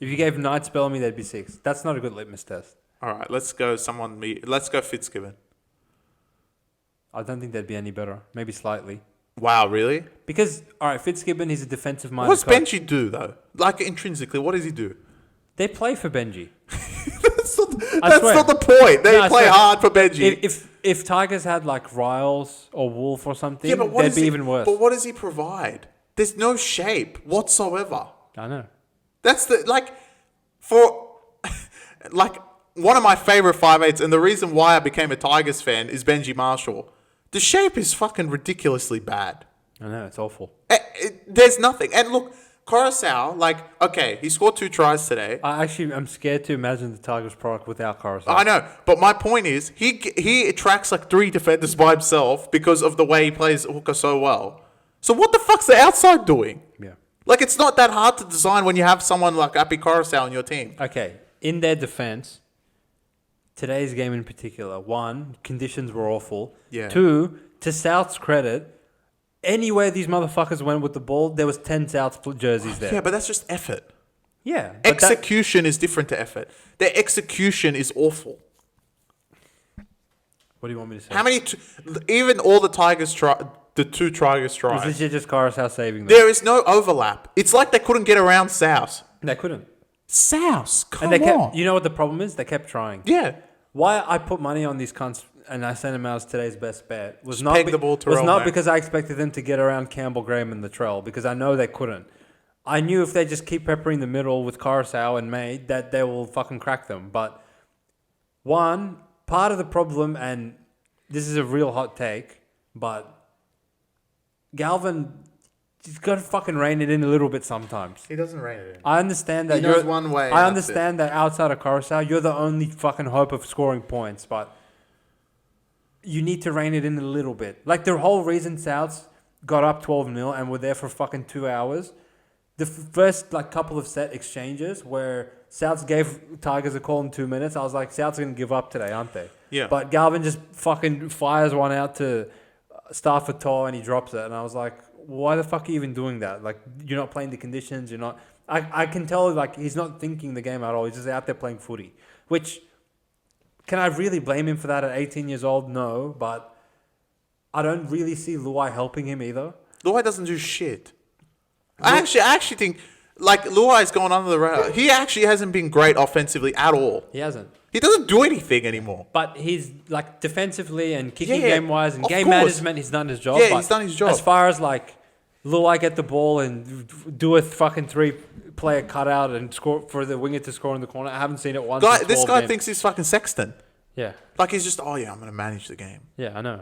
[SPEAKER 1] If you gave Knights Bellamy, they'd be 6. That's not a good litmus test.
[SPEAKER 2] All right, let's go. Let's go Fitzgibbon.
[SPEAKER 1] I don't think they'd be any better. Maybe slightly.
[SPEAKER 2] Wow, really?
[SPEAKER 1] Because, all right, Fitzgibbon, he's a defensive minded
[SPEAKER 2] What's
[SPEAKER 1] coach.
[SPEAKER 2] Benji do though? Like intrinsically, what does he do?
[SPEAKER 1] They play for Benji.
[SPEAKER 2] That's
[SPEAKER 1] swear.
[SPEAKER 2] not the point. They
[SPEAKER 1] No, I
[SPEAKER 2] play
[SPEAKER 1] swear.
[SPEAKER 2] hard for Benji.
[SPEAKER 1] If Tigers had like Riles or Wolf or something,
[SPEAKER 2] yeah, but what
[SPEAKER 1] they'd
[SPEAKER 2] does
[SPEAKER 1] be
[SPEAKER 2] he,
[SPEAKER 1] even worse.
[SPEAKER 2] But what does he provide? There's no shape whatsoever.
[SPEAKER 1] I know.
[SPEAKER 2] That's like one of my favorite 5'8", and the reason why I became a Tigers fan is Benji Marshall. The shape is fucking ridiculously bad.
[SPEAKER 1] I know, it's awful.
[SPEAKER 2] There's nothing. And look, Coruscant, okay, he scored 2 tries today.
[SPEAKER 1] I'm scared to imagine the Tigers product without Coruscant.
[SPEAKER 2] I know, but my point is, he attracts like 3 defenders by himself because of the way he plays hooker so well. So what the fuck's the outside doing?
[SPEAKER 1] Yeah.
[SPEAKER 2] Like, it's not that hard to design when you have someone like Api Coruscant on your team.
[SPEAKER 1] Okay, in their defense, today's game in particular, 1, conditions were awful.
[SPEAKER 2] Yeah.
[SPEAKER 1] 2, to South's credit, anywhere these motherfuckers went with the ball, there was 10 South jerseys there.
[SPEAKER 2] Yeah, but that's just effort.
[SPEAKER 1] Yeah. but
[SPEAKER 2] Execution is different to effort. Their execution is awful.
[SPEAKER 1] what do you want me to say?
[SPEAKER 2] How many... even all the Tigers the 2 Tigers
[SPEAKER 1] Was
[SPEAKER 2] tries.
[SPEAKER 1] this just Coruscant saving them?
[SPEAKER 2] There is no overlap. It's like they couldn't get around South.
[SPEAKER 1] They couldn't.
[SPEAKER 2] South, come
[SPEAKER 1] And they
[SPEAKER 2] on.
[SPEAKER 1] kept, you know what the problem is? They kept trying.
[SPEAKER 2] Yeah.
[SPEAKER 1] Why I put money on these cunts and I sent them out as today's best bet was
[SPEAKER 2] Just
[SPEAKER 1] not
[SPEAKER 2] peg the ball to
[SPEAKER 1] was
[SPEAKER 2] Terrell,
[SPEAKER 1] not
[SPEAKER 2] mate.
[SPEAKER 1] because I expected them to get around Campbell, Graham, and Latrell because I know they couldn't. I knew if they just keep peppering the middle with Coruscant and May that they will fucking crack them. But one part of the problem, and this is a real hot take, but Galvin, he's got to fucking rein it in a little bit sometimes.
[SPEAKER 2] He doesn't rein it in.
[SPEAKER 1] I understand that
[SPEAKER 2] He knows
[SPEAKER 1] you're
[SPEAKER 2] one way,
[SPEAKER 1] I
[SPEAKER 2] that's
[SPEAKER 1] understand that outside of Coruscant, you're the only fucking hope of scoring points, but you need to rein it in a little bit. Like the whole reason Souths got up 12-0 and were there for fucking 2 hours, the first couple of set exchanges where Souths gave Tigers a call in 2 minutes, I was like, Souths are gonna give up today, aren't they?
[SPEAKER 2] Yeah.
[SPEAKER 1] But Galvin just fucking fires one out to Stafford Tall and he drops it, and I was like, why the fuck are you even doing that? Like, you're not playing the conditions. You're not. I can tell he's not thinking the game at all. He's just out there playing footy. Which, can I really blame him for that at 18 years old? No, but I don't really see Luai helping him either.
[SPEAKER 2] Luai doesn't do shit. I actually think Luai's gone under the radar. He actually hasn't been great offensively at all.
[SPEAKER 1] He hasn't.
[SPEAKER 2] He doesn't do anything anymore.
[SPEAKER 1] But he's defensively and kicking
[SPEAKER 2] Yeah,
[SPEAKER 1] game wise and
[SPEAKER 2] of
[SPEAKER 1] game
[SPEAKER 2] course.
[SPEAKER 1] management, he's done his job.
[SPEAKER 2] Yeah,
[SPEAKER 1] but
[SPEAKER 2] he's done his job.
[SPEAKER 1] As far as Luai get the ball and do a fucking 3-player cutout and score for the winger to score in the corner, I haven't seen it once. in
[SPEAKER 2] This
[SPEAKER 1] 12
[SPEAKER 2] guy
[SPEAKER 1] games.
[SPEAKER 2] thinks he's fucking Sexton.
[SPEAKER 1] Yeah,
[SPEAKER 2] He's just, I'm going to manage the game.
[SPEAKER 1] yeah, I know.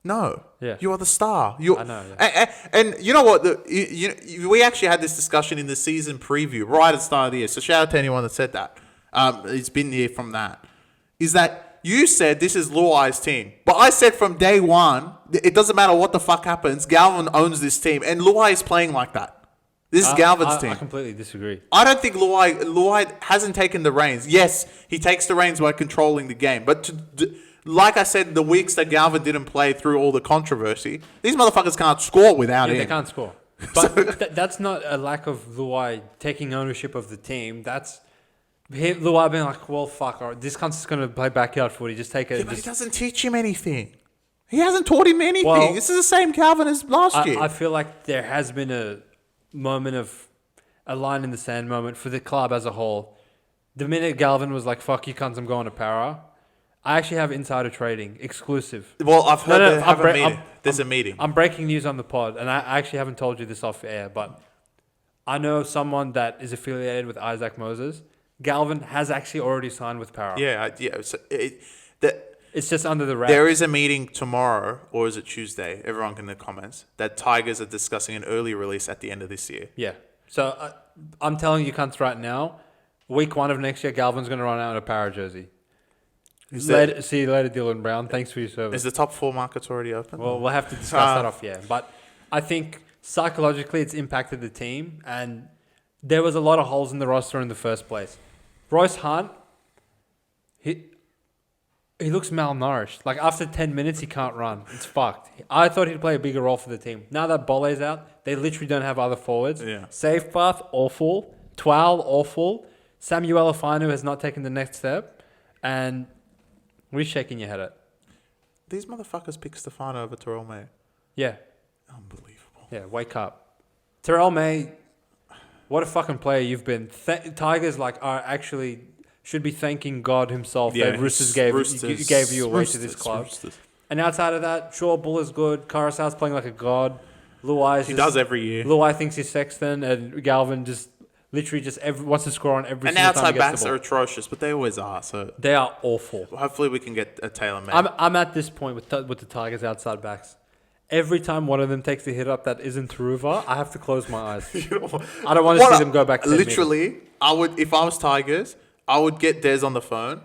[SPEAKER 2] No.
[SPEAKER 1] Yeah.
[SPEAKER 2] You are the star.
[SPEAKER 1] I know, yeah.
[SPEAKER 2] And you know what? We actually had this discussion in the season preview right at the start of the year. So shout out to anyone that said that. It's been here from that. Is that you said this is Luai's team. But I said from day one, it doesn't matter what the fuck happens, Galvin owns this team. And Luai is playing like that. This is Galvin's team.
[SPEAKER 1] I completely disagree.
[SPEAKER 2] I don't think Luai hasn't taken the reins. Yes, he takes the reins by controlling the game. But like I said, the weeks that Galvin didn't play through all the controversy, these motherfuckers can't score without him.
[SPEAKER 1] They can't score. But that's not a lack of Luai taking ownership of the team. That's Luai being like, well, fuck, all right, this cunt's just going to play backyard footy. Just take it.
[SPEAKER 2] Yeah, but he doesn't teach him anything. He hasn't taught him anything.
[SPEAKER 1] Well,
[SPEAKER 2] this is the same Calvin as last year.
[SPEAKER 1] I feel like there has been a moment of a line in the sand moment for the club as a whole. The minute Galvin was like, "Fuck you, cunts, I'm going to Para," I actually have insider trading exclusive.
[SPEAKER 2] Well, I've heard
[SPEAKER 1] No,
[SPEAKER 2] they have a
[SPEAKER 1] I'm-
[SPEAKER 2] meeting.
[SPEAKER 1] I'm-
[SPEAKER 2] There's a meeting.
[SPEAKER 1] I'm breaking news on the pod, and I actually haven't told you this off air, but I know someone that is affiliated with Isaac Moses. Galvin has actually already signed with Para.
[SPEAKER 2] Yeah. So
[SPEAKER 1] It's just under the wraps.
[SPEAKER 2] there is a meeting tomorrow, or is it Tuesday? Everyone can in the comments that Tigers are discussing an early release at the end of this year.
[SPEAKER 1] Yeah. So I'm telling you cunts right now, week 1 of next year, Galvin's going to run out in a Para jersey. See you later, Dylan Brown. Thanks for your service.
[SPEAKER 2] Is the top 4 markets already open?
[SPEAKER 1] Well, we'll have to discuss that off, yeah. But I think psychologically it's impacted the team, and there was a lot of holes in the roster in the first place. Royce Hunt, he looks malnourished. Like, after 10 minutes, he can't run. It's fucked. I thought he'd play a bigger role for the team. Now that Bole's out, they literally don't have other forwards.
[SPEAKER 2] Yeah.
[SPEAKER 1] Safe Path, awful. Twal, awful. Samuel Afinu has not taken the next step. And what are you shaking your head at?
[SPEAKER 2] These motherfuckers pick Stefano over Terrell May.
[SPEAKER 1] Yeah.
[SPEAKER 2] Unbelievable.
[SPEAKER 1] Yeah, wake up. Terrell May, what a fucking player you've been. Tigers are actually should be thanking God himself that Roosters gave you away to this club.
[SPEAKER 2] Roosters.
[SPEAKER 1] And outside of that, sure, Bull is good. Carousel's playing like a god. Luai's
[SPEAKER 2] He does every year.
[SPEAKER 1] Luai thinks he's Sexton, and Galvin just literally wants to score on every
[SPEAKER 2] And
[SPEAKER 1] single time
[SPEAKER 2] outside
[SPEAKER 1] he gets
[SPEAKER 2] backs
[SPEAKER 1] the
[SPEAKER 2] are
[SPEAKER 1] ball.
[SPEAKER 2] atrocious, but they always are. So
[SPEAKER 1] They are awful.
[SPEAKER 2] hopefully we can get a Taylor May.
[SPEAKER 1] I'm at this point with the Tigers outside backs. Every time one of them takes a hit up that isn't Taruva, I have to close my eyes. I don't want to see them go back 10 meters.
[SPEAKER 2] Literally, I would, if I was Tigers, I would get Des on the phone,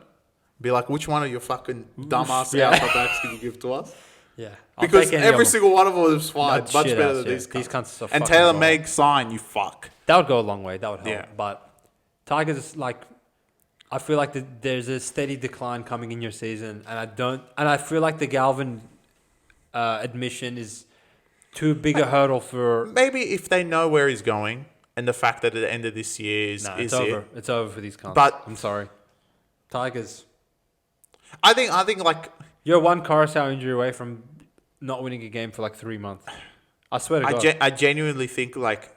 [SPEAKER 2] be like, which one of your fucking dumbass outside backs can you give to us?
[SPEAKER 1] Yeah.
[SPEAKER 2] Because every single one of them is fine.
[SPEAKER 1] That's
[SPEAKER 2] Much
[SPEAKER 1] shit
[SPEAKER 2] better
[SPEAKER 1] house,
[SPEAKER 2] than
[SPEAKER 1] yeah.
[SPEAKER 2] these
[SPEAKER 1] These
[SPEAKER 2] cunts.
[SPEAKER 1] cunts are so
[SPEAKER 2] And
[SPEAKER 1] fucking
[SPEAKER 2] Taylor
[SPEAKER 1] wrong.
[SPEAKER 2] May sign, you fuck.
[SPEAKER 1] That would go a long way. That would help.
[SPEAKER 2] Yeah.
[SPEAKER 1] But Tigers, I feel like there's a steady decline coming in your season, and I feel like the Galvin admission is too big a hurdle for.
[SPEAKER 2] Maybe if they know where he's going and the fact that at the end of this year is
[SPEAKER 1] It's
[SPEAKER 2] it.
[SPEAKER 1] over. It's over for these cunts.
[SPEAKER 2] But-
[SPEAKER 1] I'm sorry, Tigers.
[SPEAKER 2] I think like
[SPEAKER 1] You're one Carousel injury away from not winning a game for 3 months. I swear to God.
[SPEAKER 2] I genuinely think like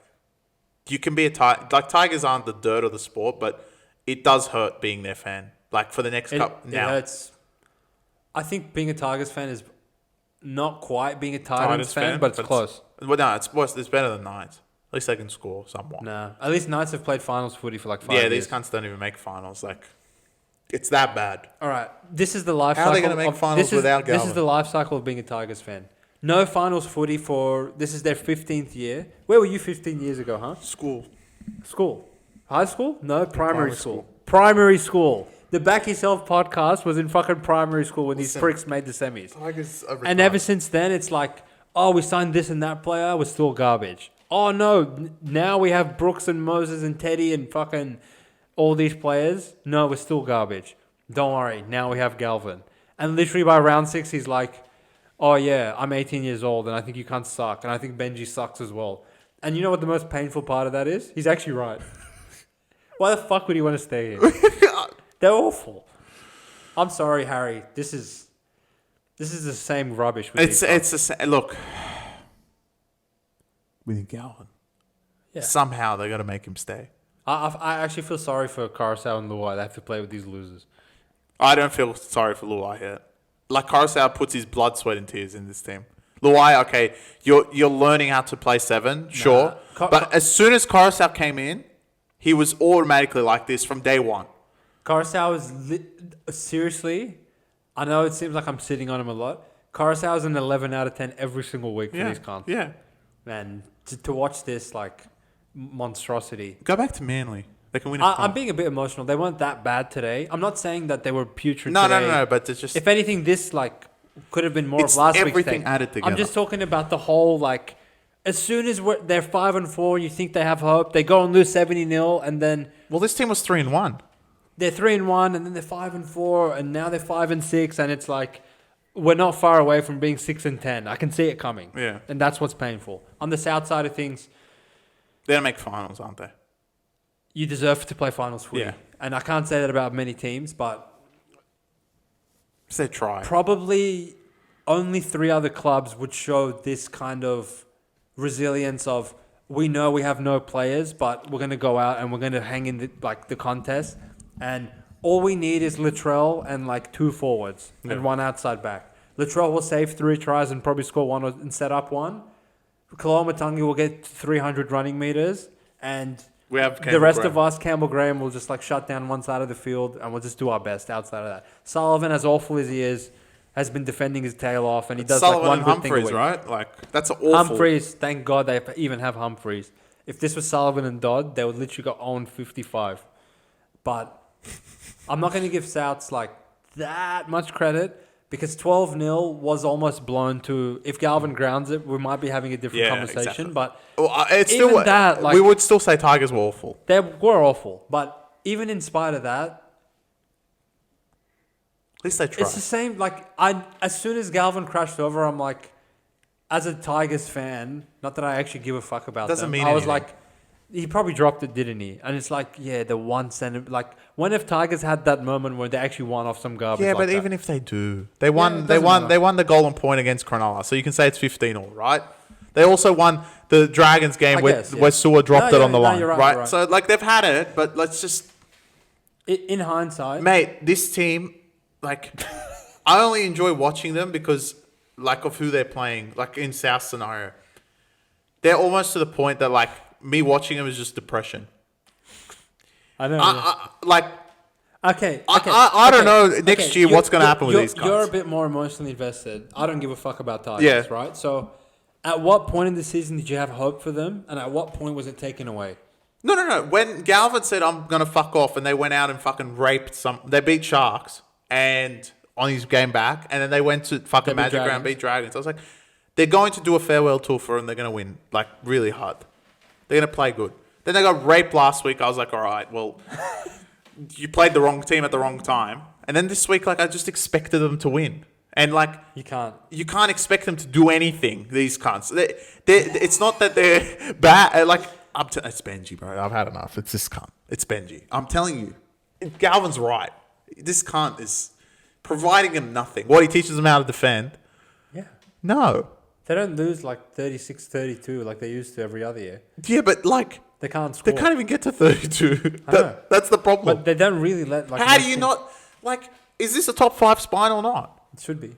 [SPEAKER 2] you can be Tigers aren't the dirt of the sport, but it does hurt being their fan. Like for the next couple
[SPEAKER 1] It
[SPEAKER 2] now.
[SPEAKER 1] hurts. I think being a Tigers fan is not quite being a Titans fan, but it's close.
[SPEAKER 2] Well, no, it's worse. It's better than Knights. At least they can score somewhat.
[SPEAKER 1] Nah, at least Knights have played finals footy for 5
[SPEAKER 2] Yeah,
[SPEAKER 1] years.
[SPEAKER 2] these cunts don't even make finals. Like, it's that bad.
[SPEAKER 1] All right, this is the life
[SPEAKER 2] How
[SPEAKER 1] cycle.
[SPEAKER 2] are they gonna make finals
[SPEAKER 1] this is,
[SPEAKER 2] without
[SPEAKER 1] This is
[SPEAKER 2] Galvin?
[SPEAKER 1] the life cycle of being a Tigers fan. No finals footy this is their 15th year. Where were you 15 years ago, huh?
[SPEAKER 2] School.
[SPEAKER 1] School. High school? No, primary school. Primary school. The Back Yourself podcast was in fucking primary school when these pricks made the semis.
[SPEAKER 2] Tigers are
[SPEAKER 1] And ever since then, it's like, oh, we signed this and that player, we're still garbage. Oh, no, now we have Brooks and Moses and Teddy and fucking all these players. No, we're still garbage. Don't worry, now we have Galvin. And literally by round 6, he's like, oh, yeah, I'm 18 years old and I think you can't suck. And I think Benji sucks as well. And you know what the most painful part of that is? He's actually right. Why the fuck would he want to stay here? They're awful. I'm sorry, Harry. This is the same rubbish. With
[SPEAKER 2] look. With Galvin.
[SPEAKER 1] Yeah.
[SPEAKER 2] Somehow they got to make him stay.
[SPEAKER 1] I actually feel sorry for Carousel and Luai. They have to play with these losers.
[SPEAKER 2] I don't feel sorry for Luai yet. Like Carousel puts his blood, sweat, and tears in this team. Luai, okay, you're learning how to play 7, sure. But as soon as Carousel came in, he was automatically like this from day one.
[SPEAKER 1] Carousel is seriously. I know it seems like I'm sitting on him a lot. Carousel is an 11 out of 10 every single week for these cunts.
[SPEAKER 2] Yeah.
[SPEAKER 1] Man, to watch this monstrosity.
[SPEAKER 2] Go back to Manly. They can win.
[SPEAKER 1] I'm being a bit emotional. They weren't that bad today. I'm not saying that they were putrid
[SPEAKER 2] No,
[SPEAKER 1] today.
[SPEAKER 2] but it's just.
[SPEAKER 1] If anything, this could have been more
[SPEAKER 2] It's
[SPEAKER 1] of last week's
[SPEAKER 2] everything
[SPEAKER 1] thing.
[SPEAKER 2] added together.
[SPEAKER 1] I'm just talking about the whole as soon as they're 5-4 and you think they have hope, they go and lose 70-0 and then
[SPEAKER 2] Well, this team was 3-1.
[SPEAKER 1] they're 3-1 and then they're 5-4 and now they're 5-6 and it's like we're not far away from being 6-10. I can see it coming.
[SPEAKER 2] Yeah.
[SPEAKER 1] And that's what's painful. On the south side of things,
[SPEAKER 2] They're gonna make finals, aren't they?
[SPEAKER 1] you deserve to play finals footy.
[SPEAKER 2] Yeah.
[SPEAKER 1] And I can't say that about many teams, but
[SPEAKER 2] So they try.
[SPEAKER 1] probably only 3 other clubs would show this kind of resilience of, we know we have no players, but we're going to go out and we're going to hang in the contest. And all we need is Latrell and like 2 forwards and 1 outside back. Latrell will save 3 tries and probably score 1 and set up 1. Koloamatangi will get 300 running meters. And
[SPEAKER 2] We have
[SPEAKER 1] the rest
[SPEAKER 2] Graham.
[SPEAKER 1] of us, Campbell Graham, will just like shut down one side of the field and we'll just do our best outside of that. Sullivan, as awful as he is, has been defending his tail off and he does
[SPEAKER 2] Sullivan
[SPEAKER 1] like one
[SPEAKER 2] and
[SPEAKER 1] good thing a
[SPEAKER 2] Humphreys,
[SPEAKER 1] week.
[SPEAKER 2] right? Like that's awful.
[SPEAKER 1] Humphreys, thank God they even have Humphreys. If this was Sullivan and Dodd, they would literally go on 55. But I'm not going to give Souths like that much credit because 12-0 was almost blown to. If Galvin grounds it, we might be having a different conversation.
[SPEAKER 2] Exactly.
[SPEAKER 1] But
[SPEAKER 2] Well, it's
[SPEAKER 1] even
[SPEAKER 2] still
[SPEAKER 1] that, like-
[SPEAKER 2] we would still say Tigers were awful.
[SPEAKER 1] they were awful. But even in spite of that,
[SPEAKER 2] At least they tried.
[SPEAKER 1] it's the same. Like as soon as Galvin crashed over, I'm like, as a Tigers fan, not that I actually give a fuck about
[SPEAKER 2] Doesn't
[SPEAKER 1] them.
[SPEAKER 2] mean
[SPEAKER 1] I was
[SPEAKER 2] anything.
[SPEAKER 1] like, he probably dropped it, didn't he? And it's like, yeah, the 1 cent. Like, when have Tigers had that moment where they actually won off some garbage?
[SPEAKER 2] Yeah,
[SPEAKER 1] like
[SPEAKER 2] but
[SPEAKER 1] that?
[SPEAKER 2] even if they do, they won.
[SPEAKER 1] it
[SPEAKER 2] they
[SPEAKER 1] doesn't
[SPEAKER 2] won.
[SPEAKER 1] matter.
[SPEAKER 2] They won the golden point against Cronulla, so you can say it's 15-all, right? They also won the Dragons game
[SPEAKER 1] I
[SPEAKER 2] where
[SPEAKER 1] guess, yeah.
[SPEAKER 2] where Sewer dropped
[SPEAKER 1] No,
[SPEAKER 2] it on the
[SPEAKER 1] no,
[SPEAKER 2] line,
[SPEAKER 1] you're
[SPEAKER 2] right?
[SPEAKER 1] right, you're right.
[SPEAKER 2] So like they've had it, but let's just,
[SPEAKER 1] In hindsight,
[SPEAKER 2] mate, this team, like, I only enjoy watching them because like of who they're playing, like in South scenario, they're almost to the point that like me watching them is just depression.
[SPEAKER 1] I know.
[SPEAKER 2] Like.
[SPEAKER 1] Okay.
[SPEAKER 2] I don't know next year what's gonna happen with these guys.
[SPEAKER 1] You're a bit more emotionally invested. I don't give a fuck about Tigers,
[SPEAKER 2] Yeah.
[SPEAKER 1] right? So, at what point in the season did you have hope for them, and at what point was it taken away?
[SPEAKER 2] No. When Galvin said I'm gonna fuck off, and they went out and fucking raped they beat Sharks and on his game back, and then they went to fucking
[SPEAKER 1] They beat
[SPEAKER 2] Magic Round,
[SPEAKER 1] Dragons.
[SPEAKER 2] beat Dragons. I was like, they're going to do a farewell tour for and they're gonna win like really hard. They're gonna play good. Then they got raped last week. I was like, all right, well, you played the wrong team at the wrong time. And then this week, like I just expected them to win, and like.
[SPEAKER 1] You can't.
[SPEAKER 2] You can't expect them to do anything. These cunts. It's not that they're bad. Like it's Benji, bro. I've had enough. It's this cunt. It's Benji. I'm telling you, Galvin's right. This cunt is providing him nothing. What he teaches them how to defend.
[SPEAKER 1] Yeah.
[SPEAKER 2] No.
[SPEAKER 1] They don't lose like 36-32 like they used to every other year.
[SPEAKER 2] Yeah, but like
[SPEAKER 1] They can't score.
[SPEAKER 2] they can't even get to 32.
[SPEAKER 1] I know.
[SPEAKER 2] That's the problem.
[SPEAKER 1] But they don't really let. Like,
[SPEAKER 2] How do
[SPEAKER 1] most
[SPEAKER 2] you
[SPEAKER 1] teams-
[SPEAKER 2] not like? Is this a top 5 spine or not?
[SPEAKER 1] It should be.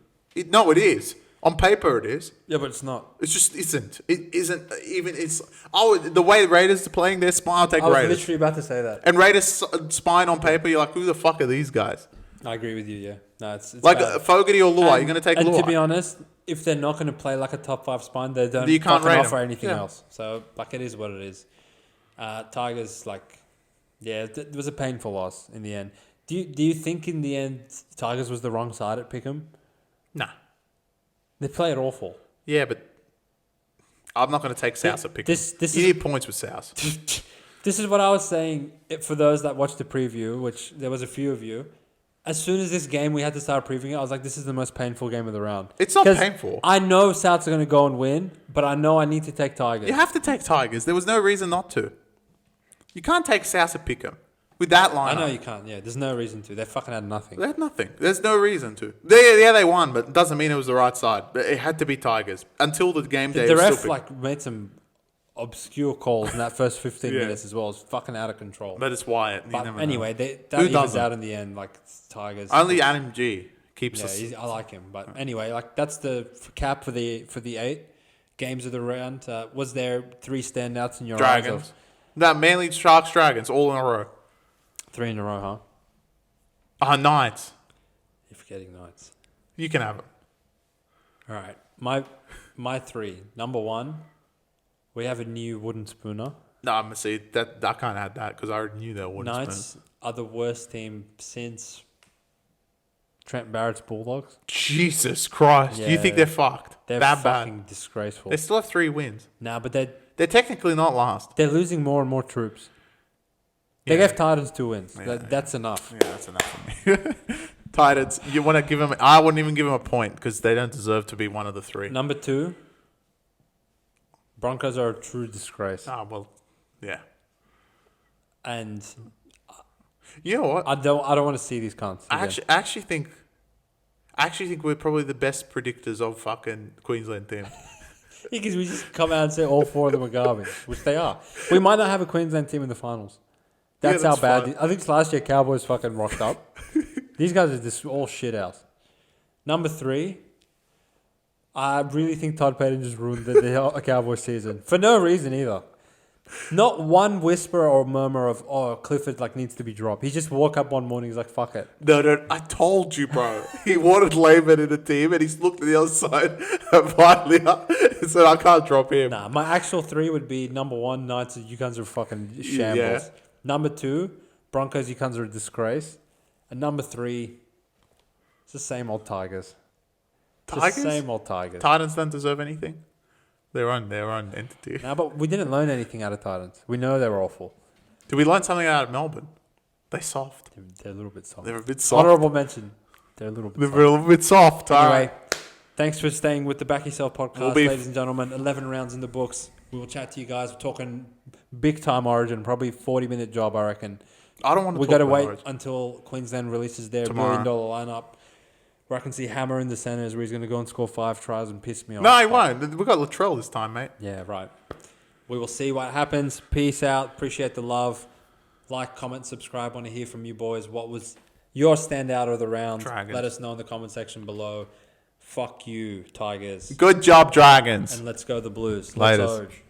[SPEAKER 2] No, it is. On paper, it is.
[SPEAKER 1] Yeah, but it's not.
[SPEAKER 2] It just isn't. It isn't even. It's the way the Raiders are playing their spine. I'll take
[SPEAKER 1] I was
[SPEAKER 2] Raiders.
[SPEAKER 1] literally about to say that.
[SPEAKER 2] And Raiders spine on paper, you're like, who the fuck are these guys?
[SPEAKER 1] I agree with you. Yeah. No, it's
[SPEAKER 2] Like
[SPEAKER 1] bad.
[SPEAKER 2] Fogarty or Luai, you're going to take
[SPEAKER 1] And
[SPEAKER 2] Luai.
[SPEAKER 1] to be honest, if they're not going to play like a top 5 spine, they don't
[SPEAKER 2] You can't
[SPEAKER 1] fucking
[SPEAKER 2] rate
[SPEAKER 1] offer
[SPEAKER 2] them.
[SPEAKER 1] anything
[SPEAKER 2] Yeah.
[SPEAKER 1] else. So like it is what it is. Tigers like, yeah, it was a painful loss in the end. Do you think in the end Tigers was the wrong side at Pick'em?
[SPEAKER 2] Nah.
[SPEAKER 1] They played awful.
[SPEAKER 2] Yeah, but I'm not going to take South at pick.
[SPEAKER 1] This
[SPEAKER 2] You
[SPEAKER 1] is
[SPEAKER 2] need points with South.
[SPEAKER 1] this is what I was saying for those that watched the preview, which there was a few of you. As soon as this game we had to start previewing it, I was like, this is the most painful game of the round.
[SPEAKER 2] It's not
[SPEAKER 1] 'Cause
[SPEAKER 2] painful.
[SPEAKER 1] I know Souths are going to go and win, but I know I need to take Tigers.
[SPEAKER 2] You have to take Tigers. There was no reason not to. You can't take South at Pickham with that lineup.
[SPEAKER 1] I know you can't. Yeah, there's no reason to. They fucking had nothing.
[SPEAKER 2] They had nothing. There's no reason to. They won, but it doesn't mean it was the right side. But it had to be Tigers until the game day.
[SPEAKER 1] The
[SPEAKER 2] it was
[SPEAKER 1] ref
[SPEAKER 2] still
[SPEAKER 1] like made some obscure calls in that first 15
[SPEAKER 2] Yeah.
[SPEAKER 1] minutes as well. It's fucking out of control.
[SPEAKER 2] But it's Wyatt. You
[SPEAKER 1] But
[SPEAKER 2] never know.
[SPEAKER 1] anyway, that
[SPEAKER 2] Who
[SPEAKER 1] evens
[SPEAKER 2] doesn't?
[SPEAKER 1] out in the end. Like it's Tigers.
[SPEAKER 2] Only Adam G keeps
[SPEAKER 1] Yeah,
[SPEAKER 2] us.
[SPEAKER 1] I like him. But anyway, like that's the cap for the 8 games of the round. Was there 3 standouts in your eyes?
[SPEAKER 2] Dragons. No, mainly Sharks, Dragons, all in a row.
[SPEAKER 1] 3 in a row, huh?
[SPEAKER 2] Knights.
[SPEAKER 1] You're forgetting Knights.
[SPEAKER 2] You can have it.
[SPEAKER 1] All right, my 3. Number 1, we have a new wooden spooner.
[SPEAKER 2] No, I'm gonna see that. I can't add that because I already knew that wouldn't.
[SPEAKER 1] Knights are the worst team since Trent Barrett's Bulldogs.
[SPEAKER 2] Jesus Christ! You think
[SPEAKER 1] Yeah.
[SPEAKER 2] they're fucked?
[SPEAKER 1] They're
[SPEAKER 2] That
[SPEAKER 1] fucking
[SPEAKER 2] bad.
[SPEAKER 1] disgraceful.
[SPEAKER 2] They still have 3 wins.
[SPEAKER 1] Nah, but they're
[SPEAKER 2] Technically not last.
[SPEAKER 1] losing more and more troops. They
[SPEAKER 2] Yeah.
[SPEAKER 1] gave Titans 2 wins.
[SPEAKER 2] Yeah,
[SPEAKER 1] That's enough.
[SPEAKER 2] Yeah, that's enough for me. Titans. You want to give them? I wouldn't even give them a point because they don't deserve to be one of the 3.
[SPEAKER 1] Number 2, Broncos are a true disgrace.
[SPEAKER 2] Ah, well, yeah.
[SPEAKER 1] And
[SPEAKER 2] You know what?
[SPEAKER 1] I don't want to see these cunts.
[SPEAKER 2] I
[SPEAKER 1] again.
[SPEAKER 2] actually think we're probably the best predictors of fucking Queensland team.
[SPEAKER 1] Because we just come out and say all 4 of them are garbage, which they are. We might not have a Queensland team in the finals. That's
[SPEAKER 2] Yeah,
[SPEAKER 1] how
[SPEAKER 2] that's
[SPEAKER 1] bad.
[SPEAKER 2] fine.
[SPEAKER 1] I think last year Cowboys fucking rocked up. These guys are just all shit house. Number 3, I really think Todd Payton just ruined the Cowboys season for no reason either. Not one whisper or murmur of Clifford needs to be dropped. He just woke up one morning. He's like, fuck it.
[SPEAKER 2] No, I told you, bro. He wanted Lehman in the team, and he's looked at the other side and finally said, I can't drop him.
[SPEAKER 1] Nah, my actual 3 would be number 1, Knights. You guys are fucking shambles.
[SPEAKER 2] Yeah.
[SPEAKER 1] Number 2, Broncos. You guys are a disgrace. And number 3, it's the same old Tigers.
[SPEAKER 2] Tigers?
[SPEAKER 1] Just same old Tigers.
[SPEAKER 2] Titans don't deserve anything. Their own entity.
[SPEAKER 1] No, but we didn't learn anything out of Titans. We know they were awful.
[SPEAKER 2] Did we learn something out of Melbourne? They soft.
[SPEAKER 1] They're a little bit soft.
[SPEAKER 2] They're a bit soft.
[SPEAKER 1] Honorable mention. They're a little bit
[SPEAKER 2] They're
[SPEAKER 1] soft.
[SPEAKER 2] a little bit soft.
[SPEAKER 1] Anyway, thanks for staying with the Back Yourself podcast,
[SPEAKER 2] We'll be-
[SPEAKER 1] ladies and gentlemen. 11 rounds in the books. We will chat to you guys. We're talking big time Origin, probably 40-minute job, I reckon.
[SPEAKER 2] I don't want to
[SPEAKER 1] We
[SPEAKER 2] talk
[SPEAKER 1] got to
[SPEAKER 2] about
[SPEAKER 1] wait
[SPEAKER 2] Origin.
[SPEAKER 1] until Queensland releases their
[SPEAKER 2] Tomorrow.
[SPEAKER 1] $1 billion lineup. Where I can see Hammer in the centres, where he's going to go and score 5 tries and piss me off.
[SPEAKER 2] No, he
[SPEAKER 1] But-
[SPEAKER 2] won't. We got Latrell this time, mate.
[SPEAKER 1] Yeah, right. We will see what happens. Peace out. Appreciate the love. Like, comment, subscribe. Want to hear from you boys. What was your standout of the round?
[SPEAKER 2] Dragons.
[SPEAKER 1] Let us know in the comment section below. Fuck you, Tigers.
[SPEAKER 2] Good job, Dragons.
[SPEAKER 1] And let's go the Blues.
[SPEAKER 2] Laters.
[SPEAKER 1] Let's Oge.